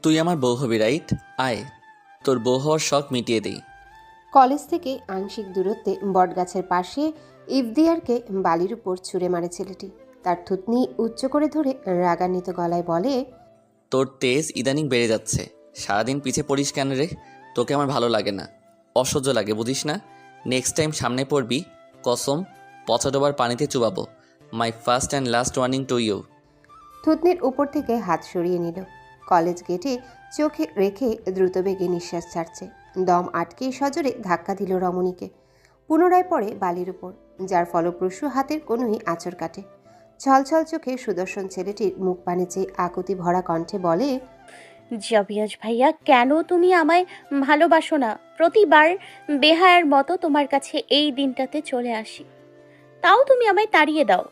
তুই আমার বউ হবি, রাইট? আয়, তোর বউ হওয়ার শখ মিটিয়ে দেই। কলেজ থেকে আংশিক দূরত্বে বটগাছের পাশে ইফদিয়ারকে বালির উপর ছুঁড়ে মারে ছেলেটি। তার থুতনি উচ্চ করে ধরে রাগান্বিত গলায় বলে, তোর তেজ ইদানিং বেড়ে যাচ্ছে। সারাদিন পিছে পড়িস কেন রে? তোকে আমার ভালো লাগে না, অসহ্য লাগে, বুঝিস না? নেক্সট টাইম সামনে পড়বি, কসম পচা ডোবার পানিতে চুবাবো। My first and last warning to you. থুতনির উপর থেকে হাত সরিয়ে নিল। কলেজ গেটে চোখে রেখে দ্রুতবেগে নিঃশ্বাস ছাড়ছে। দম আটকে সজোরে ধাক্কা দিল রমণীকে। পুনরায় পড়ে বালির উপর, যার ফলপ্রসূ হাতের কোনোই আঁচড় কাটে। ছলছল চোখে সুদর্শন ছেলেটির মুখ পানে চেয়ে আকুতি ভরা কণ্ঠে বলে, জাবিয়াজ ভাইয়া, কেন তুমি আমায় ভালোবাসো না? প্রতিবার বেহায়ার মতো তোমার কাছে এই দিনটাতে চলে আসি, তাও তুমি আমায় তাড়িয়ে দাও।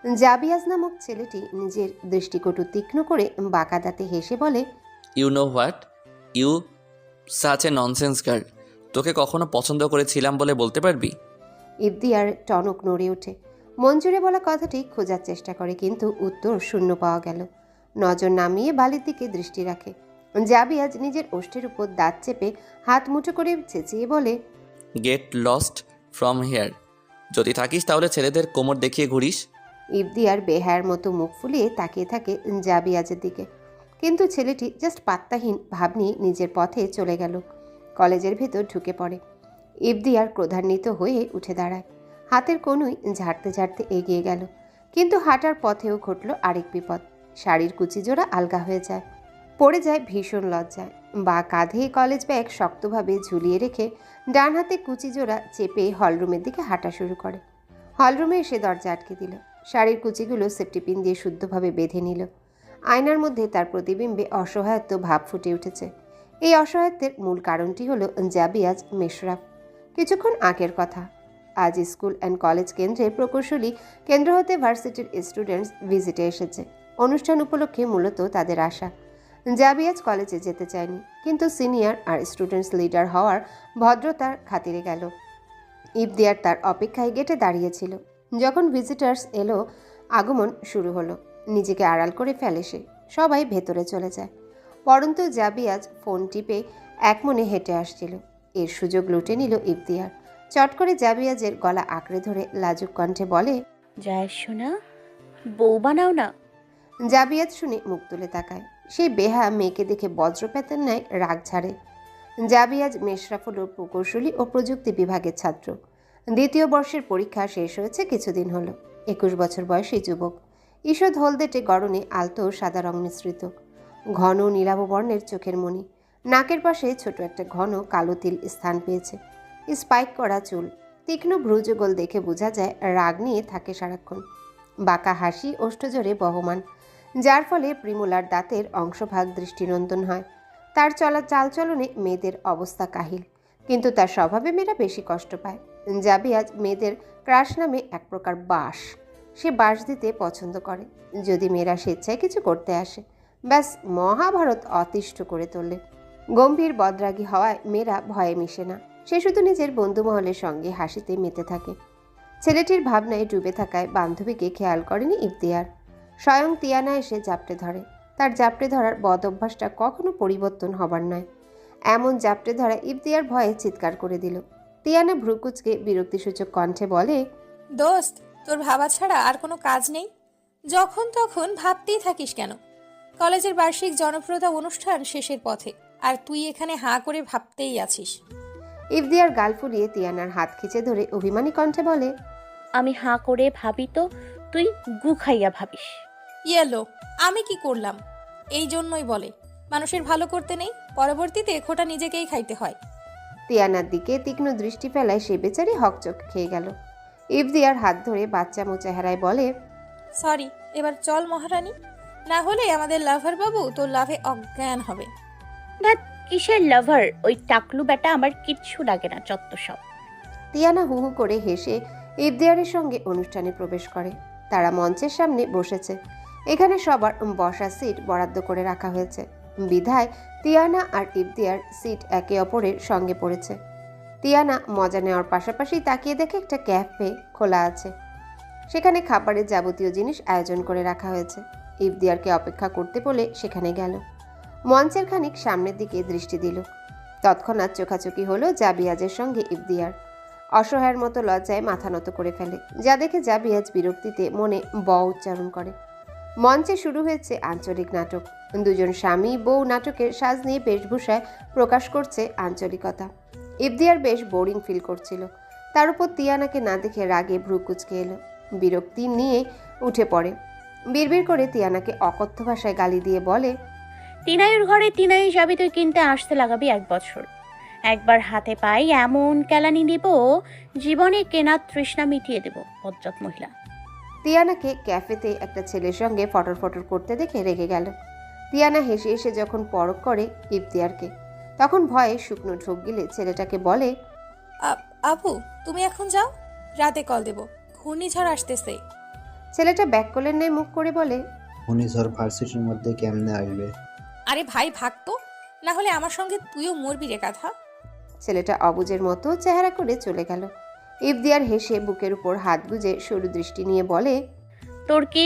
জাবিয়াজ নামক ছেলেটি নিজের দৃষ্টিকটু তীক্ষ্ণ করে বাঁকা দাঁতে হেসে বলে, you know what, you such a nonsense girl. তোকে কখনো পছন্দ করেছিলাম বলে বলতে পারবি? ইফদিয়ার টনক নড়ে ওঠে। মন জুড়ে বলা কথাটি খোঁজার চেষ্টা করে, কিন্তু উত্তর শূন্য পাওয়া গেল। নজর নামিয়ে বালির দিকে দৃষ্টি রাখে। জাবিয়াজ নিজের ওষ্ঠের উপর দাঁত চেপে হাত মুঠো করে চেঁচিয়ে বলে, গেট লস্ট ফ্রম হেয়ার। যদি থাকিস তাহলে ছেলেদের কোমর দেখিয়ে ঘুরিস। ইফদিয়ার বেহায়ার মতো মুখ ফুলিয়ে তাকিয়ে থাকে জাবিয়াজের দিকে, কিন্তু ছেলেটি জাস্ট পাত্তাহীন ভাব নিয়ে নিজের পথে চলে গেল। কলেজের ভেতর ঢুকে পড়ে। ইফদিয়ার ক্রোধান্বিত হয়ে উঠে দাঁড়ায়। হাতের কোনোই ঝাড়তে ঝাড়তে এগিয়ে গেল, কিন্তু হাঁটার পথেও ঘটল আরেক বিপদ। শাড়ির কুচিজোড়া আলগা হয়ে যায়। পড়ে যায় ভীষণ লজ্জায়। বা কাঁধে কলেজ ব্যাগ শক্তভাবে ঝুলিয়ে রেখে ডান হাতে কুচিজোড়া চেপে হলরুমের দিকে হাঁটা শুরু করে। হলরুমে এসে দরজা আটকে দিল। শাড়ির কুচিগুলো সেফটিপিন দিয়ে শুদ্ধভাবে বেঁধে নিল। আয়নার মধ্যে তার প্রতিবিম্বে অসহায়ত্ব ভাব ফুটে উঠেছে। এই অসহায়ত্বের মূল কারণটি হলো জাবিয়াজ মেশরাফ। কিছুক্ষণ আগের কথা। আজ স্কুল অ্যান্ড কলেজ কেন্দ্রের প্রকৌশলী কেন্দ্র হতে ভার্সিটির স্টুডেন্টস ভিজিটে এসেছে। অনুষ্ঠান উপলক্ষে মূলত তাদের আশা। জাবিয়াজ কলেজে যেতে চায়নি, কিন্তু সিনিয়র আর স্টুডেন্টস লিডার হওয়ার ভদ্রতার খাতিরে গেল। ইফদিয়ার তার অপেক্ষায় গেটে দাঁড়িয়েছিল। যখন ভিজিটার্স এলো, আগমন শুরু হলো। নিজেকে আড়াল করে ফেলে সে। সবাই ভেতরে চলে যায়, পরন্তু জাবিয়াজ ফোন টিপে একমনে হেঁটে আসছিল। এর সুযোগ লুটে নিল ইফদিয়ার। চট করে জাবিয়াজের গলা আঁকড়ে ধরে লাজুক কণ্ঠে বলে, জয় সোনা, বউ বানাও না। জাবিয়াজ শুনে মুখ তুলে তাকায়। সেই বেহা মেয়েকে দেখে বজ্রপাতের ন্যায় রাগ ঝাড়ে। জাবিয়াজ মেশরাফ হল প্রকৌশলী ও প্রযুক্তি বিভাগের ছাত্র। দ্বিতীয় বর্ষের পরীক্ষা শেষ হয়েছে কিছুদিন হলো। 21 বছর বয়সী যুবক। ঈষৎ হলদেটে গড়নে আলতো সাদা রং মিশ্রিত। ঘন নীলাভ বর্ণের চোখের মণি। নাকের পাশে ছোট একটা ঘন কালো তিল স্থান পেয়েছে। স্পাইক করা চুল। তীক্ষ্ণ ভ্রুযুগল দেখে বোঝা যায় রাগ নিয়ে থাকে সারাক্ষণ। বাঁকা হাসি ওষ্ঠজোরে বহমান, যার ফলে প্রিমোলার দাঁতের অংশভাগ দৃষ্টিনন্দন হয়। তার চালচলনে মেয়েদের অবস্থা কাহিল, কিন্তু তার স্বভাবে মেয়েরা বেশি কষ্ট পায়। জাবিয়াজ মেয়েদের ক্রাশ নামে এক প্রকার বাস। সে বাস দিতে পছন্দ করে। যদি মেয়েরা স্বেচ্ছায় কিছু করতে আসে, ব্যাস মহাভারত অতিষ্ঠ করে তোলে। গম্ভীর বদরাগী হওয়ায় মেয়েরা ভয়ে মিশে না। সে শুধু নিজের বন্ধুমহলের সঙ্গে হাসিতে মেতে থাকে। ছেলেটির ভাবনায় ডুবে থাকায় বান্ধবীকে খেয়াল করেনি ইফতিয়ার। স্বয়ং তিয়ানা এসে জাপটে ধরে। তার জাপটে ধরার বদ অভ্যাসটা কখনো পরিবর্তন হবার নয়। এমন জাপটে ধরা ইফতিয়ার ভয়ে চিৎকার করে দিল। তিয়ানা ভ্রুকুচকে বিরক্তিসূচক কণ্ঠে বলে, দোস্ত, তোর ভাবা ছাড়া আর কোনো কাজ নেই? যখন তখন ভাবতেই থাকিস কেন? কলেজের বার্ষিক জনপ্রিয়তা অনুষ্ঠান শেষের পথে, আর তুই এখানে হাঁ করে ভাবতেই আছিস। ইফতিয়ার গাল ফুলিয়ে তিয়ানার হাত খিচে ধরে অভিমানী কণ্ঠে বলে, আমি হাঁ করে ভাবি তো তুই গু খাইয়া ভাবিস। ইয়েলো, আমি কি করলাম? এই জন্যই বলে মানুষের ভালো করতে নেই, পরবর্তীতে খোটা নিজেকেই খাইতে হয়। তিয়ানার দিকে তীক্ষ্ণ দৃষ্টি ফেলায় সে বেচারি হকচক খেয়ে গেল। ইফতিয়ার হাত ধরে বাচ্চামো চেহারায় বলে, সরি, এবার চল মহারানী, না হলে আমাদের লাভার বাবু তোর লাভে অজ্ঞান হবে। ধ্যাত, কিসের লাভার? ওই টাকলু বেটা আমার কিচ্ছু লাগে না, চত্ব সব। তিয়ানা হু হু করে হেসে ইফতিয়ারের সঙ্গে অনুষ্ঠানে প্রবেশ করে। তারা মঞ্চের সামনে বসেছে। এখানে সবার বসার সিট বরাদ্দ করে রাখা হয়েছে। বিধায় তিয়ানা আর ইফতিয়ার সিট একে অপরের সঙ্গে পড়েছে। তিয়ানা মজা নেওয়ার পাশাপাশি তাকিয়ে দেখে একটা ক্যাফে খোলা আছে। সেখানে খাবারের যাবতীয় জিনিস আয়োজন করে রাখা হয়েছে। ইফদিয়ারকে অপেক্ষা করতে বলে সেখানে গেল। মঞ্চের খানিক সামনের দিকে দৃষ্টি দিল। তৎক্ষণাৎ চোখাচোখি হলো জাবিয়াজের সঙ্গে ইফদিয়ার। অসহায়ের মতো লজ্জায় মাথা নত করে ফেলে, যা দেখে জাবিয়াজ বিরক্তিতে মনে ব উচ্চারণ করে। মঞ্চে শুরু হয়েছে আঞ্চলিক নাটক। দুজন স্বামী বউ নাটকের সাজ নিয়ে বেশভূষায় প্রকাশ করছে আঞ্চলিকতা। ইফদিয়ার বেশ বোরিং ফিল করছিল। তার উপর তিয়ানাকে না দেখে রাগে ভ্রু কুঁচকে এলো। বিরক্তি নিয়ে উঠে পড়ে। বিড়বিড় করে তিয়ানাকে অকথ্য ভাষায় গালি দিয়ে বলে, তিনাইয়ের ঘরে তিনাই যাবি তুই কিনতে আসতে লাগাবি 1 বছর। একবার হাতে পাই এমন কেলানি দিব, জীবনে কেনার তৃষ্ণা মিটিয়ে দেব। বজ্জাত মহিলা। তিয়ানাকে ক্যাফেতে একটা ছেলের সঙ্গে ফটর ফটর করতে দেখে রেগে গেল। তিয়ানা হেসে এসে যখন পরখ করে ইফতিয়ারকে, তখন ভয়ে শুকনো ঢোক গিলে ছেলেটাকে বলে, আপু তুমি এখন যাও, রাতে কল দেব, ঘূর্ণিঝড় আসতেছে। ছেলেটা ব্যাককলের ন্যায় মুখ করে বলে, ঘূর্ণিঝড় ভার্সিটির মধ্যে কেমনে আসবে? আরে ভাই ভাগতো, না হলে আমার সঙ্গে তুইও মরবি রে গাধা। ছেলেটা অবুজের মতো চেহারা করে চলে গেল। ইফদিয়ার হেসে বুকের উপর হাত গুজে সরু দৃষ্টি নিয়ে বলে, তোর কি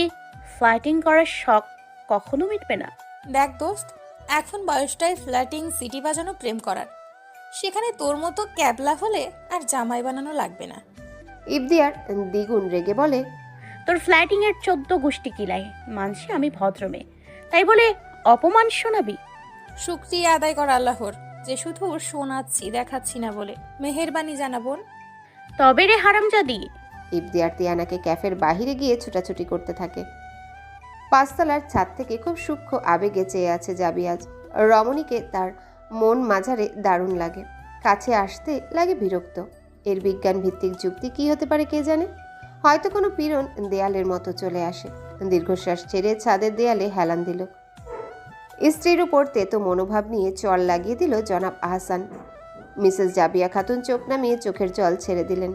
ফ্লাইটিং করার শখ কখনো মিটবে না? দেখ দোস্ত, এখন বয়সটাই ফ্ল্যাটিং সিটি বাজানো প্রেম করার। সেখানে তোর মতো ক্যাবলা হলে আর জামাই বানানো লাগবে না। ইফদিয়ার দ্বিগুণ রেগে বলে, তোর ফ্লাইটিং এর 14 গোষ্ঠী কিলাই মানছি আমি ভদ্র মেয়ে, তাই বলে অপমান শোনাবি? শুকরিয়া আদায় কর আল্লাহর, যে শুধু শোনাচ্ছি দেখাচ্ছি না বলে। মেহেরবানি জানাবোন। তবে রে হারামজাদি। ইফদিয়ার তিয়ানাকে ক্যাফের বাহিরে গিয়ে ছুটাছুটি করতে থাকে। 5 তলার ছাদ থেকে খুব সূক্ষ্ম আবেগে চেয়ে আছে জাবিয়াজ। রমণীকে তার মন মাঝারে দারুণ লাগে, কাছে আসতে লাগে বিরক্ত। এর বিজ্ঞান ভিত্তিক যুক্তি কি হতে পারে কে জানে। হয়তো কোনো পীড়ন দেয়ালের মতো চলে আসে। দীর্ঘশ্বাস ছেড়ে ছাদের দেয়ালে হেলান দিল। স্ত্রীর উপর তেতো মনোভাব নিয়ে চল লাগিয়ে দিল জনাব আহসান। মিসেস জাবিয়া খাতুন চোখ নামিয়ে চোখের জল ছেড়ে দিলেন,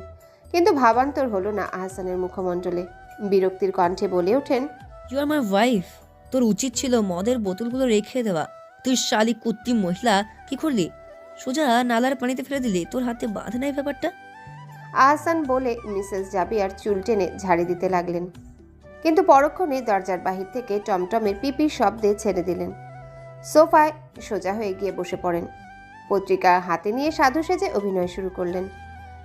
কিন্তু ভাবান্তর হলো না আহসানের মুখমণ্ডলে। বিরক্তির কণ্ঠে বলে ওঠেন, ইউ আর মাই ওয়াইফ। তোর উচিত ছিল মদের বোতলগুলো রেখে দেওয়া। তুই শালি কুত্তি মহিলা, কি করলি? সোজা নালার পানিতে ফেলে দিলি। তোর হাতে বাঁধে নাই ব্যাপারটা? আহসান বলে মিসেস জাবিয়ার চুল টেনে ঝাড়ি দিতে লাগলেন, কিন্তু পরক্ষণে দরজার বাহির থেকে টমটমের পিপির শব্দে ছেড়ে দিলেন। সোফায় সোজা হয়ে গিয়ে বসে পড়েন। পত্রিকা হাতে নিয়ে সাধু সেজে অভিনয় শুরু করলেন।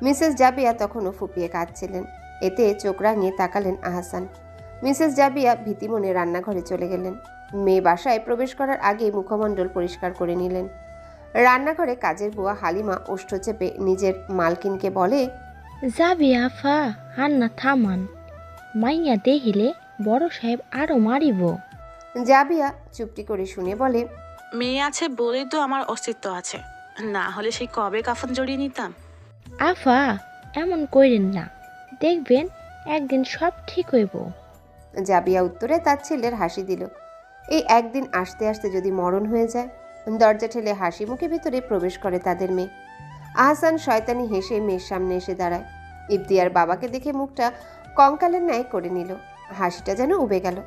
মিসেস জাবিয়া তখনও ফুপিয়ে কাঁদছিলেন। এতে চোখ রাঙিয়ে তাকালেন আহসান। মিসেস জাবিয়া ভীতিমনে রান্নাঘরে চলে গেলেন। মেয়ে বাসায় প্রবেশ করার আগেই মুখমণ্ডল পরিষ্কার করে নিলেন। রান্নাঘরে কাজের বুয়া হালিমা ওষ্ঠ চেপে নিজের মালকিনকে বলে, জাবিয়া ফা হান্না থামান, মাইয়া দেখিলে বড় সাহেব আরো মারিব। জাবিয়া চুপটি করে শুনে বলে, মেয়ে আছে বলেই তো আমার অস্তিত্ব আছে, না হলে সেই কবে কাফন জড়িয়ে নিতাম। আফা এমন কইরেন না, দেখবেন একদিন সব ঠিক হইব। জাবিয়া উত্তরে তার ছেলের হাসি দিল। এই একদিন আসতে আসতে যদি মরণ হয়ে যায়। দরজা ঠেলে হাসি মুখে ভিতরে প্রবেশ করে তাদের মেয়ে। আহসান শয়তানি হেসে মেয়ের সামনে এসে দাঁড়ায়। ইফতিয়ার বাবাকে দেখে মুখটা কঙ্কালের ন্যায় করে নিল। হাসিটা যেন উবে গেল।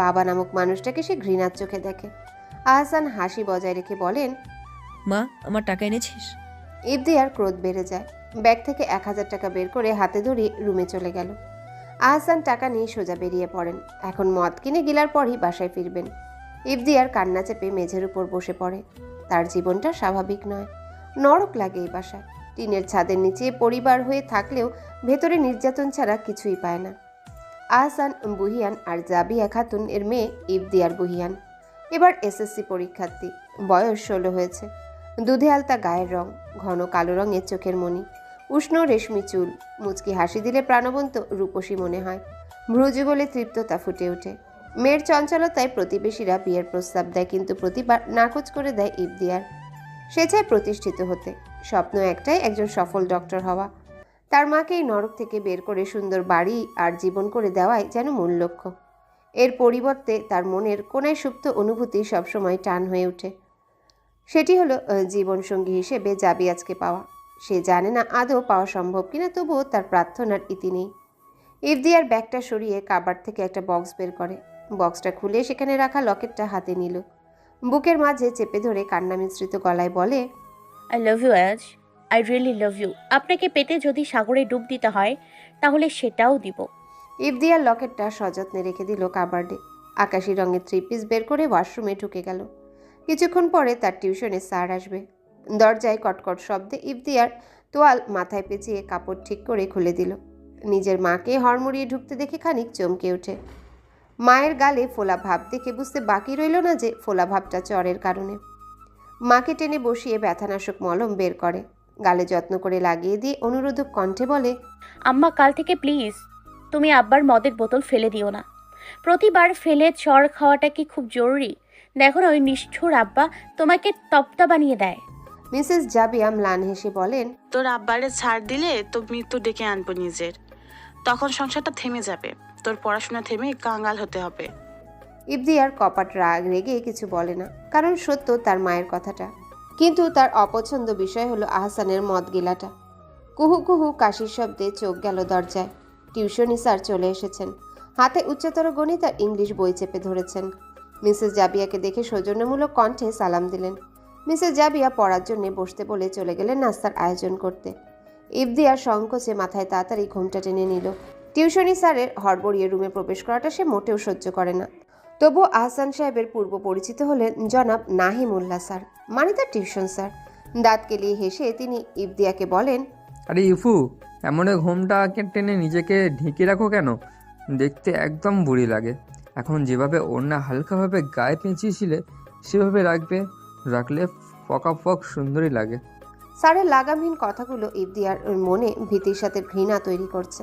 বাবা নামক মানুষটাকে সে ঘৃণার চোখে দেখে। আহসান হাসি বজায় রেখে বলেন, মা, আমার টাকা এনেছিস? ইফতিয়ার ক্রোধ বেড়ে যায়। ব্যাগ থেকে 1000 টাকা বের করে হাতে ধরিয়ে রুমে চলে গেল। আহসান টাকা নিয়ে সোজা বেরিয়ে পড়েন। এখন মদ কিনে গিলার পরই বাসায় ফিরবেন। ইফতিয়ার কান্না চেপে মেঝের উপর বসে পড়ে। তার জীবনটা স্বাভাবিক নয়, নরক লাগে এই বাসায়। টিনের ছাদের নিচে পরিবার হয়ে থাকলেও ভেতরে নির্যাতন ছাড়া কিছুই পায় না। আহসান বুহিয়ান আর জাবিয়া খাতুন এর মেয়ে ইফতিয়ার বুহিয়ান। এবার এসএসসি পরীক্ষার্থী, বয়স 16 হয়েছে। দুধে আলতা গায়ের রং, ঘন কালো রঙের চোখের মণি, উষ্ণ রেশমি চুল, মুচকি হাসি দিলে প্রাণবন্ত রূপসী মনে হয়। ভ্রুযুগলে তৃপ্ততা ফুটে ওঠে। মেয়ের চঞ্চলতায় প্রতিবেশীরা বিয়ের প্রস্তাব দেয়, কিন্তু প্রতিবার নাকচ করে দেয় ইফতিয়ার। সে চায় প্রতিষ্ঠিত হতে। স্বপ্ন একটাই, একজন সফল ডক্টর হওয়া। তার মাকে এই নরক থেকে বের করে সুন্দর বাড়ি আর জীবন করে দেওয়াই যেন মূল লক্ষ্য। এর পরিবর্তে তার মনের কোনায় সুপ্ত অনুভূতি সবসময় টান হয়ে ওঠে। সেটি হলো জীবনসঙ্গী হিসেবে জাবিয়াজকে পাওয়া। সে জানে না আদৌ পাওয়া সম্ভব কিনা, তবুও তার প্রার্থনার ইতি নেই। ইফতিয়ার ব্যাগটা সরিয়ে কাবার্ড থেকে একটা বক্স বের করে। বক্সটা খুলে সেখানে রাখা লকেটটা হাতে নিল। বুকের মাঝে চেপে ধরে কান্না মিশ্রিত গলায় বলে, আই লাভ ইউ আজ, আই রিয়েলি লাভ ইউ। আপনাকে পেতে যদি সাগরে ডুব দিতে হয় তাহলে সেটাও দিব। ইফদিয়ার লকেটটা সযত্নে রেখে দিল কাবার্ডে। আকাশি রঙের 3 পিস বের করে ওয়াশরুমে ঢুকে গেল। কিছুক্ষণ পরে তার টিউশনে স্যার আসবে। দরজায় কটকট শব্দে ইফদিয়ার তোয়াল মাথায় পেঁচিয়ে কাপড় ঠিক করে খুলে দিল। নিজের মাকে হড়মড়িয়ে ঢুকতে দেখে খানিক চমকে ওঠে। মায়ের গালে ফোলা ভাব দেখে বুঝতে বাকি রইল না যে ফোলা ভাবটা জ্বরের কারণে। মাকে টেনে বসিয়ে ব্যথানাশক মলম বের করে, গালে যত্ন করে লাগিয়ে দিয়ে অনুরোধক কণ্ঠে বলে, আম্মা কাল থেকে প্লিজ তুমি আব্বার মদের বোতল ফেলে দিও না। প্রতিবার ফেলে চড় খাওয়াটা কি খুব জরুরি? দেখো না ওই নিষ্ঠুর আব্বা তোমাকে তপ্তা বানিয়ে দেয়। মিসেস জাবিয়া ম্লান হেসে বলেন, তোর আব্বারে ছাড় দিলে তো মৃত্যু ডেকে আনবো নিজের। তখন সংসারটা থেমে যাবে, তোর পড়াশোনা থেমে কাঙ্গাল হতে হবে। ইফদিয়ার কপাট রাগ রেগে কিছু বলে না, কারণ সত্য তার মায়ের কথাটা। কিন্তু তার অপছন্দ বিষয় হলো আহসানের মদ গিলাটা। কুহু কুহু কাশির শব্দে চোখ গেল দরজায়। টিউশনি স্যার চলে এসেছেন। হাতে উচ্চতর গণিত আর ইংলিশ বই চেপে ধরেছেন। মিসেস জাবিয়াকে দেখে সৌজন্যমূলক কণ্ঠে সালাম দিলেন। মিসেস জাবিয়া পড়ার জন্য বসতে বলে চলে গেলেন নাস্তার আয়োজন করতে। ইফদিয়ার সংকোচে মাথায় তাড়াতাড়ি ঘোমটা টেনে নিল। টিউশনি স্যারের হড়বড়িয়ে রুমে প্রবেশ করাটা সে মোটেও সহ্য করে না। তবু আহসান সাহেবের পূর্ব পরিচিত হলেন জনাব নাহিমুল্লাহ স্যার, মানে তার টিউশন স্যার। দাঁত কেলিয়ে হেসে তিনি ইফদিয়াকে বলেন, আরে ইফু, এমন ঘোমটা টেনে নিজেকে ঢেকে রাখো কেন? দেখতে একদম বুড়ি লাগে। এখন যেভাবে ওড়না হালকাভাবে গায়ে পেঁচিয়েছিলে সেভাবে রাখলে ফকাফক সুন্দরী লাগে। স্যারের লাগামহীন কথাগুলো ইফদিয়ার মনে ভীতির সাথে ঘৃণা তৈরি করছে।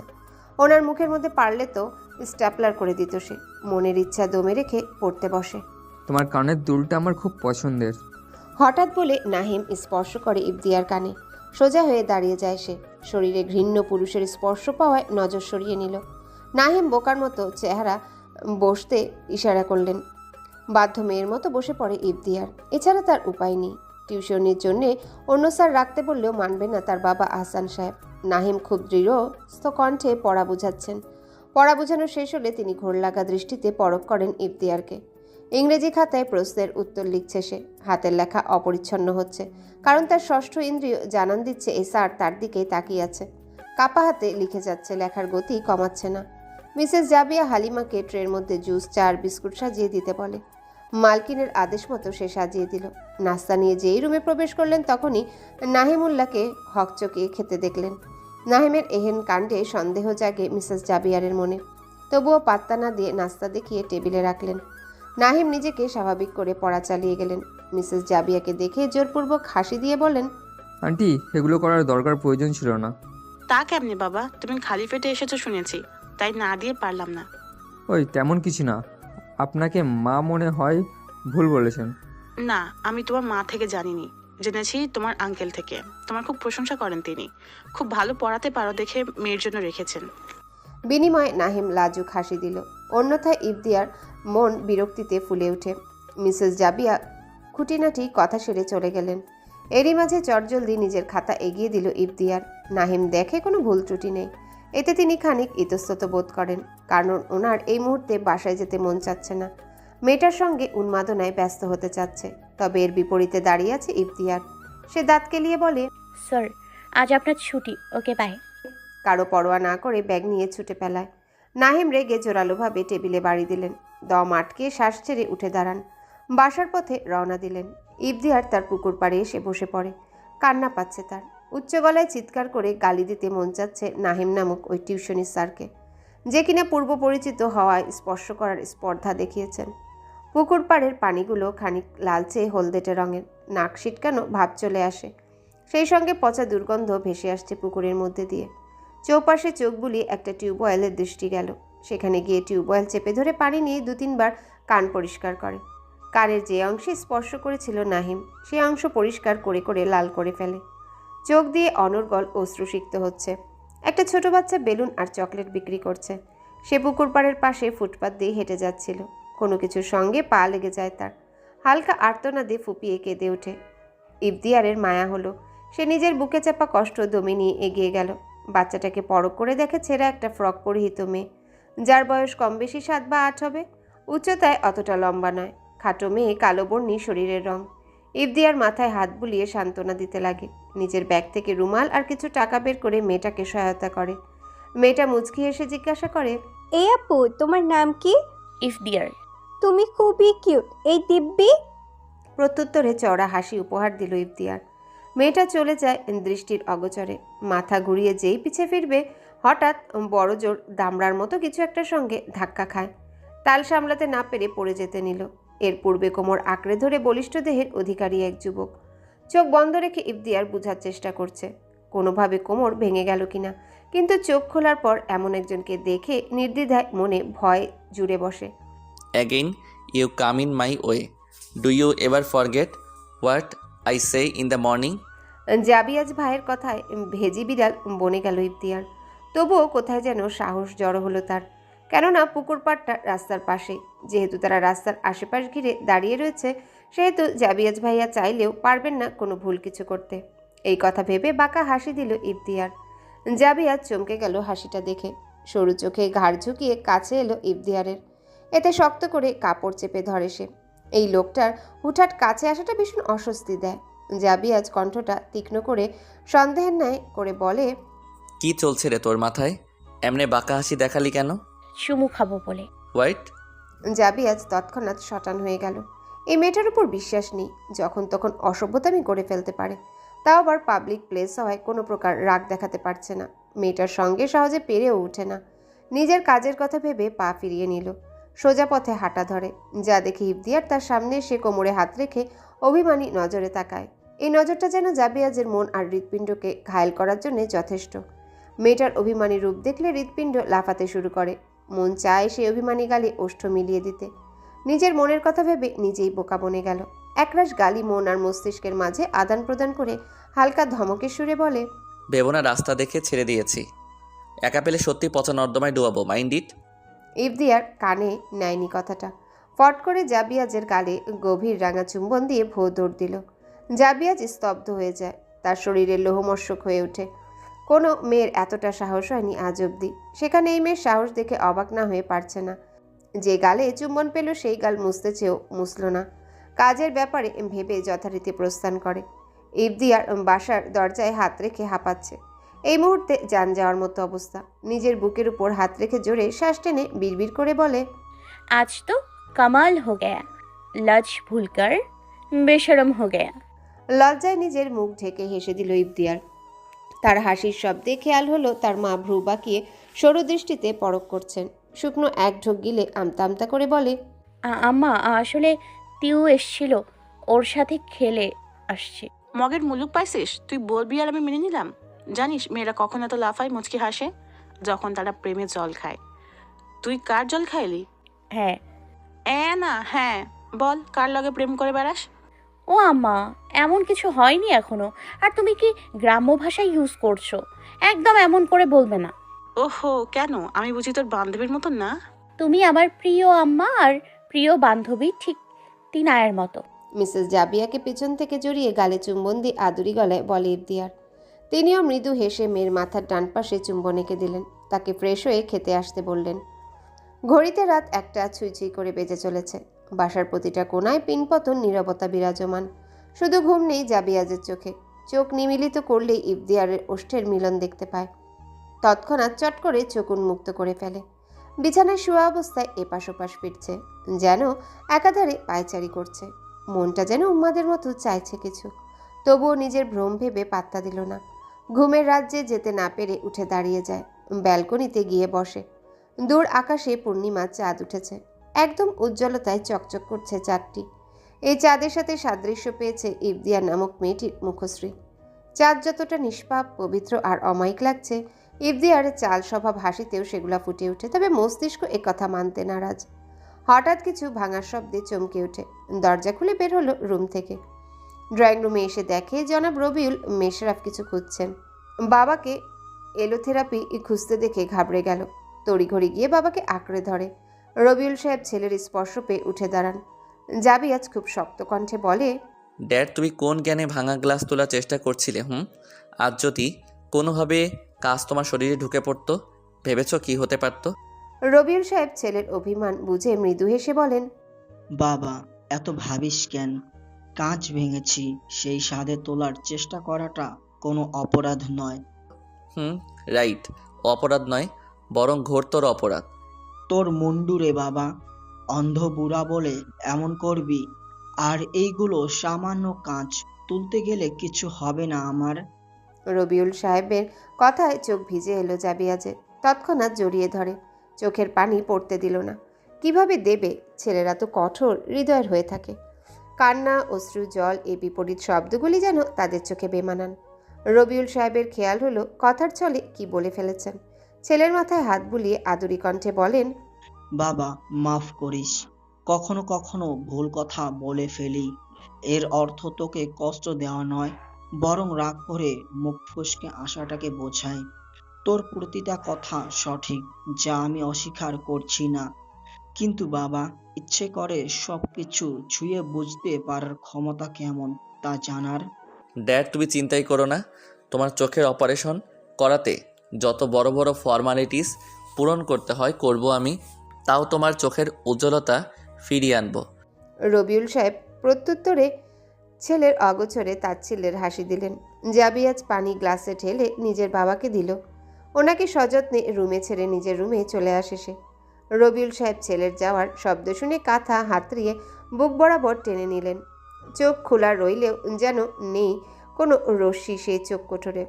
ওনার মুখের মধ্যে পারলে তো স্ট্যাপলার করে দিত সে। মনের ইচ্ছা দমে রেখে পড়তে বসে। তোমার কানের দুলটা আমার খুব পছন্দের। হঠাৎ বলে নাহিম স্পর্শ করে ইফদিয়ার কানে। সোজা হয়ে দাঁড়িয়ে যায় সে। শরীরে ঘৃণ্য পুরুষের স্পর্শ পাওয়ায় নজর সরিয়ে নিল। নাহিম বোকার মতো চেহারা বসতে ইশারা করলেন। বাধ্য মেয়ের মতো বসে পড়ে ইফদিয়ার। এছাড়া তার উপায় নেই। টিউশনির জন্যে অন্য স্যার রাখতে বললেও মানবে না তার বাবা আহসান সাহেব। নাহিম খুব দৃঢ়স্থ কণ্ঠে পড়া বুঝাচ্ছেন। পড়া বোঝানো শেষ হলে তিনি ঘোর লাগা দৃষ্টিতে পরখ করেন ইফদিয়ারকে। ইংরেজি খাতায় প্রশ্নের উত্তর লিখছে সে। হাতের লেখা অপরিচ্ছন্ন হচ্ছে, কারণ তার ষষ্ঠ ইন্দ্রিয় জানান দিচ্ছে এই স্যার তার দিকেই তাকিয়ে আছে। কাপা হাতে লিখে যাচ্ছে, লেখার গতি কমাচ্ছে না। মিসেস জাবিয়া হালিমাকে ট্রের মধ্যে জুস, চা আর বিস্কুট সাজিয়ে দিতে বলে। মালকিনের আদেশ মতো সে সাজিয়ে দিল। নাস্তা নিয়ে যেই রুমে প্রবেশ করলেন তখনই নাহিমুল্লাহকে হকচকিয়ে খেতে দেখলেন। নাহিমের এহেন কাণ্ডে সন্দেহ জাগে মিসেস জাবিয়ারের মনে। তবুও পাত্তা না দিয়ে নাস্তা দেখিয়ে টেবিলে রাখলেন। নাহিম নিজেকে স্বাভাবিক করে পড়া চালিয়ে গেলেন। মিসেস জাবিয়াকে দেখে জোরপূর্বক হাসি দিয়ে বলেন, আন্টি, এগুলো করার দরকার প্রয়োজন ছিল না। তা কেমনি বাবা, তুমি খালি পেটে এসেছো শুনেছি, তাই না দিয়ে পারলাম না। ওই তেমন কিছু না, আপনাকে মা মনে হয় ভুল বলেছেন। না, আমি তোমার মা থেকে জানিনি, জেনেছি তোমার আঙ্কেল থেকে। তোমার খুব প্রশংসা করেন তিনি, খুব ভালো পড়াতে পারো দেখে মেয়ের জন্য রেখেছেন। বিনিময়ে নাহিম লাজুক হাসি দিল। অন্যথায় ইফদিয়ার মন বিরক্তিতে ফুলে ওঠে। মিসেস জাবিয়া খুঁটিনাটি কথা সেরে চলে গেলেন। এরই মাঝে চটজলদি নিজের খাতা এগিয়ে দিল ইফদিয়ার। নাহিম দেখে কোনো ভুল ত্রুটি নেই। এতে তিনি খানিক ইতস্তত বোধ করেন, কারণ ওনার এই মুহূর্তে বাসায় যেতে মন চাচ্ছে না। মেয়েটার সঙ্গে উন্মাদনায় ব্যস্ত হতে চাচ্ছে। তবে এর বিপরীতে দাঁড়িয়ে আছে ইফদিয়ার। সে দাঁত কেলিয়ে বলে, স্যার আজ আপনার ছুটি, ওকে বাই। কারো পরোয়া না করে ব্যাগ নিয়ে ছুটে পেলায়। নাহিম রেগে জোরালোভাবে টেবিলে বাড়ি দিলেন। দম আটকে শ্বাস ছেড়ে উঠে দাঁড়ান। বাসার পথে রওনা দিলেন। ইফদিয়ার তার পুকুর পাড়ে এসে বসে পড়ে। কান্না পাচ্ছে তার। উচ্চ গলায় চিৎকার করে গালি দিতে মন চাচ্ছে নাহিম নামক ওই টিউশনি স্যারকে, যে কিনা পূর্ব পরিচিত হওয়ায় স্পর্শ করার স্পর্ধা দেখিয়েছেন। পুকুর পাড়ের পানিগুলো খানিক লালচে হলদেটে রঙের। নাক সিটকানো ভাব চলে আসে। সেই সঙ্গে পচা দুর্গন্ধ ভেসে আসছে পুকুরের মধ্যে দিয়ে। চৌপাশে চোখ বুলিয়ে একটা টিউবওয়েলের দৃষ্টি গেল। সেখানে গিয়ে টিউবওয়েল চেপে ধরে পানি নিয়ে 2-3 বার কান পরিষ্কার করে। কানের যে অংশে স্পর্শ করেছিল নাহিম, সেই অংশ পরিষ্কার করে করে লাল করে ফেলে। চোখ দিয়ে অনর্গল অশ্রুসিক্ত হচ্ছে। একটা ছোট বাচ্চা বেলুন আর চকলেট বিক্রি করছে। সে পুকুর পাড়ের পাশে ফুটপাত দিয়ে হেঁটে যাচ্ছিল। কোনো কিছুর সঙ্গে পা লেগে যায় তার। হালকা আর্তনাদে ফুপিয়ে কেঁদে ওঠে। ইফদিয়ারের মায়া হলো। সে নিজের বুকে চাপা কষ্ট দমে নিয়ে এগিয়ে গেল। বাচ্চাটাকে পরখ করে দেখে ছেঁড়া একটা ফ্রক পরিহিত মেয়ে, যার বয়স কম বেশি 7 বা 8 হবে। উচ্চতায় অতটা লম্বা নয়। খাটো মেয়ে, কালো বর্ণী শরীরের রং। ইফদিয়ার মাথায় হাত বুলিয়ে সান্ত্বনা দিতে লাগে। নিজের ব্যাগ থেকে রুমাল আর কিছু টাকা বের করে মেয়েটাকে সহায়তা করে। মেয়েটা মুচকি এসে জিজ্ঞাসা করে, এই আপু, তোমার নাম কি? ইফদিয়ার। তুমি খুবই কিউট। এই দিব্যি? প্রত্যুত্তরে চড়া হাসি উপহার দিল ইফতিয়ার। মেয়েটা চলে যায় দৃষ্টির অগোচরে। মাথা ঘুরিয়ে যেই পিছে ফিরবে, হঠাৎ বড় জোর দামড়ার মতো কিছু একটার সঙ্গে ধাক্কা খায়। তাল সামলাতে না পেরে পড়ে যেতে নিল। এর পূর্বে কোমর আঁকড়ে ধরে বলিষ্ঠ দেহের অধিকারী এক যুবক। চোখ বন্ধ রেখে ইফতিয়ার বোঝার চেষ্টা করছে কোনোভাবে কোমর ভেঙে গেল কিনা, কিন্তু চোখ খোলার পর এমন একজনকে দেখে নির্দ্বিধায় মনে ভয় জুড়ে বসে। Again, you come in my way. Do you ever forget what I say in the morning? জাবিয়াজ ভাইয়ের কথায় ভেজি বিড়াল বনে গেল ইফতিয়ার। তবুও কোথায় যেন সাহস জড়ো হলো তার। কেননা পুকুর পাড়টা রাস্তার পাশে, যেহেতু তারা রাস্তার আশেপাশ ঘিরে দাঁড়িয়ে রয়েছে, সেহেতু জাবিয়াজ ভাইয়া চাইলেও পারবেন না কোনো ভুল কিছু করতে। এই কথা ভেবে বাঁকা হাসি দিল ইফতিয়ার। জাবিয়াজ চমকে গেল হাসিটা দেখে। সরু চোখে ঘাড় ঝুঁকিয়ে কাছে এলো ইফতিয়ারের। এতে শক্ত করে কাপড় চেপে ধরে সে। এই লোকটার হুটহাট কাছে আসাটা ভীষণ অস্বস্তি দেয়। জাবিয়াজ কণ্ঠটা তীক্ষ্ণ করে সন্দেহের ন্যায় করে বলে, কি চলছে রে তোর মাথায়? এমনি বাঁকা হাসি দেখালি কেন? চুমু খাবো বলে। হোয়াইট? জাবিয়াজ তৎক্ষণাৎ শটান হয়ে গেল। এই মেয়েটার উপর বিশ্বাস নেই, যখন তখন অসভ্যতামি করে ফেলতে পারে। তাও আবার পাবলিক প্লেস হওয়ায় কোনো প্রকার রাগ দেখাতে পারছে না। মেয়েটার সঙ্গে সহজে পেরেও ওঠে না। নিজের কাজের কথা ভেবে পা ফিরিয়ে নিল। সোজা পথে হাঁটা ধরে। যা দেখে ইফতিয়ার তার সামনে এসে কোমরে হাত রেখে অভিমানী নজরে তাকায়। এই নজরটা যেন জাবিয়াজের মন আর হৃৎপিণ্ডকে ঘায়েল করার জন্য যথেষ্ট। মেয়েটার অভিমানী রূপ দেখলে হৃৎপিণ্ড লাফাতে শুরু করে। মন চায় সেই অভিমানী গালে ওষ্ঠ মিলিয়ে দিতে। নিজের মনের কথা ভেবে নিজেই বোকা বনে গেল। একরাশ গালি মন আর মস্তিষ্কের মাঝে আদান প্রদান করে হালকা ধমকের সুরে বলে, ভেবো না রাস্তা দেখে ছেড়ে দিয়েছি। একা পেলে সত্যি পচা নর্দমায় ডুবাবো, মাইন্ড ইট। ইফতিয়ার কানে নেয়নি কথাটা। ফট করে জাবিয়াজের গালে গভীর রাঙা চুম্বন দিয়ে ভোঁ দৌড় দিল। জাবিয়াজ স্তব্ধ হয়ে যায়। তার শরীরে লোহমর্ষক হয়ে ওঠে। কোনো মেয়ের এতটা সাহস হয়নি আজ অবধি। সেখানে এই মেয়ের সাহস দেখে অবাক না হয়ে পারছে না। যে গালে চুম্বন পেল সেই গাল মুছতে চেয়েও মুছল না। কাজের ব্যাপারে ভেবে যথারীতি প্রস্থান করে। ইফতিয়ার বাসার দরজায় হাত রেখে হাঁপাচ্ছে। এই মুহূর্তে জান যাওয়ার মতো অবস্থা। নিজের বুকের উপর হাত রেখে জোরে শ্বাস টেনে বিড়বিড় করে বলে, আজ তো কামাল হো গয়া, লজ ভুলকর বেশরম হো গয়া। লজ্জায় নিজের মুখ ঢেকে হেসে দিল ইফতিয়ার। তার হাসির শব্দে খেয়াল হলো তার মা ভ্রু বাঁকিয়ে সরু দৃষ্টিতে পরখ করছেন। শুকনো এক ঢোক গিলে আমতা আমতা করে বলে, আম্মা আসলে তিউ এসছিল, ওর সাথে খেলে আসছে। মগের মুলুক পাইছিস? তুই বলবি আর আমি মেনে নিলাম? জানিস মেয়েরা কখন এত লাফায় মুচকি হাসে? যখন তারা প্রেমে জল খায়। তুই কার জল খাইলি? হ্যাঁ। না হ্যাঁ বল, কার লগে প্রেম করে বেড়াস? ও আম্মা, এমন কিছু হয়নি এখনো। আর তুমি কি গ্রাম্য ভাষা ইউজ করছো? একদম এমন করে বলবে না। ওহো, কেন? আমি বুঝি তোর বান্ধবীর মতন না? তুমি আমার প্রিয় আম্মা আর প্রিয় বান্ধবী, ঠিক তিনায়ের মতো। মিসেস জাবিয়াকে পেছন থেকে জড়িয়ে গালে চুম্বন দিয়ে আদুরি গলায় বলে ইফতিয়ার। তিনিও মৃদু হেসে মেয়ের মাথার ডান পাশে চুম্বন এঁকে দিলেন। তাকে ফ্রেশ হয়ে খেতে আসতে বললেন। ঘড়িতে রাত 1টা ছুঁই ছুঁই করে বেজে চলেছে। বাসার প্রতিটা কোণায় পিনপতন নীরবতা বিরাজমান। শুধু ঘুম নেই জাবিয়াজের চোখে। চোখ নিমিলিত করলেই ইফতিয়ারের ওষ্ঠের মিলন দেখতে পায়। তৎক্ষণাৎ চট করে চোখ উন্মুক্ত করে ফেলে। বিছানায় শোয়া অবস্থায় এপাশ ওপাশ ফিরছে, যেন একাধারে পায়চারি করছে। মনটা যেন উন্মাদের মতো চাইছে কিছু, তবুও নিজের ভ্রম ভেবে পাত্তা দিল না। ঘুমের রাজ্যে যেতে না পেরে উঠে দাঁড়িয়ে যায়। ব্যালকনিতে গিয়ে বসে। দূর আকাশে পূর্ণিমার চাঁদ উঠেছে। একদম উজ্জ্বলতায় চকচক করছে চাঁদটি। এই চাঁদের সাথে সাদৃশ্য পেয়েছে ইফতিয়ার নামক মেয়েটির মুখশ্রী। চাঁদ যতটা নিষ্পাপ, পবিত্র আর অমায়িক লাগছে, ইফতিয়ারের চাল স্বভাব হাসিতেও সেগুলা ফুটে ওঠে। তবে মস্তিষ্ক একথা মানতে নারাজ। হঠাৎ কিছু ভাঙার শব্দে চমকে ওঠে। দরজা খুলে বের হলো রুম থেকে। ড্রয়িং রুমে এসে দেখে জনাব রবিউল মেশরাফ কিছু খুঁজছেন। বাবাকে এলোথেরাপি খুঁজতে দেখে ঘাবড়ে গেল। তড়িঘড়ি গিয়ে বাবাকে আঁকড়ে ধরে। রবিউল সাহেব ছেলের স্পর্শ পেয়ে উঠে দাঁড়ান। জাবিয়াজ খুব শক্ত কণ্ঠে বলে, ড্যাড, তুমি কোন জ্ঞানে ভাঙা গ্লাস তোলার চেষ্টা করছিলে? আজ যদি কোনোভাবে কাজ তোমার শরীরে ঢুকে পড়তো, ভেবেছো কি হতে পারতো? রবিউল সাহেব ছেলের অভিমান বুঝে মৃদু হেসে বলেন, বাবা, এত ভাবিস কেন? কাঁচ ভেঙেছি, সেই স্বাদে তোলার চেষ্টা করাটা কোনো অপরাধ নয়। রাইট, অপরাধ নয়, বরং ঘোরতর অপরাধ। তোর মুন্ডুরে বাবা, অন্ধ বুড়া বলে এমন করবি? আর এইগুলো সামান্য কাজ, তুলতে গেলে কিছু হবে না আমার। রবিউল সাহেবের কথায় চোখ ভিজে এলো জাবিয়াজে। তৎক্ষণাৎ জড়িয়ে ধরে, চোখের পানি পড়তে দিল না। কিভাবে দেবে? ছেলেরা তো কঠোর হৃদয়ের হয়ে থাকে। কান্না, অশ্রু, জল, এই বিপরীত শব্দগুলি যেন তাদের চোখে বেমানান। রবিউল সাহেবের খেয়াল হলো কথার ছলে কি বলে ফেলেছেন। ছেলের মাথায় হাত বুলিয়ে আদুরি কণ্ঠে বলেন, বাবা, মাফ করিস। কখনো কখনো ভুল কথা বলে ফেলি। এর অর্থ তোকে কষ্ট দেওয়া নয়, বরং রাগ করে মুখ ফসকে আসাটাকে বোঝায়। তোর প্রতিটা কথা সঠিক, যা আমি অস্বীকার করছি না। কিন্তু বাবা, ইচ্ছে করে সবকিছু ছুঁয়ে বুঝতে পারার ক্ষমতা কেমন তা জানার। ড্যাড, তুমি চিন্তাই করো না। তোমার চোখের অপারেশন করাতে যত বড় বড় ফর্মালিটিস পূরণ করতে হয় করব আমি, তাও তোমার চোখের উজ্জ্বলতা ফিরিয়ে আনবো। রবিউল সাহেব প্রত্যুত্তরে ছেলের অগোচরে তাচ্ছিল্যের হাসি দিলেন। জাবিয়াজ পানি গ্লাসে ঢেলে নিজের বাবাকে দিল। ওনাকে সযত্নে রুমে ছেড়ে নিজের রুমে চলে আসে সে। রবিউল সাহেব ছেলের যাওয়ার শব্দ শুনে কাঁথা হাতড়িয়ে বুক বরাবর টেনে নিলেন। চোখ খোলা রইলেও যেন নেই কোনো রশ্মি সেই চোখ কোঠরে।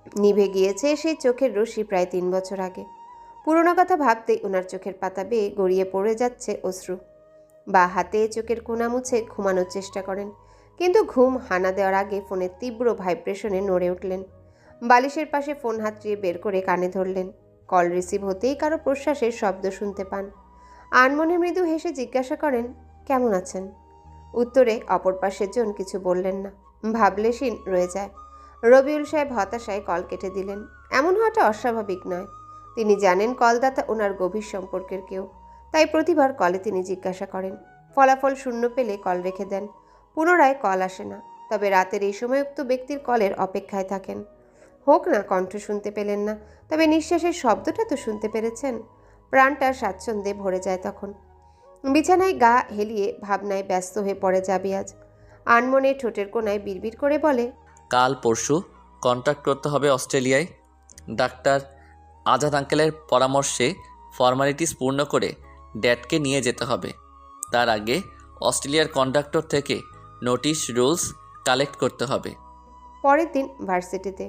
নিভে গিয়েছে সেই চোখের রশ্মি প্রায় 3 বছর আগে। পুরোনো কথা ভাবতেই ওনার চোখের পাতা বেয়ে গড়িয়ে পড়ে যাচ্ছে অশ্রু। বা হাতে চোখের কোনা মুছে ঘুমানোর চেষ্টা করেন, কিন্তু ঘুম হানা দেওয়ার আগে ফোনের তীব্র ভাইব্রেশনে নড়ে উঠলেন। বালিশের পাশে ফোন হাতড়িয়ে বের করে কানে ধরলেন। কল রিসিভ হতেই কারো প্রশ্বাসের শব্দ শুনতে পান। আনমনে মৃদু হেসে জিজ্ঞাসা করেন, কেমন আছেন? উত্তরে অপর পাশের জন কিছু বললেন না, ভাবলেশীন রয়ে যায়। রবিউল সাহেব হতাশায় কল কেটে দিলেন। এমন হওয়াটা অস্বাভাবিক নয়। তিনি জানেন কলদাতা ওনার গভীর সম্পর্কের কেউ, তাই প্রতিবার কলে তিনি জিজ্ঞাসা করেন। ফলাফল শূন্য পেলে কল রেখে দেন। পুনরায় কল আসে না, তবে রাতের এই সময় উক্ত ব্যক্তির কলের অপেক্ষায় থাকেন। হোক না কণ্ঠ শুনতে পেলেন না, তবে নিঃশ্বাসের শব্দটা তো শুনতে পেরেছেন। প্রাণটা স্বাচ্ছন্দ্যে ভরে যায় তখন। বিছানায় গা হেলিয়ে ভাবনায় ব্যস্ত হয়ে পড়ে জাবিয়াজ। আনমনে ঠোঁটের কোণায় বিড়বিড় করে বলে, কাল পরশু কন্ট্যাক্ট করতে হবে অস্ট্রেলিয়ায়। ডাক্তার আজাদ আঙ্কেলের পরামর্শে ফর্মালিটিস পূর্ণ করে ড্যাডকে নিয়ে যেতে হবে। তার আগে অস্ট্রেলিয়ার কন্ডাক্টর থেকে নোটিশ রুলস কালেক্ট করতে হবে। পরের দিন ভার্সিটিতে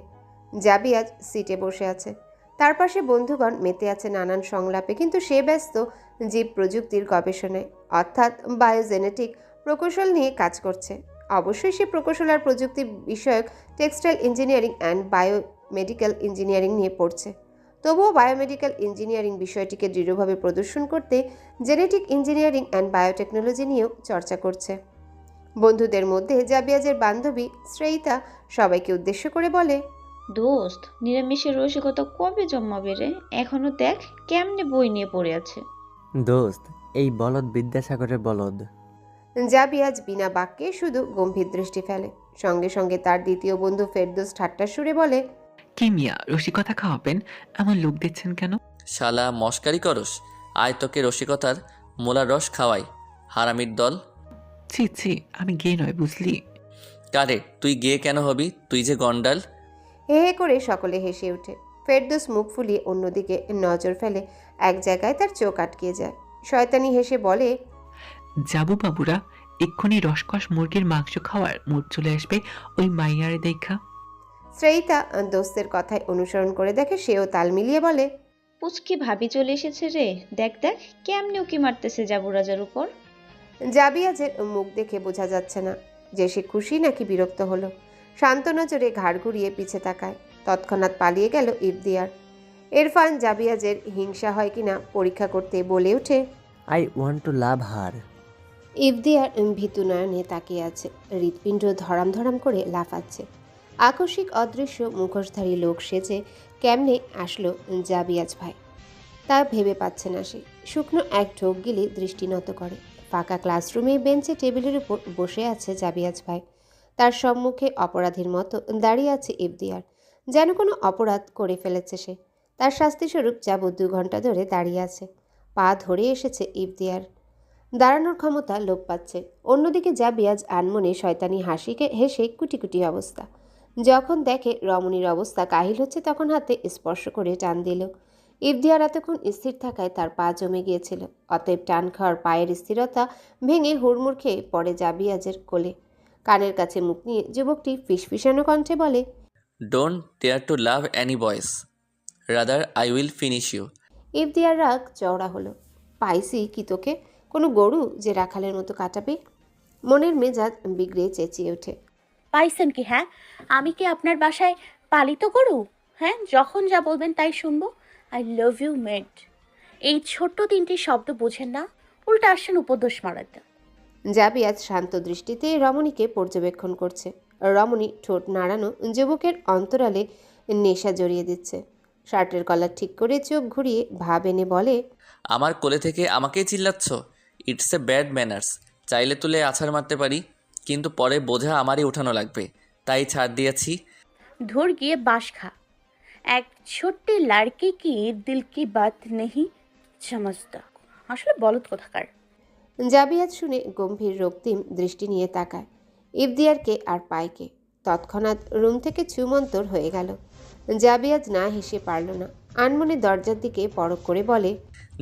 জাবিয়াজ সিটে বসে আছে। তার পাশে বন্ধুগণ মেতে আছে নানান সংলাপে, কিন্তু সে ব্যস্ত জীব প্রযুক্তির গবেষণায়, অর্থাৎ বায়োজেনেটিক প্রকৌশল নিয়ে কাজ করছে। অবশ্যই সে প্রকৌশল আর প্রযুক্তি বিষয়ক textile engineering and biomedical engineering নিয়ে পড়ছে। তবুও বায়োমেডিক্যাল ইঞ্জিনিয়ারিং বিষয়টিকে দৃঢ়ভাবে প্রদর্শন করতে জেনেটিক ইঞ্জিনিয়ারিং অ্যান্ড বায়োটেকনোলজি নিয়েও চর্চা করছে। বন্ধুদের মধ্যে জাবিয়াজের বান্ধবী শ্রেয়িতা সবাইকে উদ্দেশ্য করে বলে, দোস্ত, নিরামিষের রসিকতা কবে জন্মাবে রে? এখনো দেখ কেমনে বই নিয়ে পড়ে আছে। দোস্ত, এই বলদ বিদ্যাসাগরের বলদ। জাবিয়াজ বিনা বাক্যে শুধু গম্ভীর দৃষ্টি ফেলে। সঙ্গে সঙ্গে তার দ্বিতীয় বন্ধু ফেরদৌস ঠাট্টার সুরে বলে, কি মিয়া, রসিকতা খাওয়াবেন? এমন লোক দিচ্ছেন কেন? শালা মস্কারি করস? আয় তোকে রসিকতার মোলার রস খাওয়াই, হারামির দল। ছি ছি, আমি গে নয় বুঝলি। কারে তুই গিয়ে কেন হবি? তুই যে গন্ডাল। হে হে করে সকলে হেসে ওঠে। ফেরদৌস মুখ ফুলিয়ে অন্যদিকে নজর ফেলে। এক জায়গায় তার চোখ আটকে যায়। শয়তানি হেসে বলে, যাবো বাবুরা, এক্ষুনি রসকস মুরগির মাংস খাওয়ার মুড চলে আসবে ওই মাইয়ারে দেখা। শ্রেয়িতা দোস্তের কথায় অনুসরণ করে দেখে, সেও তাল মিলিয়ে বলে, পুচকি ভাবি চলে এসেছে রে, দেখ দেখ কেমনে উকি মারতেছে জাবু রাজার উপর। জাবিয়াজের মুখ দেখে বোঝা যাচ্ছে না যে সে খুশি নাকি বিরক্ত হলো। শান্ত নজরে ঘাড় ঘুরিয়ে পিছে তাকায়। তৎক্ষণাৎ পালিয়ে গেল ইফদিয়ার। ইরফান জাবিয়াজের হিংসা হয় কিনা পরীক্ষা করতে বলে ওঠে, আই ওয়ান্ট টু লাভ হার। ইফদিয়ার ভীতু নয়নে তাকিয়ে আছে। হৃৎপিণ্ড ধরাম ধরাম করে লাফাচ্ছে। আকস্মিক অদৃশ্য মুখোশধারী লোক সেজে কেমনে আসলো জাবিয়াজ ভাই, তা ভেবে পাচ্ছে না সে। শুকনো এক ঢোক গিলে দৃষ্টি নত করে। ফাঁকা ক্লাসরুমে বেঞ্চে টেবিলের উপর বসে আছে জাবিয়াজ ভাই। তার সম্মুখে অপরাধীর মতো দাঁড়িয়ে আছে ইফদিয়ার, যেন কোনো অপরাধ করে ফেলেছে সে। তার শাস্তিস্বরূপ যাবৎ 2 ঘন্টা ধরে দাঁড়িয়ে আছে। পা ধরে এসেছে ইফদিয়ার, দাঁড়ানোর ক্ষমতা লোপ পাচ্ছে। অন্যদিকে জাবিয়াজ আনমনে শয়তানি হাসিকে হেসে কুটি কুটি অবস্থা। যখন দেখে রমণীর অবস্থা কাহিল হচ্ছে, তখন হাতে স্পর্শ করে টান দিল। ইফদিয়ার এতক্ষণ স্থির থাকায় তার পা জমে গিয়েছিল। অতএব টান খাওয়ার পায়ের স্থিরতা ভেঙে হুড়মুড় খেয়ে পড়ে জাবিয়াজের কোলে। কানের কাছে মুখ নিয়ে যুবকটি ফিসফিসানো কণ্ঠে বলে, don't dare to love any boys, rather I will finish you. Ifdiyar রাগ চওড়া হলো। পাইসি কি তোকে, কোনো গরু যে রাখালের মতো কাটাবে? মনের মেজাজ বিগড়ে চেঁচিয়ে ওঠে, পাইছেন কি? হ্যাঁ, আমি কি আপনার বাসায় পালিত করু? হ্যাঁ, যখন যা বলবেন তাই শুনবো। I love you met. এই ছোট্ট 3টি শব্দ বোঝেন না, উল্টা আসছেন উপদেশ মারাতে। জাবিয়াজ শান্ত দৃষ্টিতে রমণীকে পর্যবেক্ষণ করছে। রমণী ঠোঁট নাড়ানো যুবকের অন্তরালে নেশা জড়িয়ে দিচ্ছে। শার্টের কলার ঠিক করে চোখ ঘুরিয়ে ভাব এনে বলে, আমার কোলে থেকে আমাকেই চিল্লাচ্ছ? It's a bad manners. চাইলে তুলে আছাড় মারতে পারি, কিন্তু পরে বোঝা আমারই উঠানো লাগবে, তাই ছাড় দিয়েছি। ধর গিয়ে বাঁশ খা। এক ছোট্ট লড়কি কি দিল কি বাত নেহি সমঝতা। আসলে বলদ কোথাকার। জাবিয়াজ শুনে গম্ভীর রক্তিম দৃষ্টি নিয়ে তাকায় ইফদিয়ারকে আর পায়কে। তৎক্ষণাৎ রুম থেকে ছুমন্তর হয়ে গেল। জাবিয়াজ না হেসে পারল না, আনমনে দরজার দিকে পরখ করে বলে,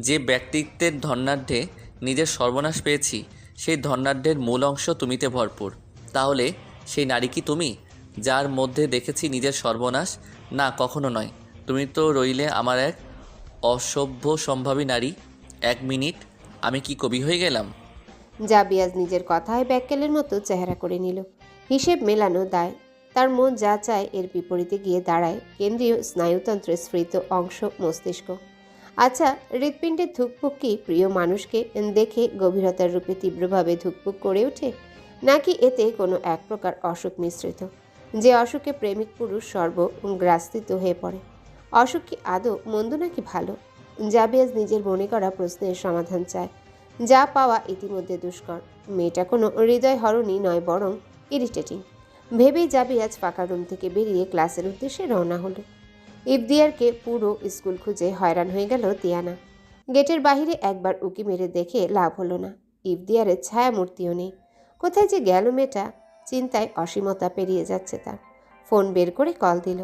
যে ব্যক্তিত্বের ধন্যাঢ্যে নিজের সর্বনাশ পেয়েছি, সেই ধন্যাঢ্যের মূল অংশ তুমিতে ভরপুর। তাহলে সেই নারী কি তুমি, যার মধ্যে দেখেছি নিজের সর্বনাশ? না, কখনো নয়। তুমি তো রইলে আমার এক অসভ্য সম্ভাবী নারী। 1 মিনিট, আমি কি কবি হয়ে গেলাম? জাবিয়াজ নিজের কথায় ব্যাককেলের মতো চেহারা করে নিল। হিসেব মেলানো দায়। তার মন যা চায় এর বিপরীতে গিয়ে দাঁড়ায় কেন্দ্রীয় স্নায়ুতন্ত্রের স্ফীত অংশ মস্তিষ্ক। আচ্ছা, হৃৎপিণ্ডের ধুকপুক কি প্রিয় মানুষকে দেখে গভীরতার রূপে তীব্রভাবে ধুকপুক করে ওঠে, নাকি এতে কোনো এক প্রকার অসুখ মিশ্রিত, যে অসুখে প্রেমিক পুরুষ সর্বগ্রাস্তিত হয়ে পড়ে? অসুখ কি আদৌ মন্দ নাকি ভালো? জাবিয়াজ নিজের মনে করা প্রশ্নের সমাধান চায়। যা পাওয়া ইতিমধ্যে দুষ্কর। মেয়েটা কোনো হৃদয় হরণী নয়, বরং ইরিটেটিং ভেবেই জাবিয়াজ ফাঁকা রুম থেকে বেরিয়ে ক্লাসের উদ্দেশ্যে রওনা হলো। ইফদিয়ারকে পুরো স্কুল খুঁজে হয়রান হয়ে গেল তিয়ানা। গেটের বাহিরে একবার উকি মেরে দেখে লাভ হলো না। ইফদিয়ারের ছায়ামূর্তিও নেই। কোথায় যে গেল মেয়েটা? চিন্তায় অসীমতা পেরিয়ে যাচ্ছে তার। ফোন বের করে কল দিল।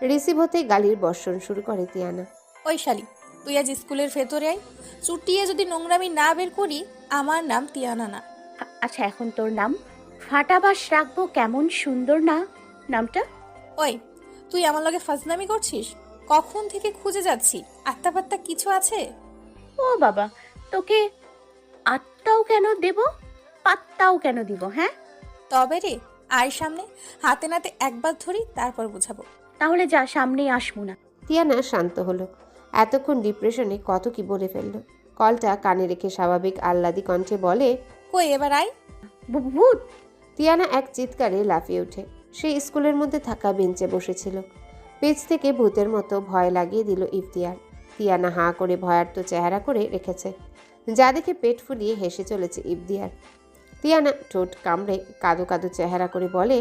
রিসিভ হতে গালির বর্ষণ শুরু করে তিয়ানা। ওই শালি, তুই আজ স্কুলের ভেতরে আয়। চুটিয়ে যদি নোংরামি না বের করি, আমার নাম তিয়ানা না। আচ্ছা, এখন তোর নাম ফাটাবাস রাখবো। কেমন সুন্দর না নামটা? ওই, তুই আমার লগে ফাজলামি করছিস? কখন থেকে খুঁজে যাচ্ছি, আত্মা পাত্তা কিছু আছে? ও বাবা, তোকে আত্মাও কেন দেব, পাত্তাও কেন দিব? হ্যাঁ, তবে রে, আয় সামনে, হাতে নাতে একবার ধরি, তারপর বুঝাবো। তাহলে যা, সামনেই আসবো না। তিয়ানা শান্ত হলো। এতক্ষণ ডিপ্রেশনে কত কি বলে ফেললো। কলটা কানে রেখে স্বাভাবিক আহ্লাদি কণ্ঠে বলে, কই এবার আয়। ভূত! তিয়ানা এক চিৎকারে লাফিয়ে ওঠে। সে স্কুলের মধ্যে থাকা বেঞ্চে বসেছিল। পেজ থেকে ভূতের মতো ভয় লাগিয়ে দিল ইফতিয়ার। তিয়ানা হাঁ করে ভয়ার্ত চেহারা করে রেখেছে, যা দেখে পেট ফুলিয়ে হেসে চলেছে ইফতিয়ার। তিয়ানা ঠোঁট কামড়ে কাদো কাদো চেহারা করে বলে,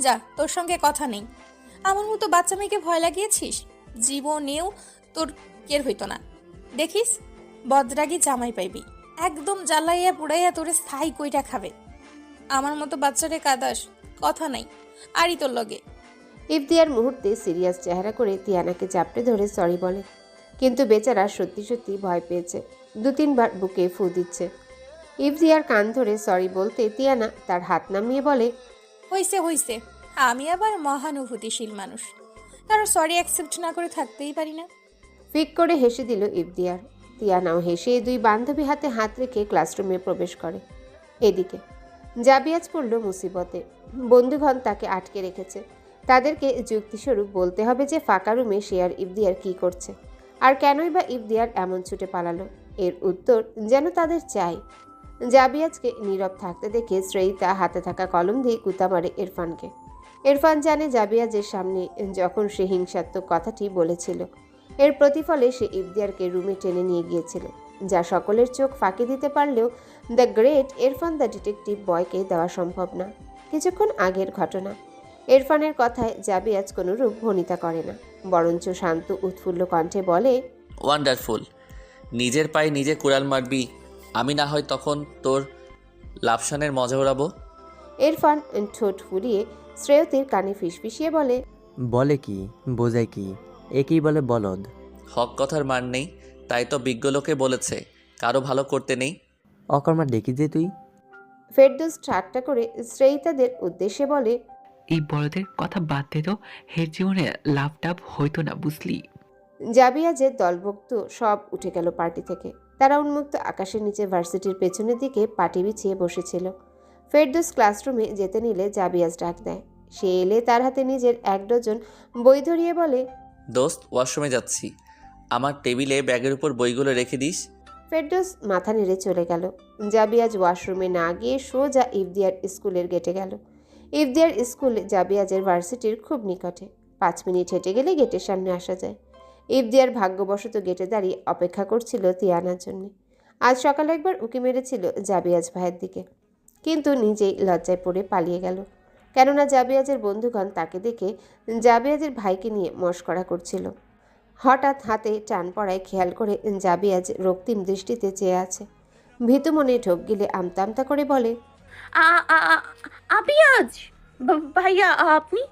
যা, তোর সঙ্গে কথা নেই। আমার মতো বাচ্চা মেয়েকে ভয় লাগিয়েছিস, জীবনেও তোর কের হইতো না। দেখিস, বদরাগী জামাই পাইবি, একদম জ্বালাইয়া পুড়াইয়া তোরে স্থায়ী কইটা খাবে। আমার মতো বাচ্চারে কাদাস, কথা নাই আরই তোর লগে। ইফতিয়ার মুহূর্তে সিরিয়াস চেহারা করে তিয়ানাকে চাপড়ে ধরে সরি বলে, কিন্তু বেচারা সত্যি সত্যি ভয় পেয়েছে। 2-3 বার বুকে ফু দিচ্ছে। ইফতিয়ার কান ধরে সরি বলতে তিয়ানা তার হাত নামিয়ে বলে, হইছে হইছে, আমি আবার মহানুভূতিশীল মানুষ, কারণ সরি অ্যাকসেপ্ট না করে থাকতেই পারি না। ফিক করে হেসে দিল ইফতিয়ার। তিয়ানাও হেসে 2 বান্ধবী হাতে হাত রেখে ক্লাসরুমে প্রবেশ করে। এদিকে জাবিয়াজ পড়ল মুসিবতে। বন্ধুগণ তাকে আটকে রেখেছে। তাদেরকে যুক্তিস্বরূপ বলতে হবে যে ফাঁকা রুমে সে আর ইফতিয়ার কী করছে, আর কেনই বা ইফতিয়ার এমন ছুটে পালালো। এর উত্তর যেন তাদের চাই। জাবিয়াজকে নীরব থাকতে দেখে শ্রেয়িতা হাতে থাকা কলম দিয়ে কুতা মারে ইরফানকে। ইরফান জানে জাবিয়াজের সামনে যখন সে হিংসাত্মক কথাটি বলেছিল, এর প্রতিফলে সে ইফতিয়ারকে রুমে টেনে নিয়ে গিয়েছিল, যা সকলের চোখ ফাঁকি দিতে পারলেও the great Irfan the detective বয়কে দেওয়া সম্ভব না। কিছুক্ষণ আগের ঘটনা। ইরফানের কথায় জাবিয়াজ কোনো রূপ ভনিতা করে না, বরঞ্চ শান্ত উৎফুল্ল কণ্ঠে বলে, ওয়ান্ডারফুল। নিজের পায়ে নিজে কুড়াল মারবি, আমি না হয় তখন তোর লাপসানের মজা উড়াবো। ইরফান ঠোঁট ফুলিয়ে শ্রেয়তীর কানে ফিসফিসিয়ে বলে, বলে কি, বোঝায় কি? একেই বলে বলদ। হক কথার মান নেই, তাই তো বিজ্ঞ লোকে বলেছে কারো ভালো করতে নেই। অকর্মা ডেকে যে তুই। ফেরদৌস ঠাট্টা করে শ্রেয়িতাদের উদ্দেশ্যে বলে, এই বড়দের কথা বাদ দে তো, হের জীবনে লাভ টাভ হইতো না, বুঝলি? জাবিয়াজের দলভুক্ত সব উঠে গেল পার্টি থেকে। তারা উন্মুক্ত আকাশের নিচে ভার্সিটির পেছনের দিকে পাটি বিছিয়ে বসেছিল। ফেরদৌস ক্লাসরুমে যেতে নিলে জাবিয়াজ ডাক দেয়। সে এলে তার হাতে নিজের 1 ডজন বই ধরিয়ে বলে, দোস্ত, ওয়াশরুমে যাচ্ছি, আমার টেবিলে ব্যাগের উপর বইগুলো রেখে দিস। ফেরদৌস মাথা নেড়ে চলে গেল। জাবিয়াজ ওয়াশরুমে না গিয়ে সোজা ইফদিয়ার স্কুলের গেটে গেল। ইফদিয়ার স্কুল জাবিয়াজের ভার্সিটির খুব নিকটে। 5 মিনিট হেঁটে গেলে গেটের সামনে আসা যায়। ইফদিয়ার ভাগ্যবশত গেটে দাঁড়িয়ে অপেক্ষা করছিল তিয়ানার জন্য। আজ সকালে একবার উকি মেরেছিল জাবিয়াজ ভাইয়ের দিকে, কিন্তু নিজেই লজ্জায় পড়ে পালিয়ে গেল। কেননা জাবিয়াজের বন্ধুগণ তাকে দেখে জাবিয়াজের ভাইকে নিয়ে মশকরা করছিল। হঠাৎ হাতে টান পড়ায় খেয়াল করে জাবিয়াজ রক্তিম দৃষ্টিতে চেয়ে আছে। ভীতু মনে ঢোক গিলে আমতা আমতা করে বলে, আবিয়াজ ভাইয়া, আপনি?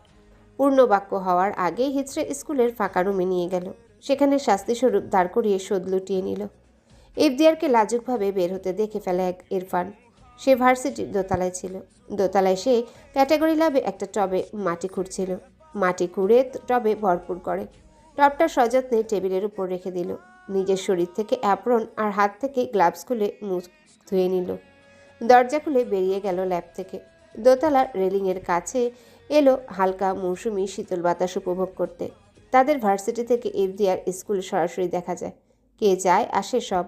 পূর্ণ বাক্য হওয়ার আগেই হিচড়ে স্কুলের ফাঁকা রুমে নিয়ে গেল। সেখানে শাস্তিস্বরূপ দাঁড় করিয়ে শোধ লুটিয়ে নিল। ইফদিয়ারকে লাজুকভাবে বের হতে দেখে ফেলে এক ইরফান। সে ভার্সিটির দোতলায় ছিল। দোতলায় সে ক্যাটাগরি ল্যাবে একটা টবে মাটি খুঁড়ছিল। মাটি খুঁড়ে টবে ভরপুর করে টবটা সযত্নে টেবিলের উপর রেখে দিল। নিজের শরীর থেকে অ্যাপ্রন আর হাত থেকে গ্লাভস খুলে মুখ ধুয়ে নিল। দরজা খুলে বেরিয়ে গেল ল্যাব থেকে। দোতলার রেলিংয়ের কাছে এলো হালকা মৌসুমি শীতল বাতাস উপভোগ করতে। তাদের ভার্সিটি থেকে ইফদিয়ার স্কুল সরাসরি দেখা যায়। কে যায় আসে সব।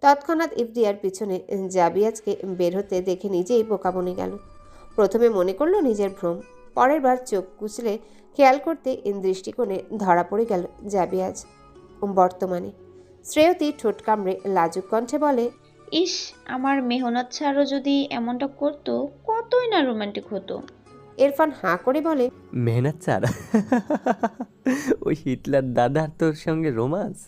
তৎক্ষণাৎ ইফদিয়ার পিছনে জাবিয়াজকে বের হতে দেখে নিজেই বোকা বনে গেল। প্রথমে মনে করলো নিজের ভ্রম, পরের বার চোখ কুচলে খেয়াল করতে দৃষ্টিকোণে ধরা পড়ে গেল জাবিয়াজ। বর্তমানে শ্রেয়তী ঠোঁট কামড়ে লাজুক কণ্ঠে বলে, ইস, আমার মেহনত ছাড়ও যদি এমনটা করতো কতই না রোমান্টিক হতো। ইরফান হাঁ করে বলে, মেহনত চার ওই হিটলার দাদার তোর সঙ্গে রোমান্স?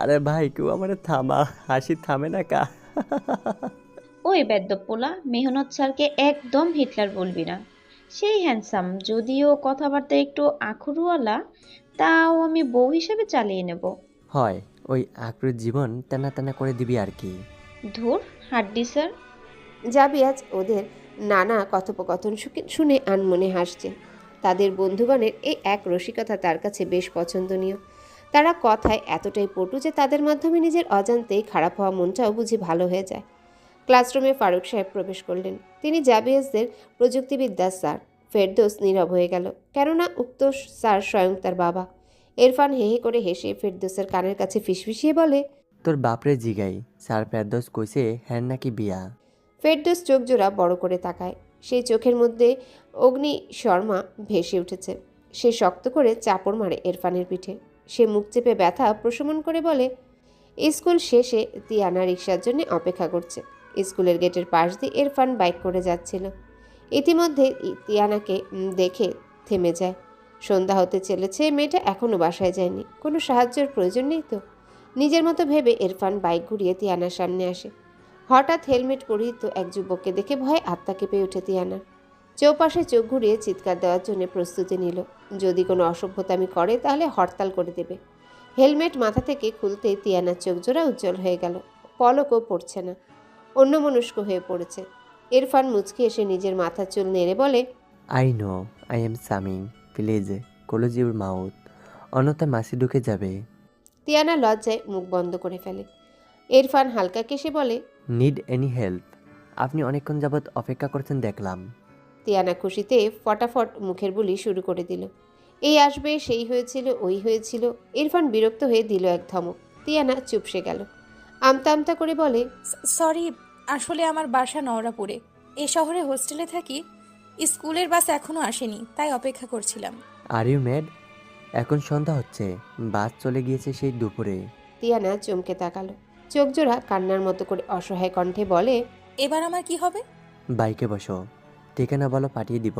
আরে ভাই, কেউ আমার থামা, হাসি থামে না কা। ওই বেদ্যপোলা, মেহনত স্যারকে একদম হিটলার বলবি না। সেই হ্যান্ডসাম, যদিও কথাবার্তা একটু আখরুওয়ালা, তাও আমি বউ হিসেবে চালিয়ে নেব। হয়, ওই আক্রুর জীবন টানা টানা করে দিবি আর কি। ধুর, হাড্ডি স্যার। জাবিয়াজ ওদের নানা কথোপকথন শুনে আনমনে হাসছে। তাদের বন্ধুগণের এই এক রসিকতা তার কাছে বেশ পছন্দনীয়। তারা কথায় এতটাই পটু যে তাদের মাধ্যমে নিজের অজান্তেই খারাপ হওয়া মনটাও বুঝি ভালো হয়ে যায়। ক্লাসরুমে ফারুক সাহেব প্রবেশ করলেন। তিনি জাবিয়াজদের প্রযুক্তিবিদ্যার স্যার। ফেরদৌস নীরব হয়ে গেল, কেননা উক্ত স্যার স্বয়ং তার বাবা। ইরফান হেহে করে হেসে ফেরদৌসের কানের কাছে ফিসফিসিয়ে বলে, তোর বাপরে জিগাই, স্যার ফেরদৌস কইছে হ্যাঁ নাকি বিয়া। ফেরদৌস চোখ জোড়া বড় করে তাকায়। সেই চোখের মধ্যে অগ্নি শর্মা ভেসে উঠেছে। সে শক্ত করে চাপড় মারে ইরফানের পিঠে। সে মুখ চেপে ব্যথা প্রশমন করে বলে, স্কুল শেষে তিয়ানা রিকশার জন্য অপেক্ষা করছে। স্কুলের গেটের পাশ দিয়ে ইরফান বাইক করে যাচ্ছিল। ইতিমধ্যে তিয়ানাকে দেখে থেমে যায়। সন্ধ্যা হতে চলেছে, মেয়েটা এখনও বাসায় যায়নি। কোনো সাহায্যের প্রয়োজন নেই তো। নিজের মতো ভেবে ইরফান বাইক ঘুরিয়ে তিয়ানার সামনে আসে। হঠাৎ হেলমেট পরিহিত এক যুবককে দেখে ভয়ে আত্মা কেঁপে ওঠে তিয়ানার। চৌপাশে চোখ ঘুরিয়ে চিৎকার দেওয়ার জন্য প্রস্তুতি নিল। যদি কোনো অসভ্যতামি করে তাহলে হরতাল করে দেবে। হেলমেট মাথা থেকে খুলতেই তিয়ানার চোখ জোড়া উজ্জ্বল হয়ে গেল। পলকও পড়ছে না, অন্যমনস্ক হয়ে পড়েছে। ইরফান মুচকি এসে নিজের মাথার চুল নেড়ে বলে, I know, I am summing, please close your mouth, অন্যথা মাসি ঢুকে যাবে। তিয়ানা লজ্জায় মুখ বন্ধ করে ফেলে। ইরফান হালকা কেশে বলে, নিড এনি হেল্প? আপনি অনেকক্ষণ যাবৎ অপেক্ষা করছেন দেখলাম। তিয়ানা খুশিতে ফটাফট মুখের বুলি শুরু করে দিল। এই আসবে, সেই হয়েছিল, ওই হয়েছিল। ইরফান বিরক্ত হয়ে দিল এক ধমক। তিয়ানা চুপসে গেল। আমতা আমতা করে বলে, সরি, আসলে আমার বাসা নওরাপুরে। এ শহরে হোস্টেলে থাকি। স্কুলের বাস এখনো আসেনি, তাই অপেক্ষা করছিলাম। Are you mad? এখন সন্ধ্যা হচ্ছে, বাস চলে গিয়েছে সেই দুপুরে। তিয়ানা চমকে তাকালো। চোখ জোড়া কান্নার মতো করে অসহায় কণ্ঠে বলে, এবার আমার কি হবে? বাইকে বসো, ঠিকানা বলো, পাঠিয়ে দিব।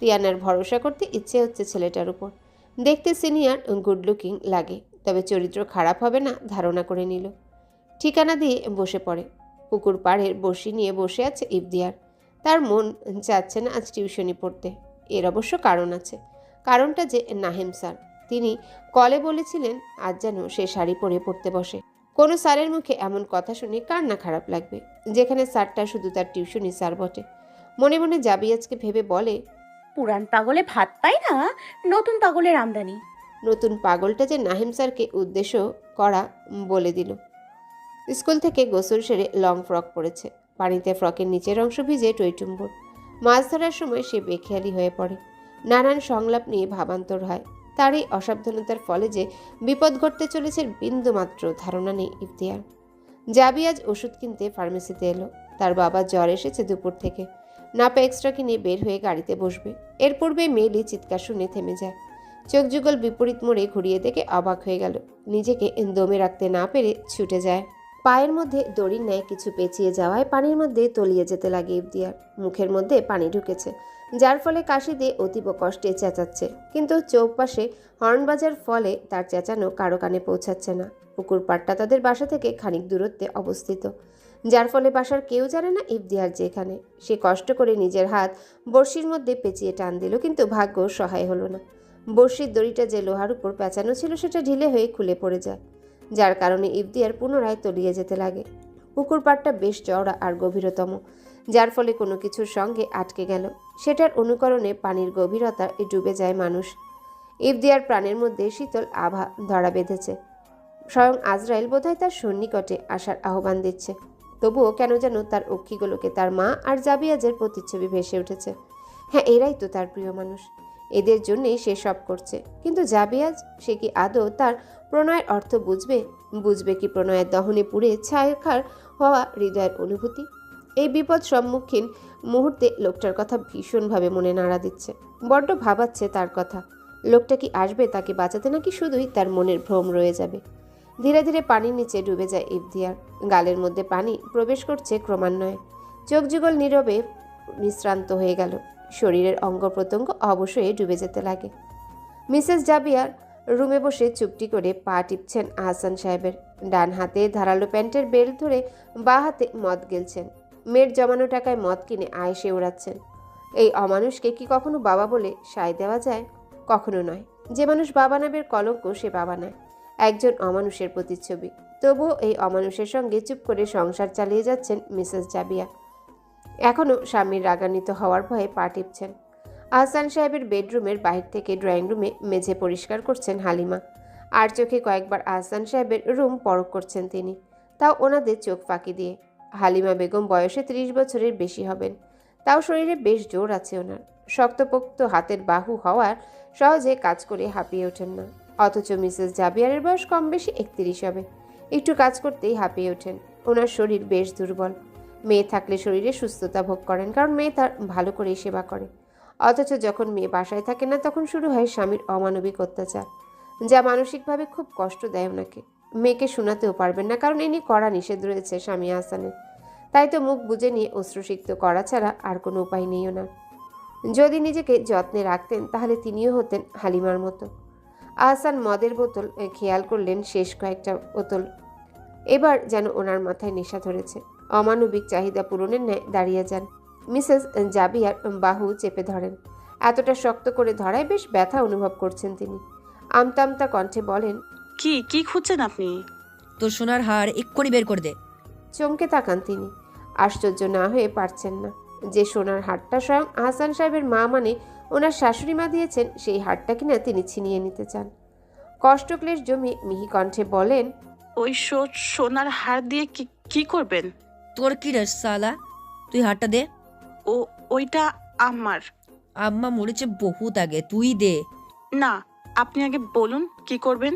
তিয়ানার ভরসা করতে ইচ্ছে হচ্ছে ছেলেটার উপর। দেখতে সিনিয়র, গুড লুকিং লাগে, তবে চরিত্র খারাপ হবে না ধারণা করে নিল। ঠিকানা দিয়ে বসে পড়ে। পুকুর পাড়ের বসি নিয়ে বসে আছে ইফদিয়ার। তার মন চাচ্ছে না আজ টিউশনি পড়তে। এর অবশ্য কারণ আছে। কারণটা যে নাহিম স্যার। তিনি কলে বলেছিলেন আজ যেন সে শাড়ি পরতে বসে। কোনো স্যারের মুখে এমন কথা শুনে কার না খারাপ লাগবে, যেখানে স্যারটা শুধু তার টিউশনি স্যার বটে। মনে মনে জাবিয়াজকে ভেবে বলে, পুরান পাগলে ভাত পায় না, নতুন পাগলের আমদানি। নতুন পাগলটা যে নাহিম স্যারকে উদ্দেশ্য করা বলে দিল। স্কুল থেকে গোসল সেরে লং ফ্রক পরেছে, পানিতে ফ্রকের নিচের অংশ ভিজে টইটুম্বর। মাছ ধরার সময় সে বেখেয়ালি হয়ে পড়ে, নানান সংলাপ নিয়ে ভাবান্তর হয়। তার এই অসাবধানতার ফলে যে বিপদ ঘটতে চলেছে বিন্দুমাত্র ধারণা নেই ইফতিয়ার। জাবিয়াজ ওষুধ কিনতে ফার্মেসিতে এলো। তার বাবা জ্বর এসেছে দুপুর থেকে, নাপা এক্সট্রা কিনে বের হয়ে গাড়িতে বসবে। এর পূর্বে মেলি চিৎকার শুনে থেমে যায়। চোখ যুগল বিপরীত মোড়ে ঘুরিয়ে দেখে অবাক হয়ে গেল, নিজেকে দমে রাখতে না পেরে ছুটে যায়। পায়ের মধ্যে দড়ির ন্যায় কিছু পেঁচিয়ে যাওয়ায় পানির মধ্যে তলিয়ে যেতে লাগে ইফতিয়ার। মুখের মধ্যে পানি ঢুকেছে, যার ফলে কাশি দিয়ে অতীব কষ্টে চেঁচাচ্ছে, কিন্তু চৌপাশে হর্ন বাজার ফলে তার চেঁচানো কারো কানে পৌঁছাচ্ছে না। পুকুর পাড়টা তাদের বাসা থেকে খানিক দূরত্বে অবস্থিত, যার ফলে বাসার কেউ জানে না ইফতিয়ার যেখানে। সে কষ্ট করে নিজের হাত বড়শির মধ্যে পেঁচিয়ে টান দিল, কিন্তু ভাগ্য সহায় হলো না। বড়শির দড়িটা যে লোহার উপর পেঁচানো ছিল সেটা ঢিলে হয়ে খুলে পড়ে যায়, যার কারণে ইফতিয়ার পুনরায় তলিয়ে যেতে লাগে। পুকুর পাড়টা বেশ চওড়া আর গভীরতম, যার ফলে কোনো কিছুর সঙ্গে আটকে গেল, সেটার অনুকরণে পানির গভীরতা ডুবে যায় মানুষ। ইফতিয়ার প্রাণের মধ্যে শীতল আভা ধরা বেঁধেছে। স্বয়ং আজরাইল বোধহয় তার সন্নিকটে আসার আহ্বান দিচ্ছে। তবুও কেন যেন তার অক্ষিগুলোকে তার মা আর জাবিয়াজের প্রতিচ্ছবি ভেসে উঠেছে। হ্যাঁ, এরাই তো তার প্রিয় মানুষ, এদের জন্যেই সে সব করছে। কিন্তু জাবিয়াজ, সে কি আদৌ তার প্রণয়ের অর্থ বুঝবে কি প্রণয়ের দহনে পুড়ে ছায়াকার হওয়া হৃদয়ের অনুভূতি? এই বিপদ সম্মুখীন মুহূর্তে লোকটার কথা ভীষণভাবে মনে নাড়া দিচ্ছে, বড্ড ভাবাচ্ছে তার কথা। লোকটা কি আসবে তাকে বাঁচাতে, নাকি শুধুই তার মনের ভ্রম রয়ে যাবে? ধীরে ধীরে পানির নিচে ডুবে যায় ইফতিয়ার। গালের মধ্যে পানি প্রবেশ করছে ক্রমান্বয়ে। চোখ যুগল নীরবে নিশ্রান্ত হয়ে গেল। শরীরের অঙ্গ প্রত্যঙ্গ অবশ্যই ডুবে যেতে লাগে। মিসেস জাবিয়ার রুমে বসে চুপটি করে পা টিপছেন আহসান সাহেবের। ডান হাতে ধারালো প্যান্টের বেল্ট ধরে বাঁ হাতে মদ গেলছেন। মেয়ের জমানো টাকায় মদ কিনে আয়েসে ওড়াচ্ছেন। এই অমানুষকে কি কখনো বাবা বলে সায় দেওয়া যায়? কখনো নয়। যে মানুষ বাবা নামের কলঙ্ক, সে বাবা নয়, একজন অমানুষের প্রতিচ্ছবি। তবুও এই অমানুষের সঙ্গে চুপ করে সংসার চালিয়ে যাচ্ছেন মিসেস জাবিয়া। এখনও স্বামীর রাগান্বিত হওয়ার ভয়ে পা টিপছেন। আহসান সাহেবের বেডরুমের বাহির থেকে ড্রয়িং রুমে মেঝে পরিষ্কার করছেন হালিমা। আর চোখে কয়েকবার আহসান সাহেবের রুম পরখ করছেন তিনি, তাও ওনাদের চোখ ফাঁকি দিয়ে। হালিমা বেগম বয়সে 30 বছরের বেশি হবেন, তাও শরীরে বেশ জোর আছে ওনার। শক্তপোক্ত হাতের বাহু হওয়ার সহজে কাজ করে হাঁপিয়ে ওঠেন না। অথচ মিসেস জাবিয়ারের বয়স কম বেশি 31 হবে, একটু কাজ করতেই হাঁপিয়ে ওঠেন। ওনার শরীর বেশ দুর্বল। মেয়ে থাকলে শরীরে সুস্থতা ভোগ করেন, কারণ মেয়ে তার ভালো করেই সেবা করে। অথচ যখন মেয়ে বাসায় থাকে না, তখন শুরু হয় স্বামীর অমানবিক অত্যাচার, যা মানসিকভাবে খুব কষ্ট দেয় ওনাকে। মেয়েকে শোনাতেও পারবেন না, কারণ এনি কড়া নিষেধ রয়েছে স্বামী আহসানের। তাই তো মুখ বুজে নিয়ে অশ্রুসিক্ত করা ছাড়া আর কোনো উপায় নেই ওনার। যদি নিজেকে যত্নে রাখতেন, তাহলে তিনিও হতেন হালিমার মতো। আহসান মদের বোতল খেয়াল করলেন, শেষ কয়েকটা বোতল। এবার যেন ওনার মাথায় নেশা ধরেছে। অমানবিক চাহিদা পূরণের ন্যায় দাঁড়িয়ে যান। মিসেস জাবিয়ার বাহু চেপে ধরেন। এতটা শক্ত করে ধরায় বেশ ব্যথা অনুভব করছেন তিনি। আমতা আমতা কণ্ঠে বলেন, কি খুঁজছেন আপনি? তোর সোনার হার এক্ষুনি বের করে দে। চমকে তাকান তিনি, আশ্চর্য না হয়ে পারছেন না। যে সোনার হারটা স্বয়ং আহসান সাহেবের মা মানে ওনার শাশুড়ি মা দিয়েছেন, সেই হারটা কিনা তিনি ছিনিয়ে নিতে চান। কষ্টক্লেশ জমিয়ে মিহি কণ্ঠে বলেন, ওই সোনার হার দিয়ে কি করবেন? তোর কি রে সালা, তুই হারটা দে। ওইটা আমার। আম্মা মরেছে বহুত আগে, তুই দে। না, আপনি আগে বলুন কি করবেন।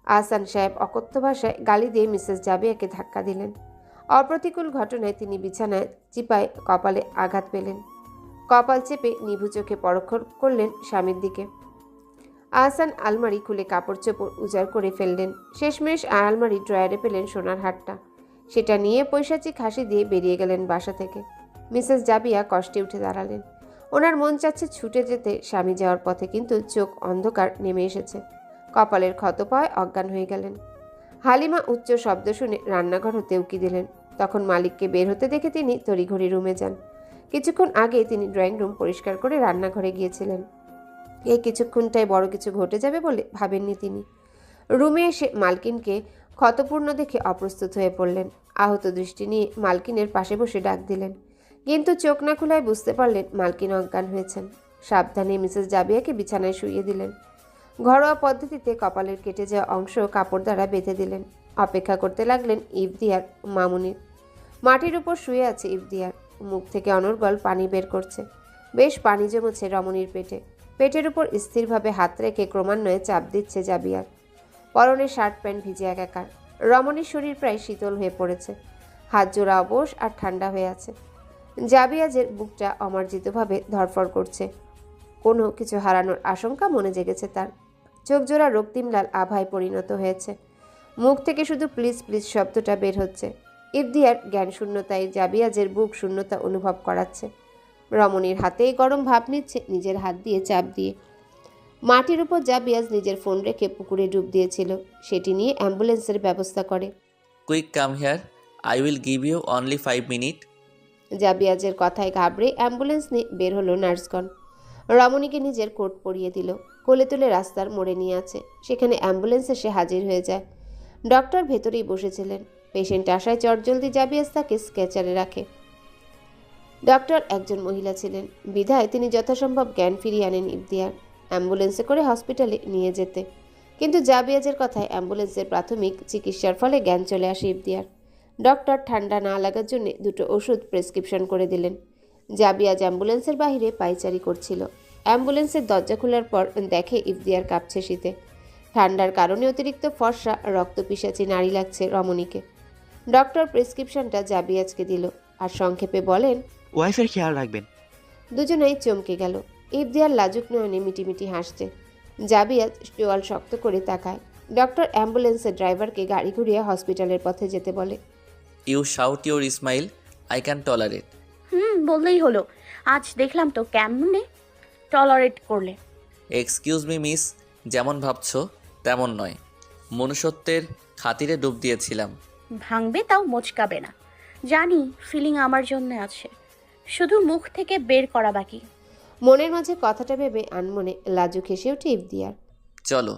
আহসান সাহেব অকথ্য ভাষায় গালি দিয়ে মিসেস জাবিয়াকে ধাক্কা দিলেন। অপ্রতিকূল ঘটনায় তিনি বিছানায় চিপায় কপালে আঘাত পেলেন। কপাল চেপে নিভু চোখে পরখ করলেন স্বামীর দিকে। আহসান আলমারি খুলে কাপড় চোপড় উজাড় করে ফেললেন। শেষমেশ আলমারি ড্রয়ারে পেলেন সোনার হারটা। সেটা নিয়ে পৈশাচিক হাসি দিয়ে বেরিয়ে গেলেন বাসা থেকে। মিসেস জাবিয়া কষ্টে উঠে দাঁড়ালেন। ওনার মন চাচ্ছে ছুটে যেতে স্বামী যাওয়ার পথে, কিন্তু চোখ অন্ধকার নেমে এসেছে। কপালের ক্ষত পায় অজ্ঞান হয়ে গেলেন। হালিমা উচ্চ শব্দ শুনে রান্নাঘর হতে উকি দিলেন। তখন মালিককে বের হতে দেখে তিনি তড়িঘড়ি রুমে যান। কিছুক্ষণ আগে তিনি ড্রয়িং রুম পরিষ্কার করে রান্নাঘরে গিয়েছিলেন। এই কিছুক্ষণটায় বড় কিছু ঘটে যাবে বলে ভাবেননি তিনি। রুমে এসে মালকিনকে ক্ষতপূর্ণ দেখে অপ্রস্তুত হয়ে পড়লেন। আহত দৃষ্টি নিয়ে মালকিনের পাশে বসে ডাক দিলেন, কিন্তু চোখ না খোলায় বুঝতে পারলেন মালকিন অজ্ঞান হয়েছেন। সাবধানে মিসেস জাবিয়াকে বিছানায় শুইয়ে দিলেন। ঘরোয়া পদ্ধতিতে কপালের কেটে যাওয়া অংশ কাপড় দ্বারা বেঁধে দিলেন। অপেক্ষা করতে লাগলেন ইফদিয়ার মামুনির। মাটির উপর শুয়ে আছে ইফদিয়ার, মুখ থেকে অনর্গল পানি বের করছে। বেশ পানি জমেছে রমণীর পেটে। পেটের উপর স্থিরভাবে হাত রেখে ক্রমান্বয়ে চাপ দিচ্ছে জাবিয়ার। পরনে শার্ট প্যান্ট ভিজে একাকার। রমণীর শরীর প্রায় শীতল হয়ে পড়েছে, হাত জোড়া অবশ আর ঠান্ডা হয়ে আছে। জাবিয়াজের বুকটা অমার্জিতভাবে ধরফর করছে। কোনো কিছু হারানোর আশঙ্কা মনে জেগেছে তার। চোখ জোড়া রক্তিম লাল আভায় পরিণত হয়েছে। মুখ থেকে শুধু প্লিজ প্লিজ শব্দটা বের হচ্ছে। ইফদিয়ার জ্ঞান শূন্যতায় জাবিয়াজের বুক শূন্যতা অনুভব করাচ্ছে। রমণীর হাতেই গরম ভাব নিচ্ছে নিজের হাত দিয়ে চাপ দিয়ে। মাটির উপর জাবিয়াজ নিজের ফোন রেখে পুকুরে ডুব দিয়েছিল, সেটি নিয়ে অ্যাম্বুলেন্সের ব্যবস্থা করে। Quick come here, I will give you only 5 minute. জাবিয়াজের কথায় ঘাবড়ে অ্যাম্বুলেন্স নিয়ে বের হলো নার্সগণ। রমণীকে নিজের কোট পরিয়ে দিল, কোলে তুলে রাস্তার মোড়ে নিয়ে আছে। সেখানে অ্যাম্বুলেন্স এসে হাজির হয়ে যায়। ডক্টর ভেতরেই বসেছিলেন। পেশেন্ট আসায় চটজলদি জাবিয়াজ তাকে স্কেচারে রাখে। ডক্টর একজন মহিলা ছিলেন বিধায় তিনি যথাসম্ভব জ্ঞান ফিরিয়ে আনেন ইফদিয়ার। অ্যাম্বুলেন্সে করে হসপিটালে নিয়ে যেতে, কিন্তু জাবিয়াজের কথায় অ্যাম্বুলেন্সের প্রাথমিক চিকিৎসার ফলে জ্ঞান চলে আসে ইফদিয়ার। ডক্টর ঠান্ডা না লাগার জন্য 2টো ওষুধ প্রেসক্রিপশন করে দিলেন। জাবিয়াজ অ্যাম্বুলেন্সের বাইরে পায়চারি করছিল। অ্যাম্বুলেন্সের দরজা খোলার পর দেখে ইফদিয়ার কাঁপছে শীতে। ঠান্ডার কারণে অতিরিক্ত ফর্সা রক্তপিশাচী নারী লাগছে রমণীকে। ডক্টর প্রেসক্রিপশনটা জাবিয়াজকে দিল আর সংক্ষেপে বলেন, ওয়াইফের খেয়াল রাখবেন। দুজনেই চমকে গেল। ইফদিয়ার লাজুক নয়নে মিটিমিটি হাসছে। জাবিয়াজ চোয়াল শক্ত করে তাকায়। ডক্টর অ্যাম্বুলেন্সের ড্রাইভারকে গাড়ি ঘুরিয়ে হসপিটালের পথে যেতে বলে। You shout your smile, I can tolerate. বললেই হলো। আজ দেখলাম তো কেমনে টলারেট করলে। এক্সকিউজ মি মিস, যেমন ভাবছো তেমন নয়। মনুষ্যত্বের খাতিরে ডুব দিয়েছিলাম। ভাঙবে তাও মোচকাবে না। জানি ফিলিং আমার জন্য আছে, শুধু মুখ থেকে বের করা বাকি। মনের মাঝে কথাটা ভেবে আনমনে লাজুক হেসে ওঠে ইফদিয়ার। চলো।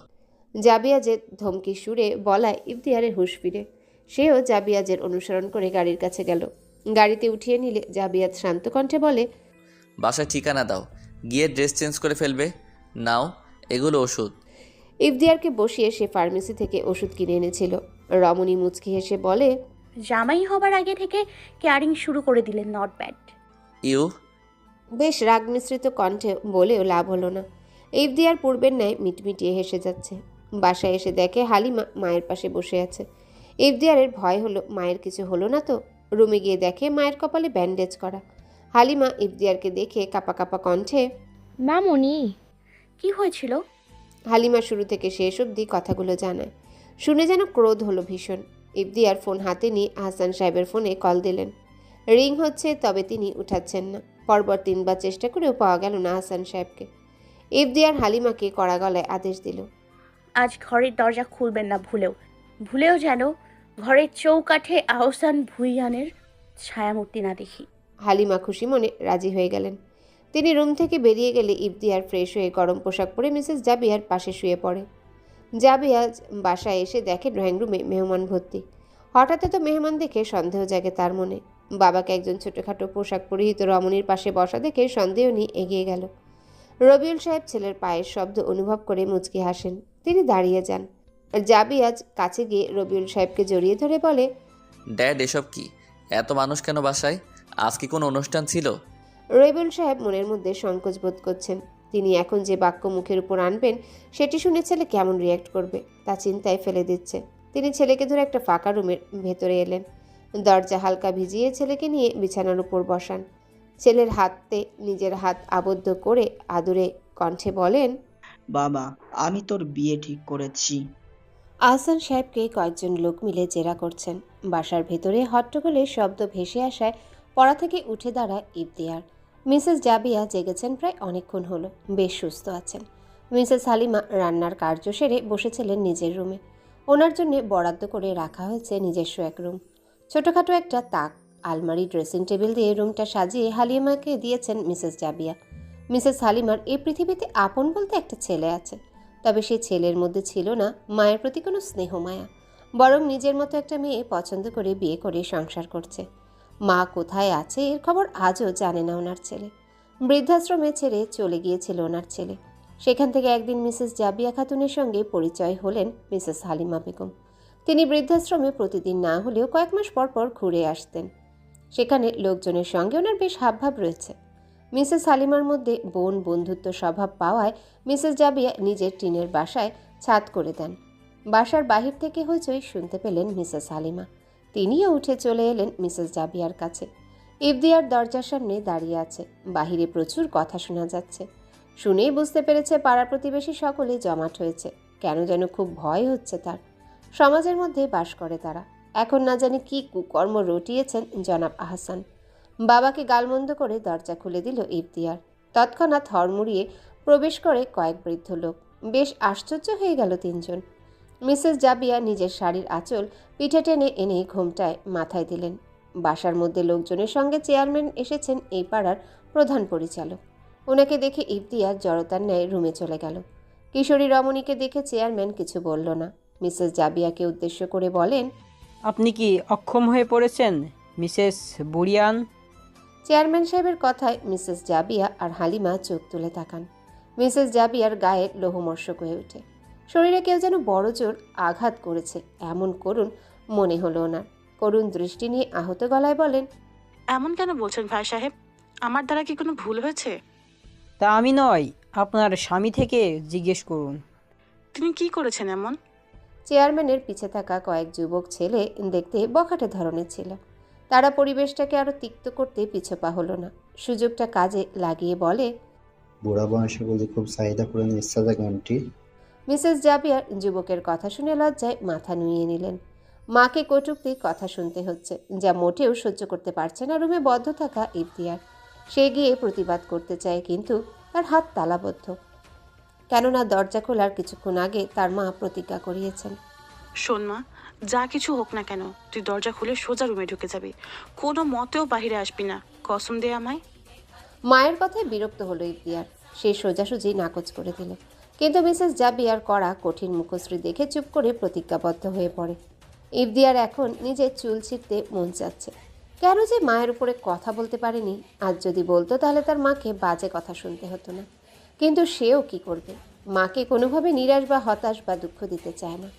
জাবিয়াজের ধমকি সুরে বলায় ইফদিয়ারের হুঁশ ফিরে। সেও জাবিয়াজের অনুসরণ করে গাড়ির কাছে গেল। গাড়িতে উঠিয়ে নিলে জাবিয়াজ শান্ত কণ্ঠে বলে, বাসায় ঠিকানা দাও, গিয়ে ড্রেস চেঞ্জ করে ফেলবে। নাও এগুলো ওষুধ। ইফদিয়ারকে বসিয়ে সে ফার্মেসি থেকে ওষুধ কিনে এনেছিল। রমণী মুচকি হেসে বলে, জামাই হবার আগে থেকে কেয়ারিং শুরু করে দিলেন, নট ব্যাড। ইউ। বেশ রাগ মিশ্রিত কণ্ঠে বলেও লাভ হলো না। ইফদিয়ার পূর্বের ন্যায় মিটমিটিয়ে হেসে যাচ্ছে। বাসায় এসে দেখে হালিমা মায়ের পাশে বসে আছে। ইফদিয়ারের ভয় হলো মায়ের কিছু হলো না তো। রুমে গিয়ে দেখে মায়ের কপালে ব্যান্ডেজ করা। হালিমা ইফদিয়ারকে দেখে কাপা কাপা কণ্ঠে, মামুনি, কি হয়েছিল? হালিমা শুরু থেকে শেষ অবধি কথাগুলো জানায়। শুনে যেন ক্রোধ হলো ভীষণ। ইফদিয়ার ফোন হাতে নিয়ে আহসান সাহেবের ফোনে কল দিলেন। রিং হচ্ছে, তবে তিনি উঠাচ্ছেন না। পরপর 3বার চেষ্টা করেও পাওয়া গেল না আহসান সাহেবকে। ইফদিয়ার হালিমাকে কড়া গলায় আদেশ দিল, আজ ঘরের দরজা খুলবেন না ভুলেও যেন ঘরের চৌকাঠে আহসান ভুইয়ানের ছায়ামূর্তি না দেখি। হালিমা খুশি মনে রাজি হয়ে গেলেন। তিনি রুম থেকে বেরিয়ে গেলে ইফদিয়ার ফ্রেশ হয়ে গরম পোশাক পরে মিসেস জাবিয়ার পাশে শুয়ে পড়ে। জাবিয়াজ বাসায় এসে দেখে ড্রয়িং রুমে মেহমান ভর্তি। হঠাৎ তো মেহমান দেখে সন্দেহ জাগে তার মনে। বাবাকে একজন ছোটোখাটো পোশাক পরিহিত রমণীর পাশে বসা দেখে সন্দেহ নিয়ে এগিয়ে গেল। রবিউল সাহেব ছেলের পায়ের শব্দ অনুভব করে মুচকি হাসেন। তিনি দাঁড়িয়ে যান। জাবিয়াজ কাছে গিয়ে রবিউল সাহেবকে জড়িয়ে ধরে বলে, ড্যাড, এসব কি? এত মানুষ কেন বাসায়? আজ কি কোনো অনুষ্ঠান ছিল? রবিউল সাহেব মনের মধ্যে সংকোচ বোধ করছেন। তিনি এখন যে বাক্য মুখের উপর আনবেন সেটি শুনে ছেলে কেমন রিয়্যাক্ট করবে তা চিন্তায় ফেলে দিচ্ছে। তিনি ছেলেকে ধরে একটা ফাঁকা রুমের ভেতরে এলেন। দরজা হালকা ভিজিয়ে ছেলেকে নিয়ে বিছানার উপর বসান। ছেলের হাতে নিজের হাত আবদ্ধ করে আদুরে কণ্ঠে বলেন, বাবা, আমি তোর বিয়ে ঠিক করেছি। আহসান সাহেবকে কয়েকজন লোক মিলে জেরা করছেন। বাসার ভেতরে হট্টগোলের শব্দ ভেসে আসায় পড়া থেকে উঠে দাঁড়ায় ইফদিয়ার। মিসেস জাবিয়া জেগেছেন প্রায় অনেকক্ষণ হলো, বেশ সুস্থ আছেন। মিসেস হালিমা রান্নার কার্য সেরে বসেছিলেন নিজের রুমে। ওনার জন্য বরাদ্দ করে রাখা হয়েছে নিজস্ব এক রুম। ছোটোখাটো একটা তাক, আলমারি, ড্রেসিং টেবিল দিয়ে রুমটা সাজিয়ে হালিমাকে দিয়েছেন মিসেস জাবিয়া। মিসেস হালিমার এই পৃথিবীতে আপন বলতে একটা ছেলে আছে, তবে সেই ছেলের মধ্যে ছিল না মায়ের প্রতি কোনো স্নেহ মায়া, বরং নিজের মতো একটা মেয়ে পছন্দ করে বিয়ে করে সংসার করছে। মা কোথায় আছে এর খবর আজও জানে না ওনার ছেলে। বৃদ্ধাশ্রমে ছেড়ে চলে গিয়েছিল ওনার ছেলে। সেখান থেকে একদিন মিসেস জাবিয়া খাতুনের সঙ্গে পরিচয় হলেন মিসেস হালিমা বেগম। তিনি বৃদ্ধাশ্রমে প্রতিদিন না হলেও কয়েক মাস পর পর ঘুরে আসতেন। সেখানে লোকজনের সঙ্গে ওনার বেশ হাবভাব রয়েছে। মিসেস হালিমার মধ্যে বোন বন্ধুত্ব স্বভাব পাওয়ায় মিসেস জাবিয়া নিজের টিনের বাসায় ছাদ করে দেন। বাসার বাহির থেকে হইচই শুনতে পেলেন মিসেস হালিমা। তিনিও উঠে চলে এলেন মিসেস জাবিয়ার কাছে। ইফদিয়ার দরজার সামনে দাঁড়িয়ে আছে। বাহিরে প্রচুর কথা শোনা যাচ্ছে। শুনেই বুঝতে পেরেছে পাড়ার প্রতিবেশী সকলে জমাট হয়েছে। কেন যেন খুব ভয় হচ্ছে তার। সমাজের মধ্যে বাস করে তারা। এখন না জানি কি কুকর্ম রটিয়েছেন জনাব আহসান। বাবাকে গালমন্দ করে দরজা খুলে দিল ইফদিয়ার। তৎক্ষণাৎ হড়মুড়িয়ে প্রবেশ করে কয়েক বৃদ্ধ লোক। বেশ আশ্চর্য হয়ে গেল তিনজন। মিসেস জাবিয়া নিজের শাড়ির আঁচল পিঠে টেনে এনে ঘোমটায় মাথায় দিলেন। বাসার মধ্যে লোকজনের সঙ্গে চেয়ারম্যান এসেছেন এই পাড়ার প্রধান পরিচালক। ওনাকে দেখে ইফদিয়ার জড়তার ন্যায় রুমে চলে গেল। কিশোরী রমণীকে দেখে চেয়ারম্যান কিছু বলল না। মিসেস জাবিয়াকে উদ্দেশ্য করে বলেন, আপনি কি অক্ষম হয়ে পড়েছেন মিসেস বুরিয়ান? চেয়ারম্যান সাহেবের কথায় মিসেস জাবিয়া আর হালিমা চোখ তুলে তাকান। মিসেস জাবিয়ার গায়ে লোহমর্ষক হয়ে ওঠে। শরীরে কেউ যেন বড় জোর আঘাত করেছে এমন করুণ মনে হলো ওনার। করুণ দৃষ্টি নিয়ে আহত গলায় বলেন, এমন কেন বলছেন ভাই সাহেব? আমার দ্বারা কি কোনো ভুল হয়েছে? তা আমি নয়, আপনার স্বামী থেকে জিজ্ঞেস করুন। তিনি কি করেছেন এমন? চেয়ারম্যানের পিছে থাকা কয়েক যুবক ছেলে দেখতে বখাটে ধরনের ছিল। তারা পরিবেশটাকে আরো তিক্ত করতে পিছপা হলো না। সুযোগটা কাজে লাগিয়ে বলে, বুড়া বয়সে বলে খুব চাহিদা পূরণে ইচ্ছা জাগে আন্টি। মিসেস জাবিয়ার যুবকের কথা শুনে লজ্জায় মাথা নুইয়ে নিলেন। মাকে কটূক্তি কথা শুনতে হচ্ছে, যা মোটেও সহ্য করতে পারছে না রুমে বদ্ধ থাকা ইফতিয়ার। সে গিয়ে প্রতিবাদ করতে চায়, কিন্তু তার হাত তালাবদ্ধ। কেননা দরজা খোলার কিছুক্ষণ আগে তার মা প্রতিজ্ঞা করিয়েছেন, শোন মা, যা কিছু হোক না কেন তুই দরজা খুলে সোজা রুমে ঢুকে যাবি, কোনো মতেও বাহিরে আসবি না, কসম দে আমায়। মায়ের কথায় বিরক্ত হলো ইফতিয়ার। সে সোজাসুজি নাকচ করে দিল। কিন্তু মিসেস জাবিয়ার করা কঠিন মুখশ্রী দেখে চুপ করে প্রতিজ্ঞাবদ্ধ হয়ে পড়ে। ইফতিয়ার এখন নিজের চুল ছিঁড়তে মন চাচ্ছে। কেন যে মায়ের উপরে কথা বলতে পারেনি? আজ যদি বলতো তাহলে তার মাকে বাজে কথা শুনতে হতো না। কিন্তু সেও কি করবে? মাকে কোনোভাবে নিরাশ বা হতাশ বা দুঃখ দিতে চায় না।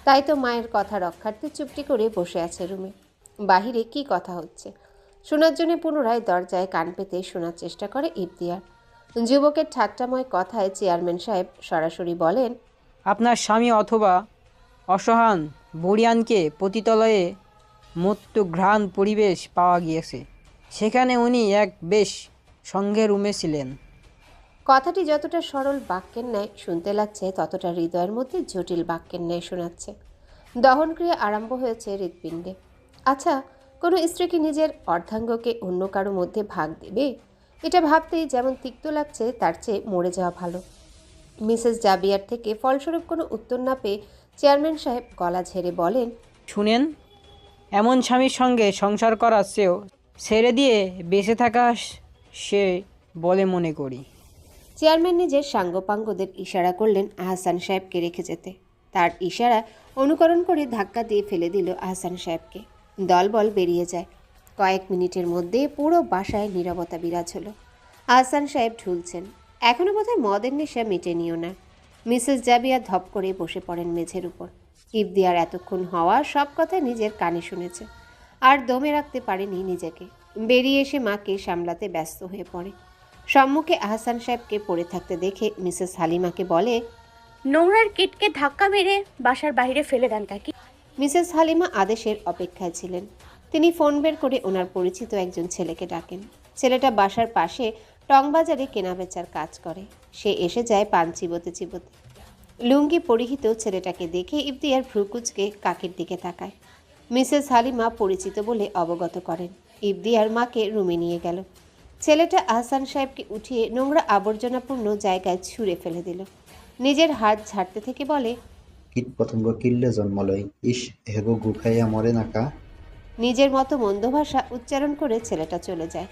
তাই তো মায়ের কথা রক্ষার্থে চুপটি করে বসে আছে রুমে। বাহিরে কি কথা হচ্ছে শোনার জন্য পুনরায় দরজায় কান পেতে শোনার চেষ্টা করে ইফতিয়ার। যুবকের ঠাট্টাময় কথায় চেয়ারম্যান সাহেব সরাসরি বলেন, আপনার স্বামী অথবা অসহান বুরিয়ানকে পতিতলয়ে মৃত্যু ঘ্রাণ পরিবেশ পাওয়া গিয়েছে। সেখানে উনি এক বেশ সঙ্গে রুমে ছিলেন। কথাটি যতটা সরল বাক্যের ন্যায় শুনতে লাগছে, ততটা হৃদয়ের মধ্যে জটিল বাক্যের ন্যায় শোনাচ্ছে। দহনক্রিয়া আরম্ভ হয়েছে হৃৎপিণ্ডে। আচ্ছা, কোনো স্ত্রী কি নিজের অর্ধাঙ্গকে অন্য কারো মধ্যে ভাগ দেবে? এটা ভাবতেই যেমন তিক্ত লাগছে, তার চেয়ে মরে যাওয়া ভালো। মিসেস জাবিয়ার থেকে ফলস্বরূপ কোনো উত্তর না পেয়ে চেয়ারম্যান সাহেব গলা ঝেড়ে বলেন, শুনেন, এমন স্বামীর সঙ্গে সংসার করার চেয়েও ছেড়ে দিয়ে বেঁচে থাকা সে বলে মনে করি। চেয়ারম্যান নিজের সাঙ্গপাঙ্গদের ইশারা করলেন আহসান সাহেবকে রেখে যেতে। তার ইশারা অনুকরণ করে ধাক্কা দিয়ে ফেলে দিল আহসান সাহেবকে। দলবল বেরিয়ে যায়। কয়েক মিনিটের মধ্যে পুরো বাসায় নীরবতা বিরাজ হলো। আহসান সাহেব ঢুলছেন। এখনও বোধহয় মদের নেশা মেটেনিও না। মিসেস জাবিয়া ধপ করে বসে পড়েন মেঝের উপর। ইফদিয়ার এতক্ষণ হওয়া সব কথা নিজের কানে শুনেছে, আর দমে রাখতে পারেনি নিজেকে। বেরিয়ে এসে মাকে সামলাতে ব্যস্ত হয়ে পড়ে। সম্মুখে আহসান সাহেবকে পড়ে থাকতে দেখে মিসেস হালিমাকে বলে, নোংরার কিটকে ধাক্কা মেরে বাসার বাইরে ফেলে দেন কাকি। মিসেস হালিমা আদেশের অপেক্ষায় ছিলেন। তিনি ফোন বের করে ওনার পরিচিত একজন ছেলেকে ডাকেন। ছেলেটা বাসার পাশে টংবাজারে কেনাবেচার কাজ করে। সে এসে যায় পান চিবোতে চিবোতে। লুঙ্গি পরিহিত ছেলেটাকে দেখে ইফতিয়ার ভ্রুকুচকে কাকির দিকে তাকায়। মিসেস হালিমা পরিচিত বলে অবগত করেন। ইফতিয়ার মাকে রুমে নিয়ে গেল। ছেলেটা আহসান সাহেবকে উঠিয়ে নোংরা আবর্জনাপূর্ণ জায়গায় ছুঁড়ে ফেলে দিল। নিজের হাত ঝাড়তে থেকে বলে, কীট পতঙ্গ কিল্লে জন্মলয়, ইস হেগো গুখাইয়া মরে নাকা। নিজের মতো মন্দ ভাষা উচ্চারণ করে ছেলেটা চলে যায়।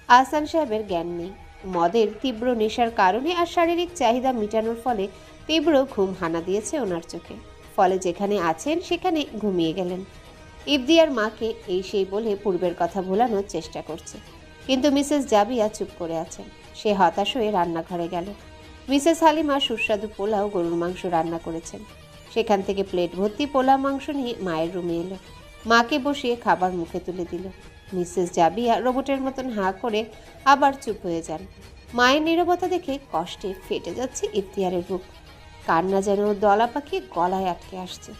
আহসান সাহেবের জ্ঞান নেই। মদের তীব্র নেশার কারণে আর শারীরিক চাহিদা মেটানোর ফলে তীব্র ঘুম হানা দিয়েছে ওনার চোখে। ফলে যেখানে আছেন সেখানে ঘুমিয়ে গেলেন। ইফদিয়ার মাকে এই সেই বলে পূর্বের কথা ভোলানোর চেষ্টা করছে, কিন্তু মিসেস জাবিয়া চুপ করে আছেন। সে হতাশ হয়ে রান্নাঘরে গেল। মিসেস হালিমা সুস্বাদু পোলাও গরুর মাংস রান্না করেছেন। সেখান থেকে প্লেট ভর্তি পোলাও মাংস নিয়ে মায়ের রুমে এলো। মাকে বসিয়ে খাবার মুখে তুলে দিল। মিসেস জাবিয়া রোবটের মতন হাঁ করে আবার চুপ হয়ে যান। মায়ের নীরবতা দেখে কষ্টে ফেটে যাচ্ছে ইফতিয়ারের বুক। কান্না যেন দলা পাকিয়ে গলায় আটকে আসছে।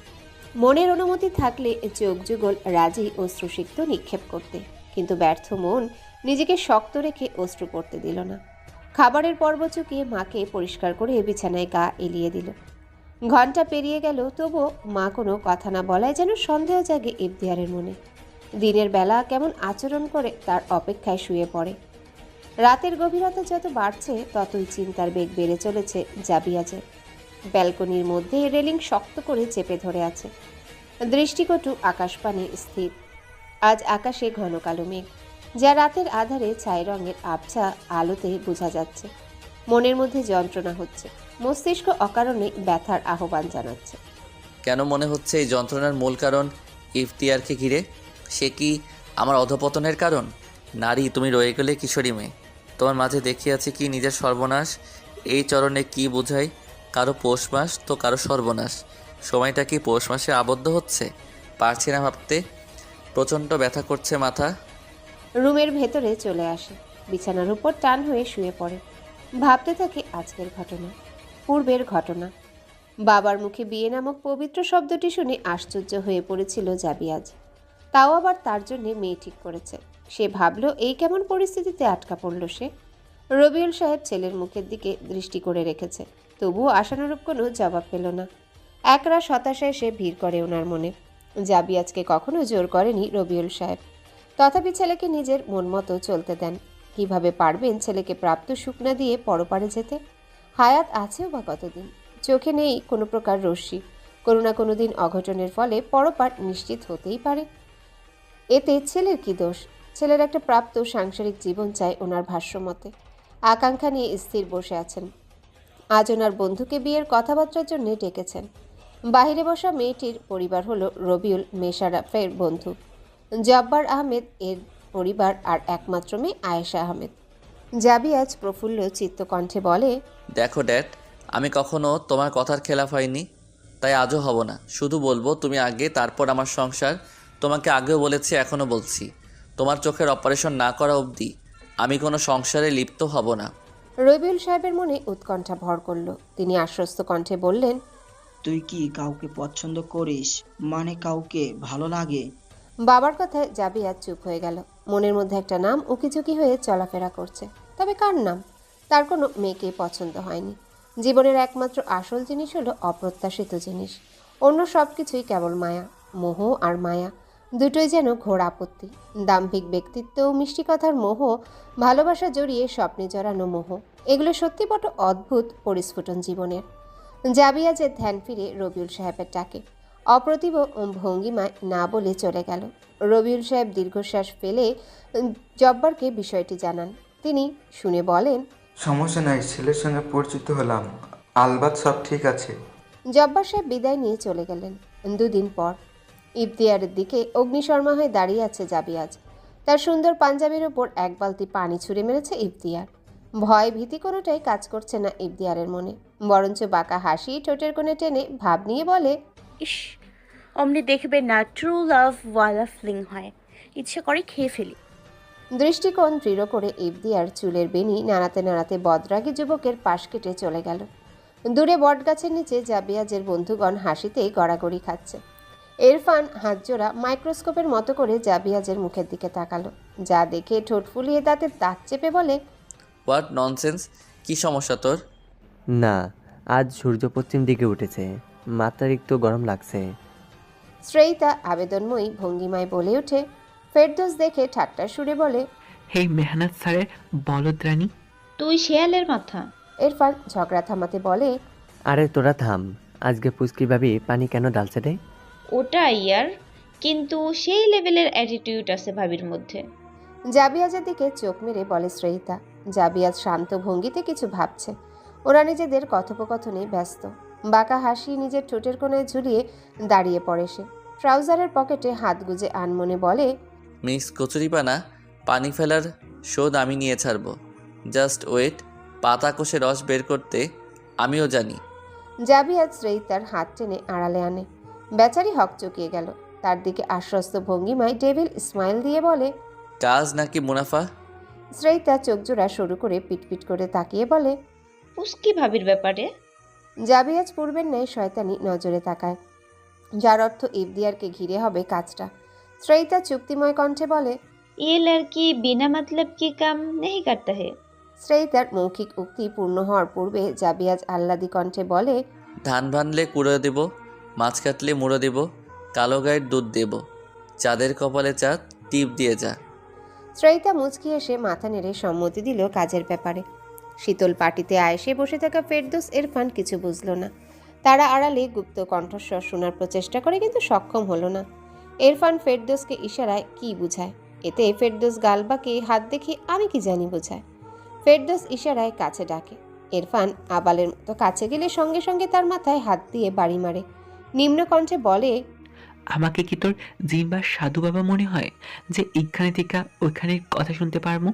মনের অনুমতি থাকলে চোখ যুগল রাজি অশ্রুসিক্ত নিক্ষেপ করতে, কিন্তু ব্যর্থ মন নিজেকে শক্ত রেখে অশ্রু পড়তে দিল না। খাবারের পর্ব চুকিয়ে মাকে পরিষ্কার করে বিছানায় গা এলিয়ে দিল। ঘন্টা পেরিয়ে গেল, তবুও মা কোনো কথা না বলায় যেন সন্দেহ জাগে ইফতিয়ারের মনে। দিনের বেলা কেমন আচরণ করে তার অপেক্ষায় শুয়ে পড়ে। রাতের গভীরতা যত বাড়ছে ততই চিন্তার বেগ বেড়ে চলেছে জাবিয়াজের। ব্যালকনির মধ্যে রেলিং শক্ত করে চেপে ধরে আছে। দৃষ্টিকটু আকাশপানে স্থির। আজ আকাশে ঘন কালো মেঘ, যা রাতের আধারে ছাই রঙের আবছা আলোতে বোঝা যাচ্ছে। মনের মধ্যে যন্ত্রণা হচ্ছে, মস্তিষ্ক অকারণে ব্যথার আহ্বান জানাচ্ছে। কেন মনে হচ্ছে এই যন্ত্রণার মূল কারণ ইফতিয়ারকে ঘিরে? সে কি আমার অধপতনের কারণ? নারী, তুমি রয়ে গেলে কিশোরী মেয়ে। তোমার মাঝে দেখিয়াছি কি নিজের সর্বনাশ। এই চরণে কি বোঝাই? কারো পৌষ মাস তো কারো সর্বনাশ। সময়টা কি পৌষ মাসে আবদ্ধ হচ্ছে? পারছি না ভাবতে, প্রচণ্ড ব্যথা করছে মাথা। রুমের ভেতরে চলে আসে, বিছানার উপর টান হয়ে শুয়ে পড়ে। ভাবতে থাকে আজকের ঘটনা, পূর্বের ঘটনা। বাবার মুখে বিয়ে নামক পবিত্র শব্দটি শুনে আশ্চর্য হয়ে পড়েছিল জাবিয়াজ। তাও আবার তার জন্যে মেয়ে ঠিক করেছে। সে ভাবল এই কেমন পরিস্থিতিতে আটকা পড়ল সে। রবিউল সাহেব ছেলের মুখের দিকে দৃষ্টি করে রেখেছে, তবুও আশানুরূপ কোনো জবাব পেল না। একরাশ হতাশায় সে ভিড় করে ওনার মনে। জাবিয়াজকে কখনো জোর করেনি রবিউল সাহেব, তথাপি ছেলেকে নিজের মন মতো চলতে দেন। কিভাবে পারবেন ছেলেকে প্রাপ্ত সুখ না দিয়ে পরপারে যেতে? হায়াত আছেও বা কতদিন? চোখে নেই কোনো প্রকার রশ্মি। কোনো না কোনো দিন অঘটনের ফলে পরপার নিশ্চিত হতেই পারে। এতে ছেলের কি দোষ? ছেলের একটা প্রাপ্ত সাংসারিক জীবন চাই ওনার ভাষ্যমতে। আকাঙ্ক্ষা নিয়ে স্থির বসে আছেন। আজ ওনার বন্ধুকে বিয়ের কথাবার্তার জন্য ডেকেছেন। বাহিরে বসা মেয়েটির পরিবার হলো রবিউল মেশারাফের বন্ধু জব্বার আহমেদ, এর পরিবার আর একমাত্র মেয়ে আয়েশা আহমেদ। জাবিয়াজ প্রফুল্ল চিত্তকণ্ঠে বলে, দেখো ড্যাড, আমি কখনো তোমার কথার খেলাফ হয়নি, তাই আজও হব না। শুধু বলবো তুমি আগে, তারপর আমার সংসার। তোমাকে আগেও বলেছি, এখনও বলছি, তোমার চোখের অপারেশন না করা অবধি আমি কোনো সংসারে লিপ্ত হব না। রবিউল সাহেবের মনে উৎকণ্ঠা ভর করল। তিনি আশ্বস্ত কণ্ঠে বললেন, তুই কি কাউকে পছন্দ করিস? মানে কাউকে ভালো লাগে? বাবার কথায় জাবিয়াজ চুপ হয়ে গেল। মনের মধ্যে একটা নাম উকিঝুঁকি হয়ে চলাফেরা করছে। তবে কার নাম? তার কোনো মেয়েকে পছন্দ হয়নি। জীবনের একমাত্র আসল জিনিস হলো অপ্রত্যাশিত জিনিস। অন্য সব কিছুই কেবল মায়া, মোহ আর মায়া দুটোই যেন ঘোর আপত্তি। দাম্ভিক ব্যক্তিত্ব ও মিষ্টি কথার মোহ, ভালোবাসা জড়িয়ে স্বপ্নে জড়ানো মোহ, এগুলো সত্যি বড় অদ্ভুত পরিস্ফুটন জীবনের। জাবিয়াজের ধ্যান ফিরে রবিউল সাহেবের ডাকে। অপ্রতিভ ভঙ্গিমায় না বলে চলে গেল। রবিউল সাহেব দীর্ঘশ্বাস ফেলে জব্বারকে বিষয়টি জানান। তিনি শুনে বলেন, সমস্যা নাই, ছেলের সঙ্গে পরিচিত হলাম, আলবাত সব ঠিক আছে। জব্বার সাহেব বিদায় নিয়ে চলে গেলেন। দুদিন পর ইফতিয়ারের দিকে অগ্নিশর্মা হয়ে দাঁড়িয়ে আছে জাবিয়াজ। তার সুন্দর পাঞ্জাবির ওপর এক বালতি পানি ছুঁড়ে মেরেছে ইফতিয়ার। ভয় ভীতি কোনোটাই কাজ করছে না ইফতিয়ারের মনে, বরঞ্চ বাঁকা হাসি ঠোঁটের কোণে টেনে ভাব নিয়ে বলে, ইস, অমনি দেখবে না ট্রু লাভ ওয়ালা ফিলিং হয়, ইচ্ছে করে খেয়ে ফেলি। দৃষ্টিকোণ দৃঢ় করে ইফতিয়ার চুলের বেনি নাড়াতে নাড়াতে বদরাগী যুবকের পাশ কেটে চলে গেল। দূরে বটগাছের নিচে জাবিয়াজের বন্ধুগণ হাসিতে গড়াগড়ি খাচ্ছে। ইরফান হাতজোড়া মাইক্রোস্কোপের মতো করে জাবিয়াজের মুখের দিকে তাকালো, যা দেখে ঠোঁট ফুলিয়ে দাঁতের দাঁত চেপে বলে, হোয়াট ননসেন্স! কী সমস্যা তোর? না, আজ সূর্য পশ্চিম দিকে উঠেছে, মাত্রাতিরিক্ত গরম লাগছে। শ্রেয়িতা আবেদনময়ী ভঙ্গিমায় বলে ওঠে। ফেরদৌস দেখে ঠাট্টার সুরে বলে, হেই মেহনাত স্যারের বলদ রানী। তুই শেয়ালের মাথা। ইরফান ঝগড়া থামাতে বলে, আরে তোরা থাম, আজকে পুচকি ভাবি পানি কেন ডালছে রে? ওটা ইয়ার, কিন্তু সেই লেভেলের অ্যাটিটিউড আছে ভাবির মধ্যে। জাবিয়াজের দিকে চোখ মেরে বলে শ্রেয়িতা। জাবিয়াজ শান্ত ভঙ্গিতে কিছু ভাবছে। ওরা নিজেদের কথোপকথনে ব্যস্ত। বাঁকা হাসি নিজের ঠোঁটের কোণায় ঝুলিয়ে দাঁড়িয়ে পড়ে সে। ট্রাউজারের পকেটে হাত গুজে আনমনে বলে, মিস কচুরিপানা, পানি ফেলার শোধ আমি নিয়ে ছাড়বো। জাস্ট ওয়েট, পাতা কষে রস বের করতে আমিও জানি। জাবিয়াজ শ্রেয়িতার হাত টেনে আড়ালে আনে। বেচারি হকচকিয়ে গেল। তার দিকে আশ্বস্ত ভঙ্গিমায় ডেভিল স্মাইল দিয়ে বলে, কাজ নাকি মুনাফা? শ্রেয়িতা চোখজোড়া শুরু করে পিটপিট করে তাকিয়ে বলে, পুস্কি ভাবির ব্যাপারে। জাবিয়াজ পূর্বের ন্যায় শয়তানি নজরে তাকায়, যার অর্থ ইফদিয়ারকে ঘিরে হবে কাজটা। শ্রেয়িতা চুক্তিময় কণ্ঠে বলে, ये लड़की बिना मतलब की काम नहीं करता है। শ্রেয়িতার মৌখিক উক্তি পূর্ণ হওয়ার পূর্বে জাবিয়াজ আহ্লাদি কণ্ঠে বলে, ধান ভানলে কুড়ো দেব, মাছ কাটলে মুড়ো দেব, কালো গায়ের দুধ দেব, চাঁদের কপালে চাঁদ টিপ দিয়ে যা। শ্রেয়িতা মুচকি এসে মাথা নেড়ে সম্মতি দিল কাজের ব্যাপারে। শীতল পার্টিতে আয়েসে বসে থাকা ফেরদৌস ইরফান কিছু বুঝল না। তারা আড়ালে গুপ্ত কণ্ঠস্বর শোনার প্রচেষ্টা করে, কিন্তু সক্ষম হলো না। ইরফান ফেরদৌসকে ইশারায় কি বুঝায়। এতে ফেরদৌস গাল বাঁকে হাত দেখি আমি কি জানি বোঝায়। ফেরদৌস ইশারায় কাছে ডাকে। ইরফান আবালের মতো কাছে গেলে সঙ্গে সঙ্গে তার মাথায় হাত দিয়ে বাড়ি মারে। নিম্ন কণ্ঠে বলে, আমাকে কি তোর জিম্বার সাধু বাবা মনে হয় যে এইখানে থেকে ওইখানে কথা শুনতে পারবো?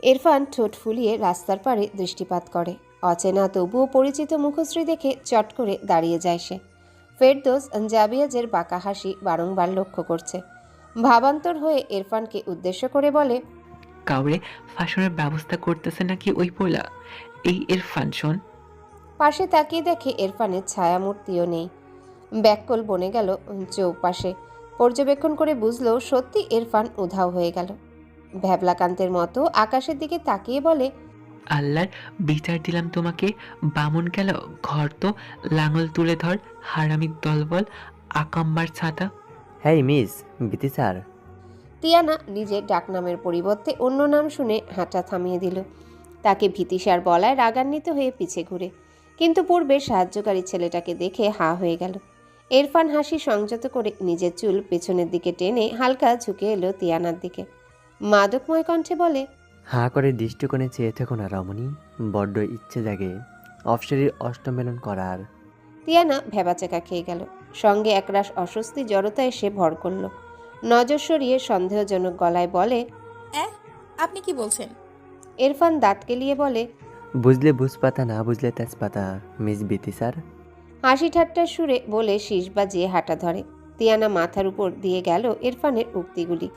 ইরফান ঠোঁট ফুলিয়ে রাস্তার পাড়ে দৃষ্টিপাত করে। অচেনা তবুও পরিচিত মুখশ্রী দেখে চট করে দাঁড়িয়ে যায় সে। ফেরদৌস জাবিয়াজের বাঁকা হাসি বারংবার লক্ষ্য করছে। ভাবান্তর হয়ে ইরফানকে উদ্দেশ্য করে বলে, কাউরে ফাঁসানোর ব্যবস্থা করতেছে নাকি ওই পোলা? এই এর ফাংশন। পাশে তাকিয়ে দেখে ইরফানের ছায়ামূর্তিও নেই। ব্যাককল বনে গেল চৌপাশে। পর্যবেক্ষণ করে বুঝলো সত্যি ইরফান উধাও হয়ে গেল। ভ্যাবলাকান্তের মতো আকাশের দিকে তাকিয়ে বলে, আল্লাহর বিচার দিলাম তোমাকে, বামুন গেল ঘর তো লাঙল তুলে ধর, হারামির দলবল, আকাম্বার ছাতা। হ্যাঁ মিস বিতি স্যার। তিয়ানা নিজের ডাকনামের পরিবর্তে অন্য নাম শুনে হাঁটা থামিয়ে দিল। তাকে ভীতিসার বলায় রাগান্বিত হয়ে পিছে ঘুরে, কিন্তু পূর্বে সাহায্যকারী ছেলেটাকে দেখে হা হয়ে গেল। ইরফান হাসি সংযত করে নিজের চুল পেছনের দিকে টেনে হালকা ঝুঁকে এলো তিয়ানার দিকে। মাদকময় কণ্ঠে বলে, হাঁ করে দৃষ্টিকোণে চেয়ে থেকো না রমণী, বড্ড ইচ্ছে জাগে অফশরীর অষ্টমেলন করার। তিয়ানা ভেবাচেকা খেয়ে গেল। সঙ্গে একরাশ অস্বস্তি জড়তা এসে ভর করল। নজর সরিয়ে সন্দেহজনক গলায় বলে, আপনি কি বলছেন? ইরফান দাঁত কেলিয়ে বলে, বুঝলে বুঝপাতা, না বুঝলে তেজপাতা মিস বিতি স্যার। হাসি ঠাট্টার সুরে বলে শীষ বাজিয়ে হাঁটা ধরে। তিয়ানা মাথার উপর দিয়ে গেল ইরফানের উক্তিগুলি।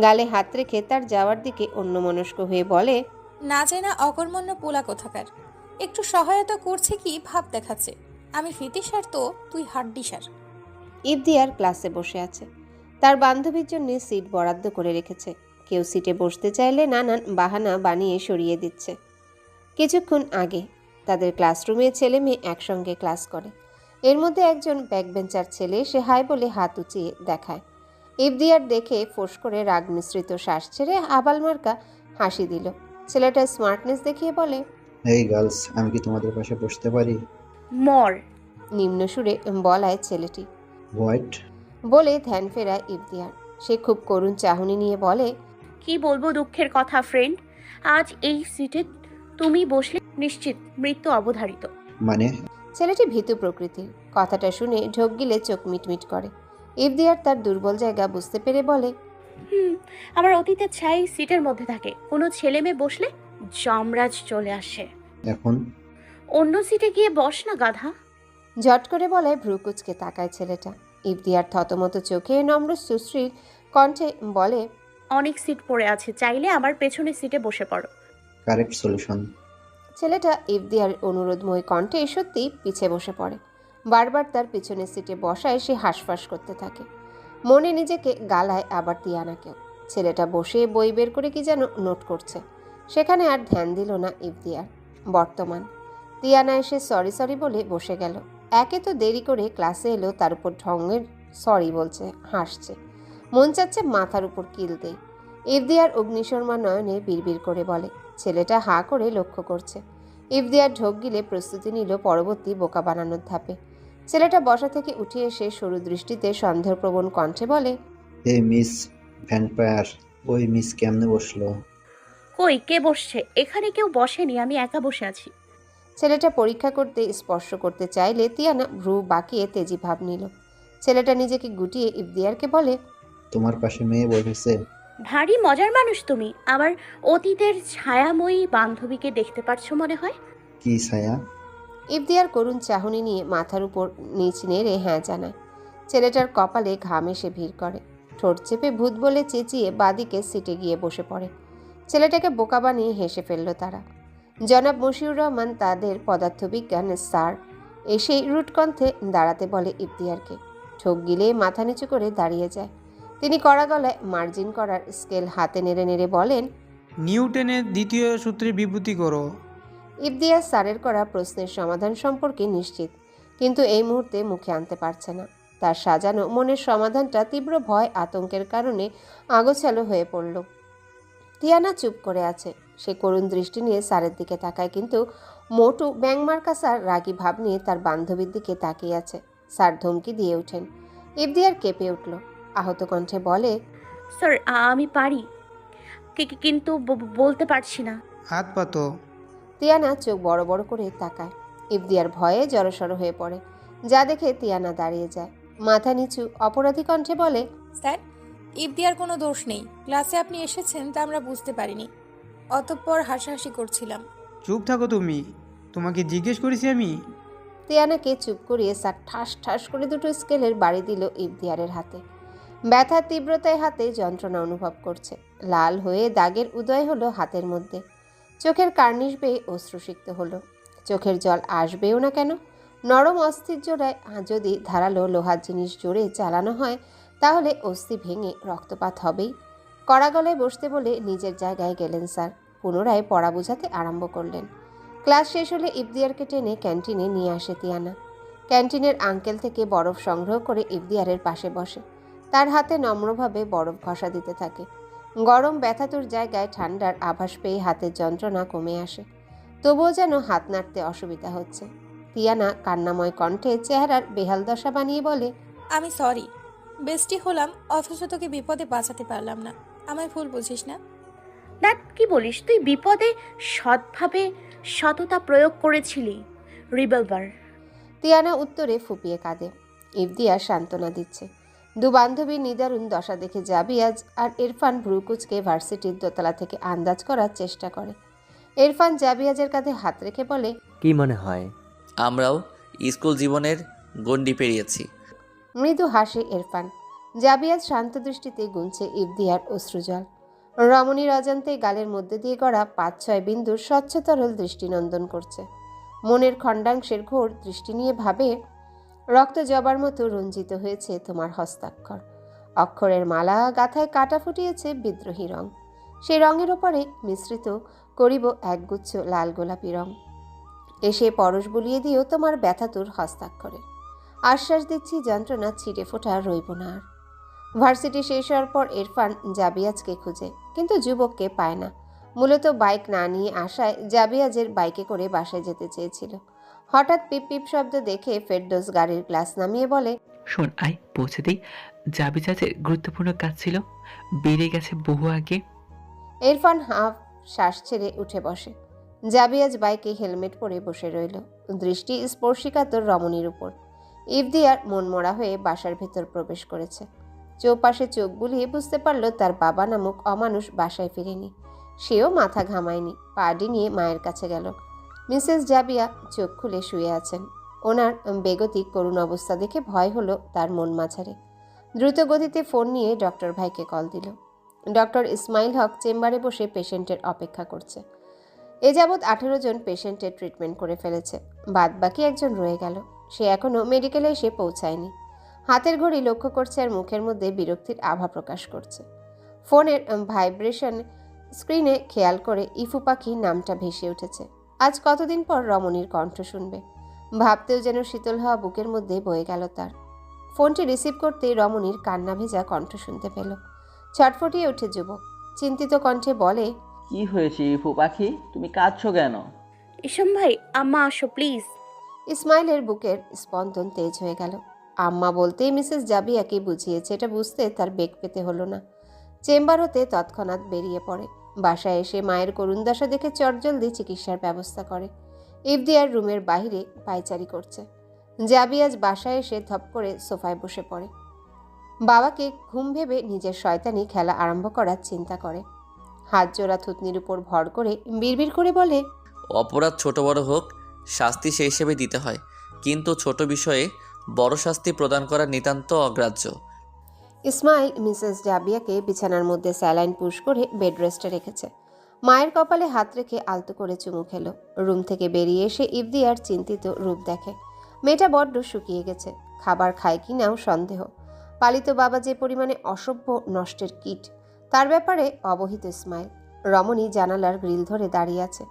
গালে হাত রেখে তার যাওয়ার দিকে অন্যমনস্ক হয়ে বলে, না চাই না অকর্মণ্য পোলা কোথাকার। একটু সহায়তা করছে কি ভাব দেখাচ্ছে। আমি ফিতিসার তো তুই হাড্ডিসার। ইফদিয়ার ক্লাসে বসে আছে। তার বান্ধবীর জন্য সিট বরাদ্দ করে রেখেছে। কেউ সিটে বসতে চাইলে নানান বাহানা বানিয়ে সরিয়ে দিচ্ছে। কিছুক্ষণ আগে তাদের ক্লাসরুমে ছেলে মেয়ে একসঙ্গে ক্লাস করে। এর মধ্যে একজন ব্যাকবেঞ্চার ছেলে সে হাই বলে হাত উঁচিয়ে দেখায়। ইফদিয়ার দেখে ফোঁস করে রাগ মিশ্রিত শ্বাস ছেড়ে আবাল মার্কা হাসি দিল। ছেলেটা স্মার্টনেস দেখিয়ে বলে, এই গার্লস, আমি কি তোমাদের পাশে বসতে পারি? মর। নিম্ন সুরে বলায় ছেলেটি। হোয়াইট বলে ধ্যান ফেরায় ইফদিয়ার। সে খুব করুণ চাহনি নিয়ে বলে, কি বলবো দুঃখের কথা ফ্রেন্ড, আজ এই সিটে তুমি বসলে নিশ্চিত মৃত্যু অবধারিত। মানে? ছেলেটি ভীতু প্রকৃতির। কথাটা শুনে ঢোক গিলে চোখ মিটমিট করে। ইফদিয়ার তার দুর্বল জায়গা বুঝতে পেরে বলে, আমার অতীতের ছাই সিটের মধ্যে থাকে। কোনো ছেলে মেয়ে বসলে যমরাজ চলে আসে। এখন অন্য সিটে গিয়ে বস না গাধা। ঝট করে বলায় ভ্রুকুচকে তাকায় ছেলেটা। ইফদিয়ার থতমত চোখে নম্র সুশ্রীর কণ্ঠে বলে, অনেক সিট পড়ে আছে, চাইলে আমার পেছনের সিটে বসে পড়ো। Correct solution. ছেলেটা ইফদিয়ার অনুরোধময় কণ্ঠে সত্যি পিছে বসে পড়ে। বারবার তার পিছনের সিটে বসায় সে হাঁসফাঁস করতে থাকে। মনে নিজেকে গালায় আবার তিয়ানাকেও। ছেলেটা বসে বই বের করে কি যেন নোট করছে। সেখানে আর ধ্যান দিল না ইফদিয়ার। বর্তমান তিয়ানা এসে সরি সরি বলে বসে গেল। একে তো দেরি করে ক্লাসে এলো, তার উপর ঢঙের সরি বলছে, হাসছে। মন চাচ্ছে মাথার উপর কিল দেই। ইফদিয়ার অগ্নিশর্মা নয়নে বিড়বিড় করে বলে। ছেলেটা হাঁ করে লক্ষ্য করছে। ইফদিয়ার ঢোক গিলে প্রস্তুতি নিল পরবর্তী বোকা বানানোর ধাপে। ছেলেটা বসা থেকে উঠে এসে সরু দৃষ্টিতে সন্দেহপ্রবণ কণ্ঠে বলে, এই মিস ভ্যাম্পায়ার, ওই মিস কেমনে বসলো? কই কে বসছে? এখানে কেউ বসেনি, আমি একা বসে আছি। ছেলেটা পরীক্ষা করতে স্পর্শ করতে চাইলে তিয়ানা ভ্রু বাঁকিয়ে তেজি ভাব নিল। ছেলেটা নিজেকে গুটিয়ে ইফতিয়ারকে বলে, তোমার পাশে মেয়ে বসেছে? ভারী মজার মানুষ তুমি। আমার অতীতের ছায়াময়ী বান্ধবীকে দেখতে পারছো মনে হয়। কি ছায়া? ইফতিয়ার করুণ চাহনি নিয়ে মাথার উপর নিচ নেড়ে হ্যাঁ জানায়। ছেলেটার কপালে ঘাম এসে ভিড় করে। ঠোঁট চেপে ভূত বলে চেঁচিয়ে বাদিকে সিটে গিয়ে বসে পড়ে। ছেলেটাকে বোকা বানিয়ে হেসে ফেলল তারা। জনাব মশিউর রহমান তাদের পদার্থবিজ্ঞানের স্যার এসেই রুটকণ্ঠে দাঁড়াতে বলে ইফতিয়ারকে। ঠোক গিলে মাথা নিচু করে দাঁড়িয়ে যায়। তিনি কড়া গলায় মার্জিন করার স্কেল হাতে নেড়ে নেড়ে বলেন, নিউটনের দ্বিতীয় সূত্রের বিবৃতি করো। ইফতিয়ার স্যারের করা প্রশ্নের সমাধান সম্পর্কে নিশ্চিত, কিন্তু এই মুহূর্তে মুখে আনতে পারছে না। তার সাজানো মনের সমাধানটা তীব্র ভয় আতঙ্কের কারণে আগোছালো হয়ে পড়ল। তিয়ানা চুপ করে আছে। সে করুণ দৃষ্টি নিয়ে স্যারের দিকে তাকায়, কিন্তু মোটু ব্যাংমার্কা স্যার রাগী ভাব নিয়ে তার বান্ধবীর দিকে তাকিয়ে আছে। স্যার ধমকি দিয়ে ওঠেন। ইফতিয়ার কেঁপে উঠল। আহত কণ্ঠে বলে, স্যার আমি পারি, কিন্তু বলতে পারছি না। হাত পাতো। তিয়ানা চোখ বড় বড় করে তাকায়। ইফতিয়ার ভয়ে জড়সড় হয়ে পড়ে, যা দেখে তিয়ানা দাঁড়িয়ে যায়। মাথা নিচু অপরাধী কণ্ঠে বলে, স্যার, ইফতিয়ার কোনো দোষ নেই। ক্লাসে আপনি এসেছেন তা আমরা বুঝতে পারিনি, অতঃপর হাসাহাসি করছিলাম। চুপ থাকো তুমি, তোমাকে জিজ্ঞেস করেছি আমি। তিয়ানাকে চুপ করিয়ে স্যার ঠাস ঠাস করে দুটো স্কেলের বাড়ি দিল ইফতিয়ারের হাতে। ব্যথার তীব্রতায় হাতে যন্ত্রণা অনুভব করছে। লাল হয়ে দাগের উদয় হলো হাতের মধ্যে। চোখের কার্নিশ বেয়ে অশ্রুসিক্ত হলো। চোখের জল আসবেও না কেন? নরম অস্থির জোড়ায় যদি ধারালো লোহার জিনিস জোরে চালানো হয়, তাহলে অস্থি ভেঙে রক্তপাত হবেই। কড়া গলায় বসতে বলে নিজের জায়গায় গেলেন স্যার। পুনরায় পড়া বোঝাতে আরম্ভ করলেন। ক্লাস শেষ হলে ইফতিয়ারকে টেনে ক্যান্টিনে নিয়ে আসে তিয়ানা। ক্যান্টিনের আঙ্কেল থেকে বরফ সংগ্রহ করে ইফতিয়ারের পাশে বসে। তার হাতে নম্রভাবে বরফ ঘষা দিতে থাকে। গরম ব্যথাতুর জায়গায় ঠান্ডার আভাস পেয়ে হাতের যন্ত্রণা কমে আসে। তবুও যেন হাত নাড়তে অসুবিধা হচ্ছে। তিয়ানা কান্নাময় কণ্ঠে চেহারার বেহাল দশা বানিয়ে বলে, আমি সরি, বেস্টি হলাম অথচ তোকে বিপদে বাঁচাতে পারলাম না। আমায় ভুল বুঝিস না। দ্যাট কি বলিস তুই? বিপদে সৎভাবে সততা প্রয়োগ করেছিলি। রিভলভার। তিয়ানা উত্তরে ফুপিয়ে কাঁদে। ইফতিয়ার সান্ত্বনা দিচ্ছে। দু বান্ধবীর নিদারুণ দশা দেখে জাবিয়াজ আর ইরফান ভ্রুকুচকে ভার্সিটির দোতলা থেকে আন্দাজ করার চেষ্টা করে। ইরফান জাবিয়াজের কাঁধে হাত রেখে বলে, কি মনে হয়? আমরাও স্কুল জীবনের গণ্ডি পেরিয়েছি। মৃদু হাসে ইরফান। জাবিয়াজ শান্ত দৃষ্টিতে গুনছে ইফতিয়ার অশ্রুজল। রমণীর অজান্তে গালের মধ্যে দিয়ে গড়া 5-6 বিন্দুর স্বচ্ছ তরল দৃষ্টিনন্দন করছে। মনের খণ্ডাংশের ঘোর দৃষ্টি নিয়ে ভাবে, রক্ত জবার মতো রঞ্জিত হয়েছে তোমার হস্তাক্ষর। অক্ষরের মালা গাথায় কাটা ফুটিয়েছে বিদ্রোহী রং। সেই রঙের ওপরে মিশ্রিত করিব একগুচ্ছ লাল গোলাপি রং। এসে পরশ বুলিয়ে দিও তোমার ব্যথাতুর হস্তাক্ষরে। আশ্বাস দিচ্ছি যন্ত্রণা ছিটে ফোটা রইব না আর। ভার্সিটি শেষ হওয়ার পর ইরফান জাবিয়াজকে খুঁজে, কিন্তু যুবককে পায় না। মূলত বাইক না নিয়ে আসায় জাবিয়াজের বাইকে করে বাসায় যেতে চেয়েছিল। হঠাৎ পিপ পিপ শব্দ দেখে ফেরদৌস গাড়ির গ্লাস নামিয়ে বলে, শোন আয় পৌঁছে দিই, যাবি যাতে গুরুত্বপূর্ণ কাজ ছিল, বেরিয়ে গেছে বহু আগে। ইরফান হাফ শ্বাস ছেড়ে উঠে বসে। জাবিয়াজ বাইকে হেলমেট পরে বসে রইল, দৃষ্টি স্পর্শিকাতর রমণীর উপর। ইফতিয়ার মনমরা হয়ে বাসার ভেতর প্রবেশ করেছে। চৌপাশে চোখ বুলিয়ে বুঝতে পারল তার বাবা নামক অমানুষ বাসায় ফিরেনি। সেও মাথা ঘামায়নি। পাডি নিয়ে মায়ের কাছে গেল। মিসেস জাবিয়া চোখ খুলে শুয়ে আছেন। ওনার বেগতিক করুণ অবস্থা দেখে ভয় হলো তার মন মাঝারে। দ্রুত গতিতে ফোন নিয়ে ডক্টর ভাইকে কল দিল। ডক্টর ইসমাইল হক চেম্বারে বসে পেশেন্টের অপেক্ষা করছে। এ যাবৎ 18 জন পেশেন্টের ট্রিটমেন্ট করে ফেলেছে। বাদ বাকি একজন রয়ে গেল। সে এখনও মেডিকেলে এসে পৌঁছায়নি। হাতের ঘড়ি লক্ষ্য করছে আর মুখের মধ্যে বিরক্তির আভা প্রকাশ করছে। ফোনের ভাইব্রেশন স্ক্রিনে খেয়াল করে ইফু পাখি নামটা ভেসে উঠেছে। আজ কতদিন পর রমণীর কণ্ঠ শুনবে। ভাবতেও যেন শীতল হাওয়া বুকের মধ্যে বয়ে গেল তার। ফোনটি রিসিভ করতেই রমণীর কান্না ভেজা কণ্ঠ শুনতে পেল। ছটফটিয়ে ওঠে যুবক। চিন্তিত কণ্ঠে বলে, কি হয়েছে ইফু পাখি, তুমি কাঁদছো কেন? ইসম ভাই, আম্মা আসো প্লিজ। ইসমাইলের বুকের স্পন্দন তেজ হয়ে গেল। আম্মা বলতেই মিসেস জাবিয়াকে বুঝিয়েছে, এটা বুঝতে তার বেগ পেতে হলো না। চেম্বার হতে তৎক্ষণাৎ বেরিয়ে পড়ে। বাসায় এসে মায়ের করুণ দশা দেখে চটজলদি চিকিৎসার ব্যবস্থা করে। ইফদিয়ার রুমের বাইরে পায়চারি করছে। জাবিয়াজ বাসায় এসে ধপ করে সোফায় বসে পড়ে। বাবাকে ঘুম ভেবে নিজের শয়তানি খেলা আরম্ভ করার চিন্তা করে। হাত জোড়া থুতনির উপর ভর করে বিড়বিড় করে বলে, অপরাধ ছোট বড় হোক, শাস্তি সেই হিসেবে দিতে হয়, কিন্তু ছোট বিষয়ে বড় শাস্তি প্রদান করা নিতান্ত অগ্রাহ্য। ইসমাইল মিসেস জাবিয়াকে বিছানার মধ্যে স্যালাইন পুশ করে বেড রেস্টে রেখেছে। মায়ের কপালে হাত রেখে আলতো করে চুমু খেলো। রুম থেকে বেরিয়ে এসে ইফদিয়ার চিন্তিত রূপ দেখে। মেয়েটা বড্ড শুকিয়ে গেছে, খাবার খায় কি নাও সন্দেহ। পালিত বাবা যে পরিমাণে অসভ্য, নষ্টের কীট, তার ব্যাপারে অবহিত ইসমাইল। রমণী জানালার গ্রিল ধরে দাঁড়িয়ে আছে।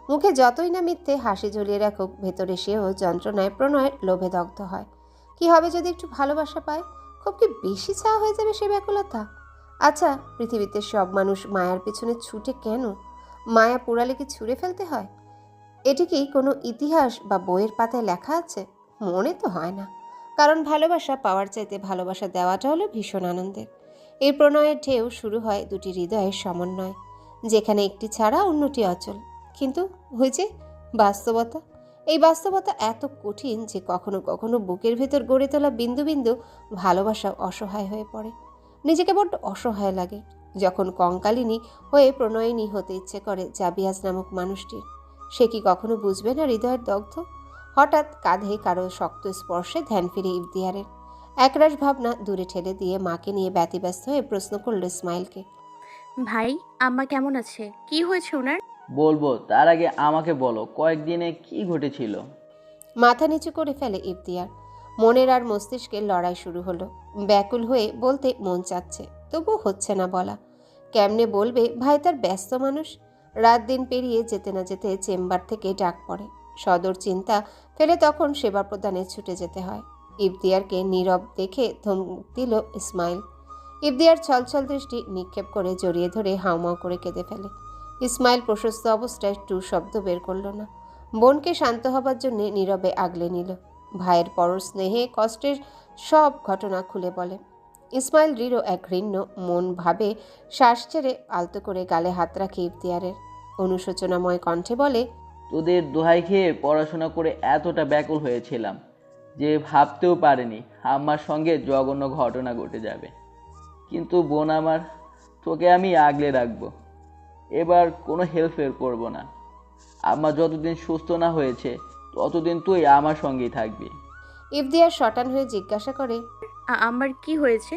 মুখে যতই না মিথ্যে হাসি ঝুলিয়ে রাখুক, ভেতরে সেও যন্ত্রণায় প্রণয়ের লোভে দগ্ধ হয়। কি হবে যদি একটু ভালোবাসা পায়? খুব কি বেশি চাওয়া হয়ে যাবে সে ব্যাকুলতা? আচ্ছা, পৃথিবীতে সব মানুষ মায়ার পেছনে ছুটে কেন? মায়া পুরালে কি ছুঁড়ে ফেলতে হয়? এটি কি কোনো ইতিহাস বা বইয়ের পাতায় লেখা আছে? মনে তো হয় না। কারণ ভালোবাসা পাওয়ার চাইতে ভালোবাসা দেওয়াটা হলো ভীষণ আনন্দের। এই প্রণয়ের ঢেউ শুরু হয় দুটি হৃদয়ের সমন্বয়, যেখানে একটি ছাড়া অন্যটি অচল। কিন্তু হয়েছে বাস্তবতা। এই বাস্তবতা এত কঠিন যে কখনো কখনো বুকের ভেতর গড়ে তোলা বিন্দু বিন্দু ভালোবাসা অসহায় হয়ে পড়ে। নিজেকে বড্ড অসহায় লাগে যখন কঙ্কালিনী হয়ে প্রণয়িনী হতে ইচ্ছে করে জাবিয়াজ নামক মানুষটির। সে কি কখনো বুঝবে না হৃদয়ের দগ্ধ? হঠাৎ কাঁধে কারো শক্ত স্পর্শে ধ্যান ফিরে ইফদিয়ারের। একরাশ ভাবনা দূরে ঠেলে দিয়ে মাকে নিয়ে ব্যতিব্যস্ত হয়ে প্রশ্ন করল ইসমাইলকে, ভাই, আম্মা কেমন আছে? কি হয়েছে ওনার? বলবো, তার আগে আমাকে বলো কয়েকদিনে কি ঘটেছিল। মাথা নিচু করে ফেলে ইফতিয়ার। মনের আর মস্তিষ্কের লড়াই শুরু হলো। ব্যাকুল হয়ে বলতে মন চাচ্ছে, তবু হচ্ছে না বলা। কেমনে বলবে? ভাই তার ব্যস্ত মানুষ। রাত দিন পেরিয়ে যেতে না যেতে চেম্বার থেকে ডাক পড়ে। সদর চিন্তা ফেলে তখন সেবা প্রদানে ছুটে যেতে হয়। ইফতিয়ারকে নীরব দেখে ধমক দিল ইসমাইল। ইফতিয়ার ছলছল দৃষ্টি নিক্ষেপ করে জড়িয়ে ধরে হাউমাউ করে কেঁদে ফেলে। ইসমাইল প্রশস্ত অবস্থায় টু শব্দ বের করল না। বোনকে শান্ত হবার জন্য নীরবে আগলে নিল। ভাইয়ের পরর স্নেহে কষ্টের সব ঘটনা খুলে বলে। ইসমাইল দৃঢ় এক ঘৃণ্য মন ভাবে শ্বাস ছেড়ে আলতো করে গালে হাত রাখে ইফতিয়ারের। অনুশোচনাময় কণ্ঠে বলে, তোদের দোহাই খেয়ে পড়াশোনা করে এতটা ব্যাকুল হয়েছিলাম যে ভাবতেও পারিনি আমার সঙ্গে জঘন্য ঘটনা ঘটে যাবে। কিন্তু বোন আমার, তোকে আমি আগলে রাখবো। এবার কোনো হেল্পফেল করব না। আম্মা যতদিন সুস্থ না হয়েছে ততদিন তুই আমার সঙ্গেই থাকবি। ইফতিয়ার শটান হয়ে জিজ্ঞাসা করে, আমার কি হয়েছে?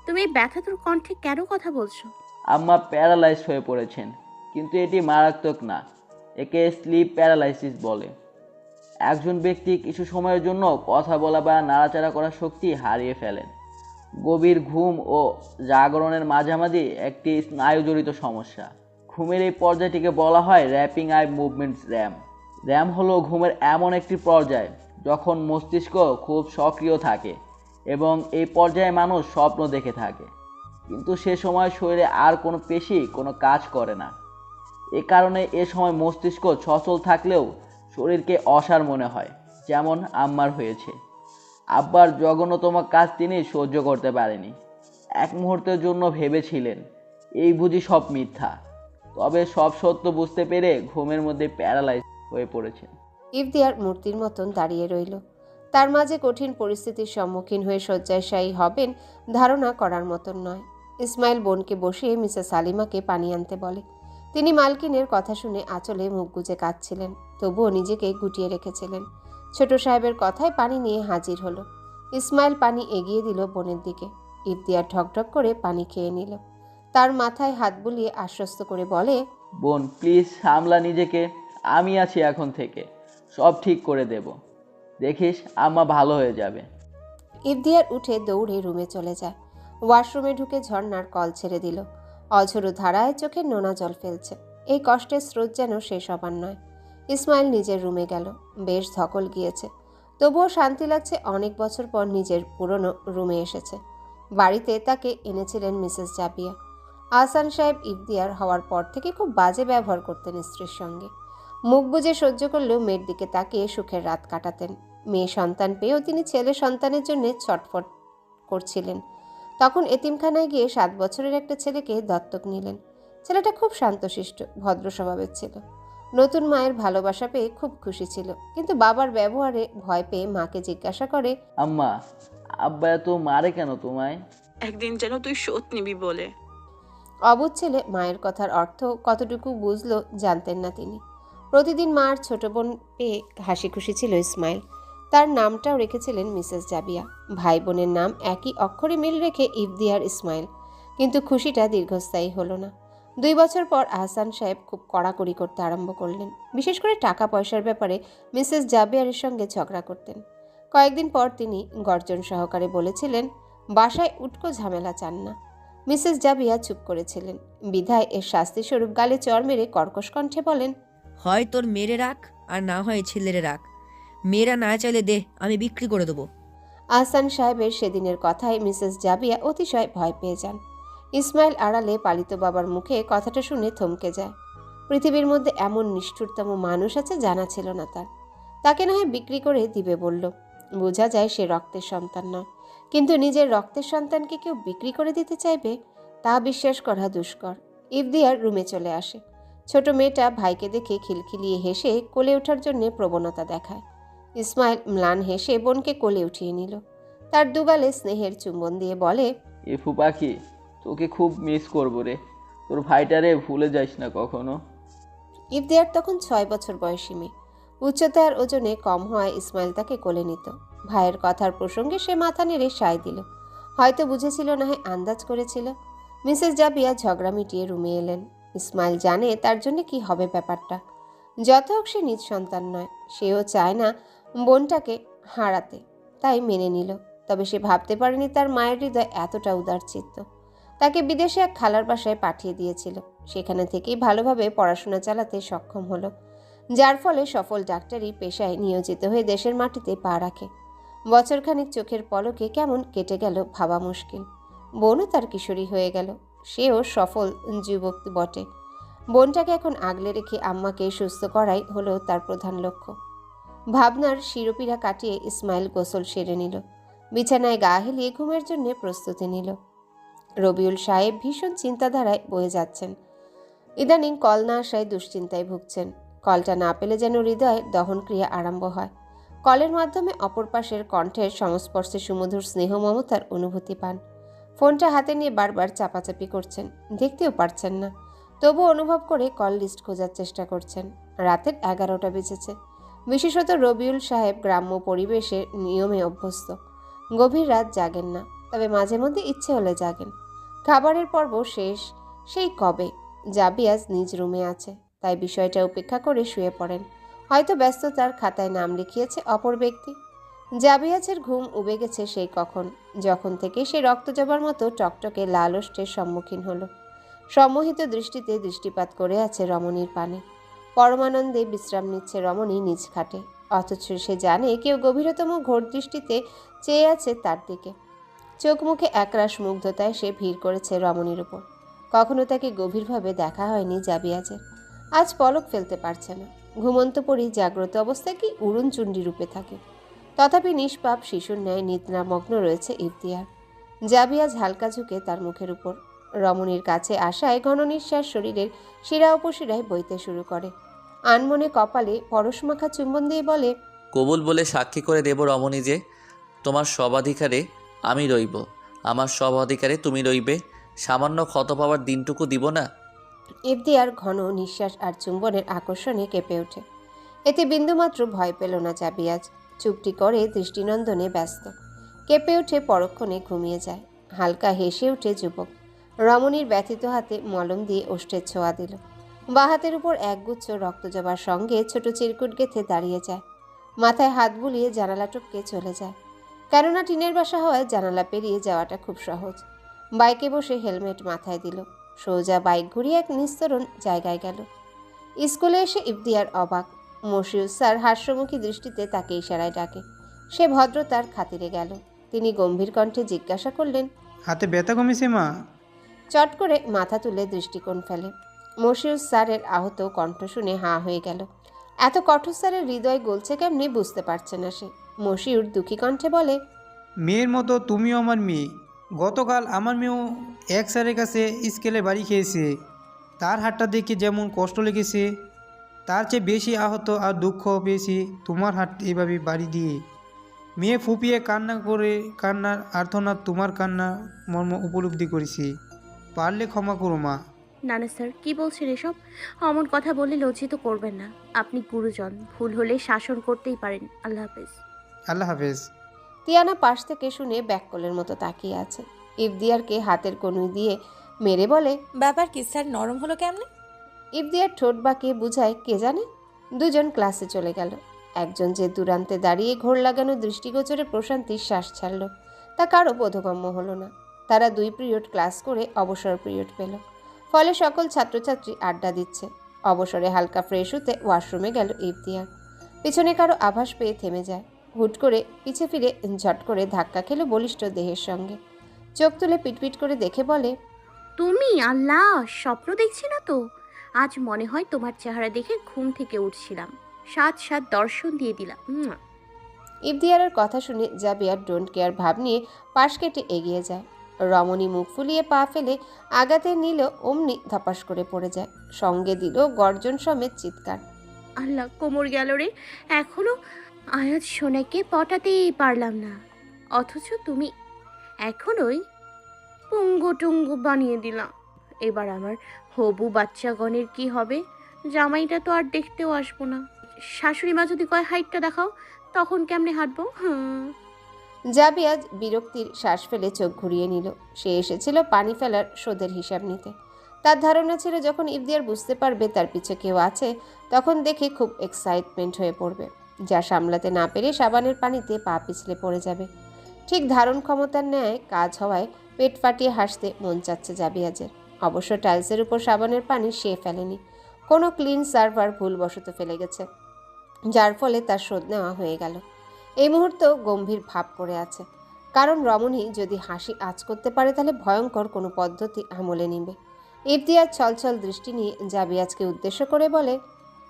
তুমি এই ব্যথাতুর কণ্ঠে কেন কথা বলছো? আম্মা প্যারালাইজড হয়ে পড়েছেন, কিন্তু এটি মারাত্মক না। একে স্লিপ প্যারালাইসিস বলে। একজন ব্যক্তি কিছু সময়ের জন্য কথা বলা বা নাড়াচাড়া করার শক্তি হারিয়ে ফেলেন। গভীর ঘুম ও জাগরণের মাঝামাঝি একটি স্নায়ুজড়িত সমস্যা। ঘুমের এই পর্যায়টিকে বলা হয় wrapping I movements RAM. RAM হলো ঘুমের এমন একটি পর্যায় যখন মস্তিষ্ক খুব সক্রিয় থাকে এবং এই পর্যায়ে মানুষ স্বপ্ন দেখে থাকে, কিন্তু সে সময় শরীরে আর কোনো পেশি কোনো কাজ করে না। এ কারণে এ সময় মস্তিষ্ক সচল থাকলেও শরীরকে অসাড় মনে হয়, যেমন আম্মার হয়েছে। আব্বার জঘন্যতম কাজ তিনি সহ্য করতে পারেনি। এক মুহূর্তের জন্য ভেবেছিলেন এই বুঝি সব মিথ্যা, তবে সব সত্য বুঝতে পেরে ঘুমের মধ্যে প্যারালাইজ হয়ে পড়েছেন। ইফতিয়ার মূর্তির মতন দাঁড়িয়ে রইল। তার মাঝে কঠিন পরিস্থিতির সম্মুখীন হয়ে শয্যাশায়ী হবেন ধারণা করার মতন নয়। ইসমাইল বোনকে বসিয়ে মিসেস সালিমাকে পানি আনতে বলে। তিনি মালকিনের কথা শুনে আঁচলে মুখ গুজে কাঁদছিলেন, তবুও নিজেকে গুটিয়ে রেখেছিলেন। ছোট সাহেবের কথায় পানি নিয়ে হাজির হলো। ইসমাইল পানি এগিয়ে দিল বোনের দিকে। ইফতিয়ার ঢকঢক করে পানি খেয়ে নিল। তার মাথায় হাত বুলিয়ে আশ্বস্ত করে বলে, বোন প্লিজ সামলা নিজেকে, আমি আছি এখন থেকে, সব ঠিক করে দেব, দেখিস আম্মা ভালো হয়ে যাবে। ইফতিয়ার উঠে দৌড়ে রুমে চলে যায়। ওয়াশরুমে ঢুকে ঝর্ণার কল ছেড়ে দিল। অঝোরো ধারায় চোখে নোনা জল ফেলছে। এই কষ্টের স্রোত যেন শেষ হবার নয়। ইসমাইল নিজের রুমে গেল। বেশ ধকল গিয়েছে, তবুও শান্তি লাগছে। অনেক বছর পর নিজের পুরনো রুমে এসেছে। বাড়িতে তাকে এনেছিলেন মিসেস জাবিয়া। আহসান সাহেব ইফতিয়ার হওয়ার পর থেকে খুব বাজে ব্যবহার করতেন স্ত্রীর সঙ্গে। মুখ বুজে সহ্য করলেও মেয়ের দিকে তাকিয়ে সুখের রাত কাটাতেন। মেয়ে সন্তান পেয়েও তিনি ছেলে সন্তানের জন্য ছটফট করছিলেন। তখন এতিমখানায় গিয়ে 7 বছরের একটা ছেলেকে দত্তক নিলেন। ছেলেটা খুব শান্তশিষ্ট, ভদ্র স্বভাবের ছিল। নতুন মায়ের ভালোবাসা পেয়ে খুব খুশি ছিল, কিন্তু বাবার ব্যবহারে ভয় পেয়ে মাকে জিজ্ঞাসা করে, আম্মা, আব্বা এত মারে কেন তোমায়? একদিন যেন তুই শোধ নিবি বলে। অবুঝ ছেলে মায়ের কথার অর্থ কতটুকু বুঝলো জানতেন না তিনি। প্রতিদিন মার ছোট বোন পেয়ে হাসি খুশি ছিল ইসমাইল। তার নামটাও রেখেছিলেন মিসেস জাবিয়া। ভাই বোনের নাম একই অক্ষরে মিল রেখে ইফদিয়ার ইসমাইল। কিন্তু খুশিটা দীর্ঘস্থায়ী হলো না। 2 বছর পর আহসান সাহেব খুব কড়াকড়ি করতে আরম্ভ করলেন। বিশেষ করে টাকা পয়সার ব্যাপারে মিসেস জাবিয়ারের সঙ্গে ঝগড়া করতেন। কয়েকদিন পর তিনি গর্জন সহকারে বলেছিলেন, বাসায় উটকো ঝামেলা চান না। মিসেস জাবিয়া চুপ করেছিলেন। বিধায় এর শাস্তিস্বরূপ গালে চড় মেরে কর্কশ কণ্ঠে বলেন, হয় তোর মেরে রাখ, আর না হয় ছেলেরে রাখ। মেয়েরা না চাইলে দে, আমি বিক্রি করে দেবো। আহসান সাহেবের সেদিনের কথায় মিসেস জাবিয়া অতিশয় ভয় পেয়ে যান। ইসমাইল আড়ালে পালিত বাবার মুখে কথাটা শুনে থমকে যায়। পৃথিবীর মধ্যে এমন নিষ্ঠুরতম মানুষ আছে জানা ছিল না তার। তাকে না হয় বিক্রি করে দিবে বলল। বোঝা যায় সে রক্তের সন্তান নয়, কিন্তু নিজের রক্তের সন্তানকে কেউ বিক্রি করে দিতে চাইবে তা বিশ্বাস করা দুষ্কর। ইফদিয়ার রুমে চলে আসে। ছোট মেয়েটা ভাইকে দেখে খিলখিলিয়ে হেসে কোলে ওঠার জন্য প্রবণতা দেখায়। ইসমাইল ম্লান হেসে বোনকে কোলে উঠিয়ে নিল। তার দুগালে স্নেহের চুম্বন দিয়ে বলে, ইফু পাখি, তোকে খুব মিস করবো রে। তোর ভাইটারে ভুলে যাস না কখনো। ইফদিয়ার তখন 6 বছর বয়সী মেয়ে। উচ্চতা আর ওজনে কম হওয়ায় ইসমাইল তাকে কোলে নিত। ভাইয়ের কথার প্রসঙ্গে সে মাথা নেড়ে সায় দিল। হয়তো বুঝেছিল না হয় আন্দাজ করেছিল। মিসেস জাবিয়া ঝগড়া মিটিয়ে রুমে এলেন। ইসমাইল জানে তার জন্য কি হবে ব্যাপারটা। যত হোক সে নিজ সন্তান নয়, সেও চায় না বোনটাকে হারাতে, তাই মেনে নিল। তবে সে ভাবতে পারেনি তার মায়ের হৃদয় এতটা উদারচিত্ত। তাকে বিদেশে এক খালার বাসায় পাঠিয়ে দিয়েছিল। সেখানে থেকেই ভালোভাবে পড়াশোনা চালাতে সক্ষম হলো, যার ফলে সফল ডাক্তারি পেশায় নিয়োজিত হয়ে দেশের মাটিতে পা রাখে। বছরখানিক চোখের পলকে কেমন কেটে গেল ভাবা মুশকিল। বোনও তার কিশোরী হয়ে গেল। সেও সফল যুবক বটে। বোনটাকে এখন আগলে রেখে আম্মাকে সুস্থ করাই হলো তার প্রধান লক্ষ্য। ভাবনার শিরোপীড়া কাটিয়ে ইসমাইল গোসল সেরে নিল। বিছানায় গা হেলিয়ে ঘুমের জন্য প্রস্তুতি নিল। রবিউল সাহেব ভীষণ চিন্তাধারায় বয়ে যাচ্ছেন। ইদানিং কল না আসায় দুশ্চিন্তায় ভুগছেন। কলটা না পেলে যেন হৃদয়ের দহনক্রিয়া আরম্ভ হয়। কলের মাধ্যমে অপর পাশের কণ্ঠের সংস্পর্শে সুমধুর স্নেহ মমতার অনুভূতি পান। ফোনটা হাতে নিয়ে বারবার চাপাচাপি করছেন, দেখতেও পারছেন না। তবু অনুভব করে কল লিস্ট খোঁজার চেষ্টা করছেন। রাতের 11টা বেজেছে। বিশেষত রবিউল সাহেব গ্রাম্য পরিবেশের নিয়মে অভ্যস্ত। গভীর রাত জাগেন না, তবে মাঝে মধ্যে ইচ্ছে হলে জাগেন। খাবারের পর্ব শেষ সেই কবে। জাবিয়াজ নিজ রুমে আছে, তাই বিষয়টা উপেক্ষা করে শুয়ে পড়েন। হয়তো ব্যস্ততার খাতায় নাম লিখিয়েছে অপর ব্যক্তি। জাবিয়াজের ঘুম উবে গেছে সেই কখন, যখন থেকে সে রক্তজবার মতো টকটকে লাল ওষ্ঠের সম্মুখীন হলো। সম্মোহিত দৃষ্টিতে দৃষ্টিপাত করে আছে রমণীর পানে। পরমানন্দে বিশ্রাম নিচ্ছে রমণী নিজ খাটে, অথচ সে জানে কেউ গভীরতম ঘোর দৃষ্টিতে চেয়ে আছে তার দিকে। চোখ মুখে একরাশ মুগ্ধতায় সে ভিড় করেছে রমণীর উপর। কখনো তাকে গভীরভাবে দেখা হয়নি জাবিয়াজের। আজ পলক ফেলতে পারছে না। ঘুমন্ত পরি জাগ্রত অবস্থায় কি উড়নচণ্ডী রূপে থাকে। তথাপি নিষ্পাপ শিশুর ন্যায় নিদ্রামগ্ন রয়েছে ইফতিয়ার। জাবিয়াজ হালকা ঝুঁকে তার মুখের উপর। রমণীর কাছে আসায় ঘন নিঃশ্বাস শরীরের শিরা উপশিরায় বইতে শুরু করে। আনমনে কপালে পরশমাখা চুম্বন দিয়ে বলে, কবুল বলে সাক্ষী করে দেব রমণী যে তোমার সব অধিকারে আমি রইব, আমার সব অধিকারে তুমি রইবে। সামান্য ক্ষত পাওয়ার দিনটুকু দিব না। ইফতিয়ার ঘন নিঃশ্বাস আর চুম্বনের আকর্ষণে কেঁপে ওঠে। এতে বিন্দুমাত্র ভয় পেল না জাবিয়াজ। চুপটি করে দৃষ্টিনন্দনে ব্যস্ত। কেঁপে উঠে পরক্ষণে ঘুমিয়ে যায়। হালকা হেসে উঠে যুবক। রমণীর ব্যথিত হাতে মলম দিয়ে ওষ্ঠের ছোঁয়া দিল। বাঁ হাতের উপর একগুচ্ছ রক্তজবার সঙ্গে ছোট চিরকুট গেঁথে দাঁড়িয়ে যায়। মাথায় হাত বুলিয়ে জানালা টপকে চলে যায়। কেননা টিনের বাসা হওয়ায় জানালা পেরিয়ে যাওয়াটা খুব সহজ। বাইকে বসে হেলমেট মাথায় দিল। সোজা বাইক ঘুরিয়ে এক নিস্তরণ জায়গায় গেল। স্কুলে এসে ইফতিয়ার অবাক। মশিউর স্যার হাস্যমুখী দৃষ্টিতে তাকে ইশারায় ডাকে। সে ভদ্রতার খাতিরে গেল। তিনি গম্ভীর কণ্ঠে জিজ্ঞাসা করলেন, হাতে ব্যথা কমেছে মা? চট করে মাথা তুলে দৃষ্টিকোণ ফেলে। মশিউর স্যারের আহত কণ্ঠ শুনে হাঁ হয়ে গেল। এত কঠোর স্যারের হৃদয় গলছে কেমনি বুঝতে পারছে না সে। মশিউর দুঃখী কণ্ঠে বলে, মেয়ের মতো তুমিও আমার মেয়ে, গতকাল আমার মেয়েও এক স্যারের কাছে স্কেলে বাড়ি খেয়েছে। তার হাতটা দেখে যেমন কষ্ট লেগেছে, তার চেয়ে বেশি আহত আর দুঃখ পেয়েছি তোমার হাত এভাবে বাড়ি দিয়ে। মেয়ে ফুপিয়ে কান্না করে, কান্নার আর্তনাদ তোমার কান্না মর্ম উপলব্ধি করেছি। পারলে ক্ষমা করো মা। না না স্যার, কি বলছেন এসব? অমন কথা বললে লজ্জিত করবেন না। আপনি গুরুজন, ভুল হলে শাসন করতেই পারেন। আল্লাহ হাফেজ। আল্লাহ হাফেজ। তিয়ানা পাশ থেকে শুনে ব্যাককলের মতো তাকিয়ে আছে। ইফদিয়ারকে হাতের কনুই দিয়ে মেরে বলে, ব্যাপার কি স্যার, নরম হলো কেমনে? ইফদিয়ার ঠোঁট বাঁকিয়ে বুঝায়, কে জানে। দুজন ক্লাসে চলে গেল। একজন যে দূরান্তে দাঁড়িয়ে ঘোর লাগানো দৃষ্টিগোচরে প্রশান্তির শ্বাস ছাড়ল, তা কারো বোধগম্য হলো না। তারা 2 পিরিয়ড ক্লাস করে অবসর পিরিয়ড পেল। ফলে সকল ছাত্রছাত্রী আড্ডা দিচ্ছে। অবসরে হালকা ফ্রেশ হতে ওয়াশরুমে গেল ইফদিয়ার। পিছনে কারো আভাস পেয়ে থেমে যায়। হুট করে পিছে ফিরে ঝট করে ধাক্কা খেলো বলিষ্ঠ দেহের সঙ্গে। চোখ তুলে পিটপিট করে দেখে বলে, তুমি? আল্লাহ, স্বপ্ন দেখছি না তো? আজ মনে হয় তোমার চেহারা দেখে ঘুম থেকে উঠছিলাম, সাত সাত দর্শন দিয়ে দিলাম। ইফদিয়ারের কথা শুনে জাবিয়ার ডোন্ট কেয়ার ভাব নিয়ে পাশ কেটে এগিয়ে যায়। রমণী মুখ ফুলিয়ে পা ফেলে আগাতে নিল, অমনি ধপাস করে পড়ে যায়। সঙ্গে দিল গর্জন সমেত চিৎকার। আল্লাহ, কোমর গেল রে! এখনো আয়াত সোনাকে পটাতেই পারলাম না, অথচ তুমি এখনোই পুঙ্গু টুঙ্গু বানিয়ে দিলাম। এবার আমার হবু বাচ্চাগণের কি হবে? জামাইটা তো আর দেখতেও আসবো না। শাশুড়ি মা যদি কয় হাইটটা দেখাও, তখন কেমনে হাঁটবো? জাবিয়া বিরক্তির শ্বাস ফেলে চোখ ঘুরিয়ে নিল। সে এসেছিল পানি ফেলার শোধের হিসাব নিতে। তার ধারণা ছিল যখন ইফদিয়ার বুঝতে পারবে তার পিছে কেউ আছে, তখন দেখে খুব এক্সাইটমেন্ট হয়ে পড়বে, যা সামলাতে না পেরে সাবানের পানিতে পা পিছলে পড়ে যাবে। ঠিক ধারণ ক্ষমতার ন্যায় কাজ হওয়ায় পেট ফাটিয়ে হাসতে মন চাচ্ছে জাবিয়াজের। অবশ্য টাইলসের উপর সাবানের পানি সে ফেলেনি, কোনো ক্লিন সার্ভার ভুলবশত ফেলে গেছে, যার ফলে তার শোধ নেওয়া হয়ে গেল। এই মুহূর্তেও গম্ভীর ভাব করে আছে, কারণ রমণী যদি হাসি আঁচ করতে পারে তাহলে ভয়ঙ্কর কোনো পদ্ধতি আমলে নিবে। ইফতিয়ার ছলছল দৃষ্টি নিয়ে জাবিয়াজকে উদ্দেশ্য করে বলে,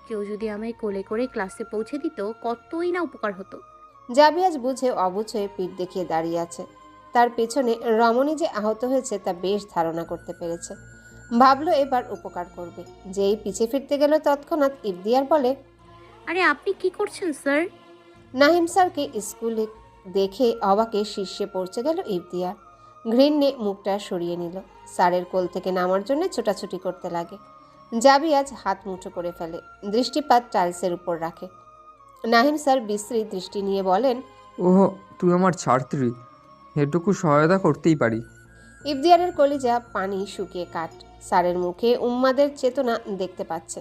কেউ যদি আমায় কোলে করে ক্লাসে পৌঁছে দিত, কতই না উপকার হতো। জাবিয়াজ বুঝে অবুঝ হয়ে পিঠ দেখিয়ে দাঁড়িয়ে আছে। তার পেছনে রমণী যে আহত হয়েছে তা বেশ ধারণা করতে পেরেছে। ভাবলো এবার উপকার করবে। যেই পিছে ফিরতে গেল তৎক্ষণাৎ ইফদিয়ার বলে, আরে আপনি কি করছেন স্যার? নাহিম স্যারকে স্কুলে দেখে অবাকে শীর্ষে পৌঁছে গেল ইফদিয়ার। ঘৃণ্যে মুখটা সরিয়ে নিল। স্যারের কোল থেকে নামার জন্য ছোটাছুটি করতে লাগে। জাবিয়াজ হাত মুঠো করে ফেলে, দৃষ্টিপাত টাইলসের উপর রাখে। নাহিম স্যার বিশ্রী দৃষ্টি নিয়ে বলেন, ওহ, তুই আমার ছাত্রী, এটুকু সহায়তা করতেই পারি। ইফদিয়ারের কলিজা পানি শুকিয়ে কাট। স্যারের মুখে উম্মাদের চেতনা দেখতে পাচ্ছে।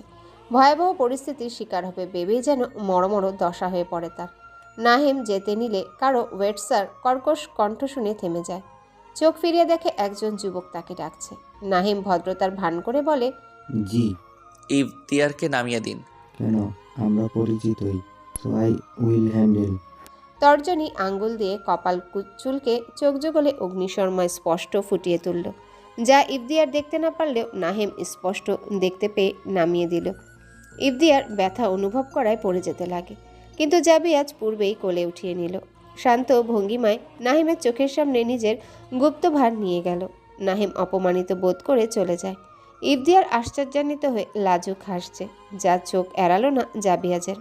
ভয়াবহ পরিস্থিতির শিকার হবে ভেবেই যেন মরমর দশা হয়ে পড়ে তার। নাহিম যেতে নিলে কারো ওয়েট স্যার কর্কশ কণ্ঠ শুনে থেমে যায়। চোখ ফিরিয়ে দেখে একজন যুবক তাকে ডাকছে। নাহিম ভদ্রতার ভান করে বলে, জি। ইফতিয়ারকে নামিয়ে দিন। কেন? আমরা পরিচিতই, সো আই উইল হ্যান্ডেল। তর্জনী আঙ্গুল দিয়ে কপাল চুলকে চোখ জগলে অগ্নিশর্মা স্পষ্ট ফুটিয়ে তুলল, যা ইফদিয়ার দেখতে না পারলেও নাহিম স্পষ্ট দেখতে পেয়ে নামিয়ে দিল। ইফদিয়ার ব্যথা অনুভব করায় পড়ে যেতে লাগে, কিন্তু জাবিয়াজ পূর্বেই কোলে উঠিয়ে নিল। শান্ত ভঙ্গিমায় নাহিমের চোখের সামনে নিজের গুপ্তভার নিয়ে গেল। নাহিম অপমানিত বোধ করে চলে যায়। ইফদিয়ার আশ্চর্যান্বিত হয়ে লাজুক হাসছে, যা চোখ এড়ালো না জাবিয়াজের।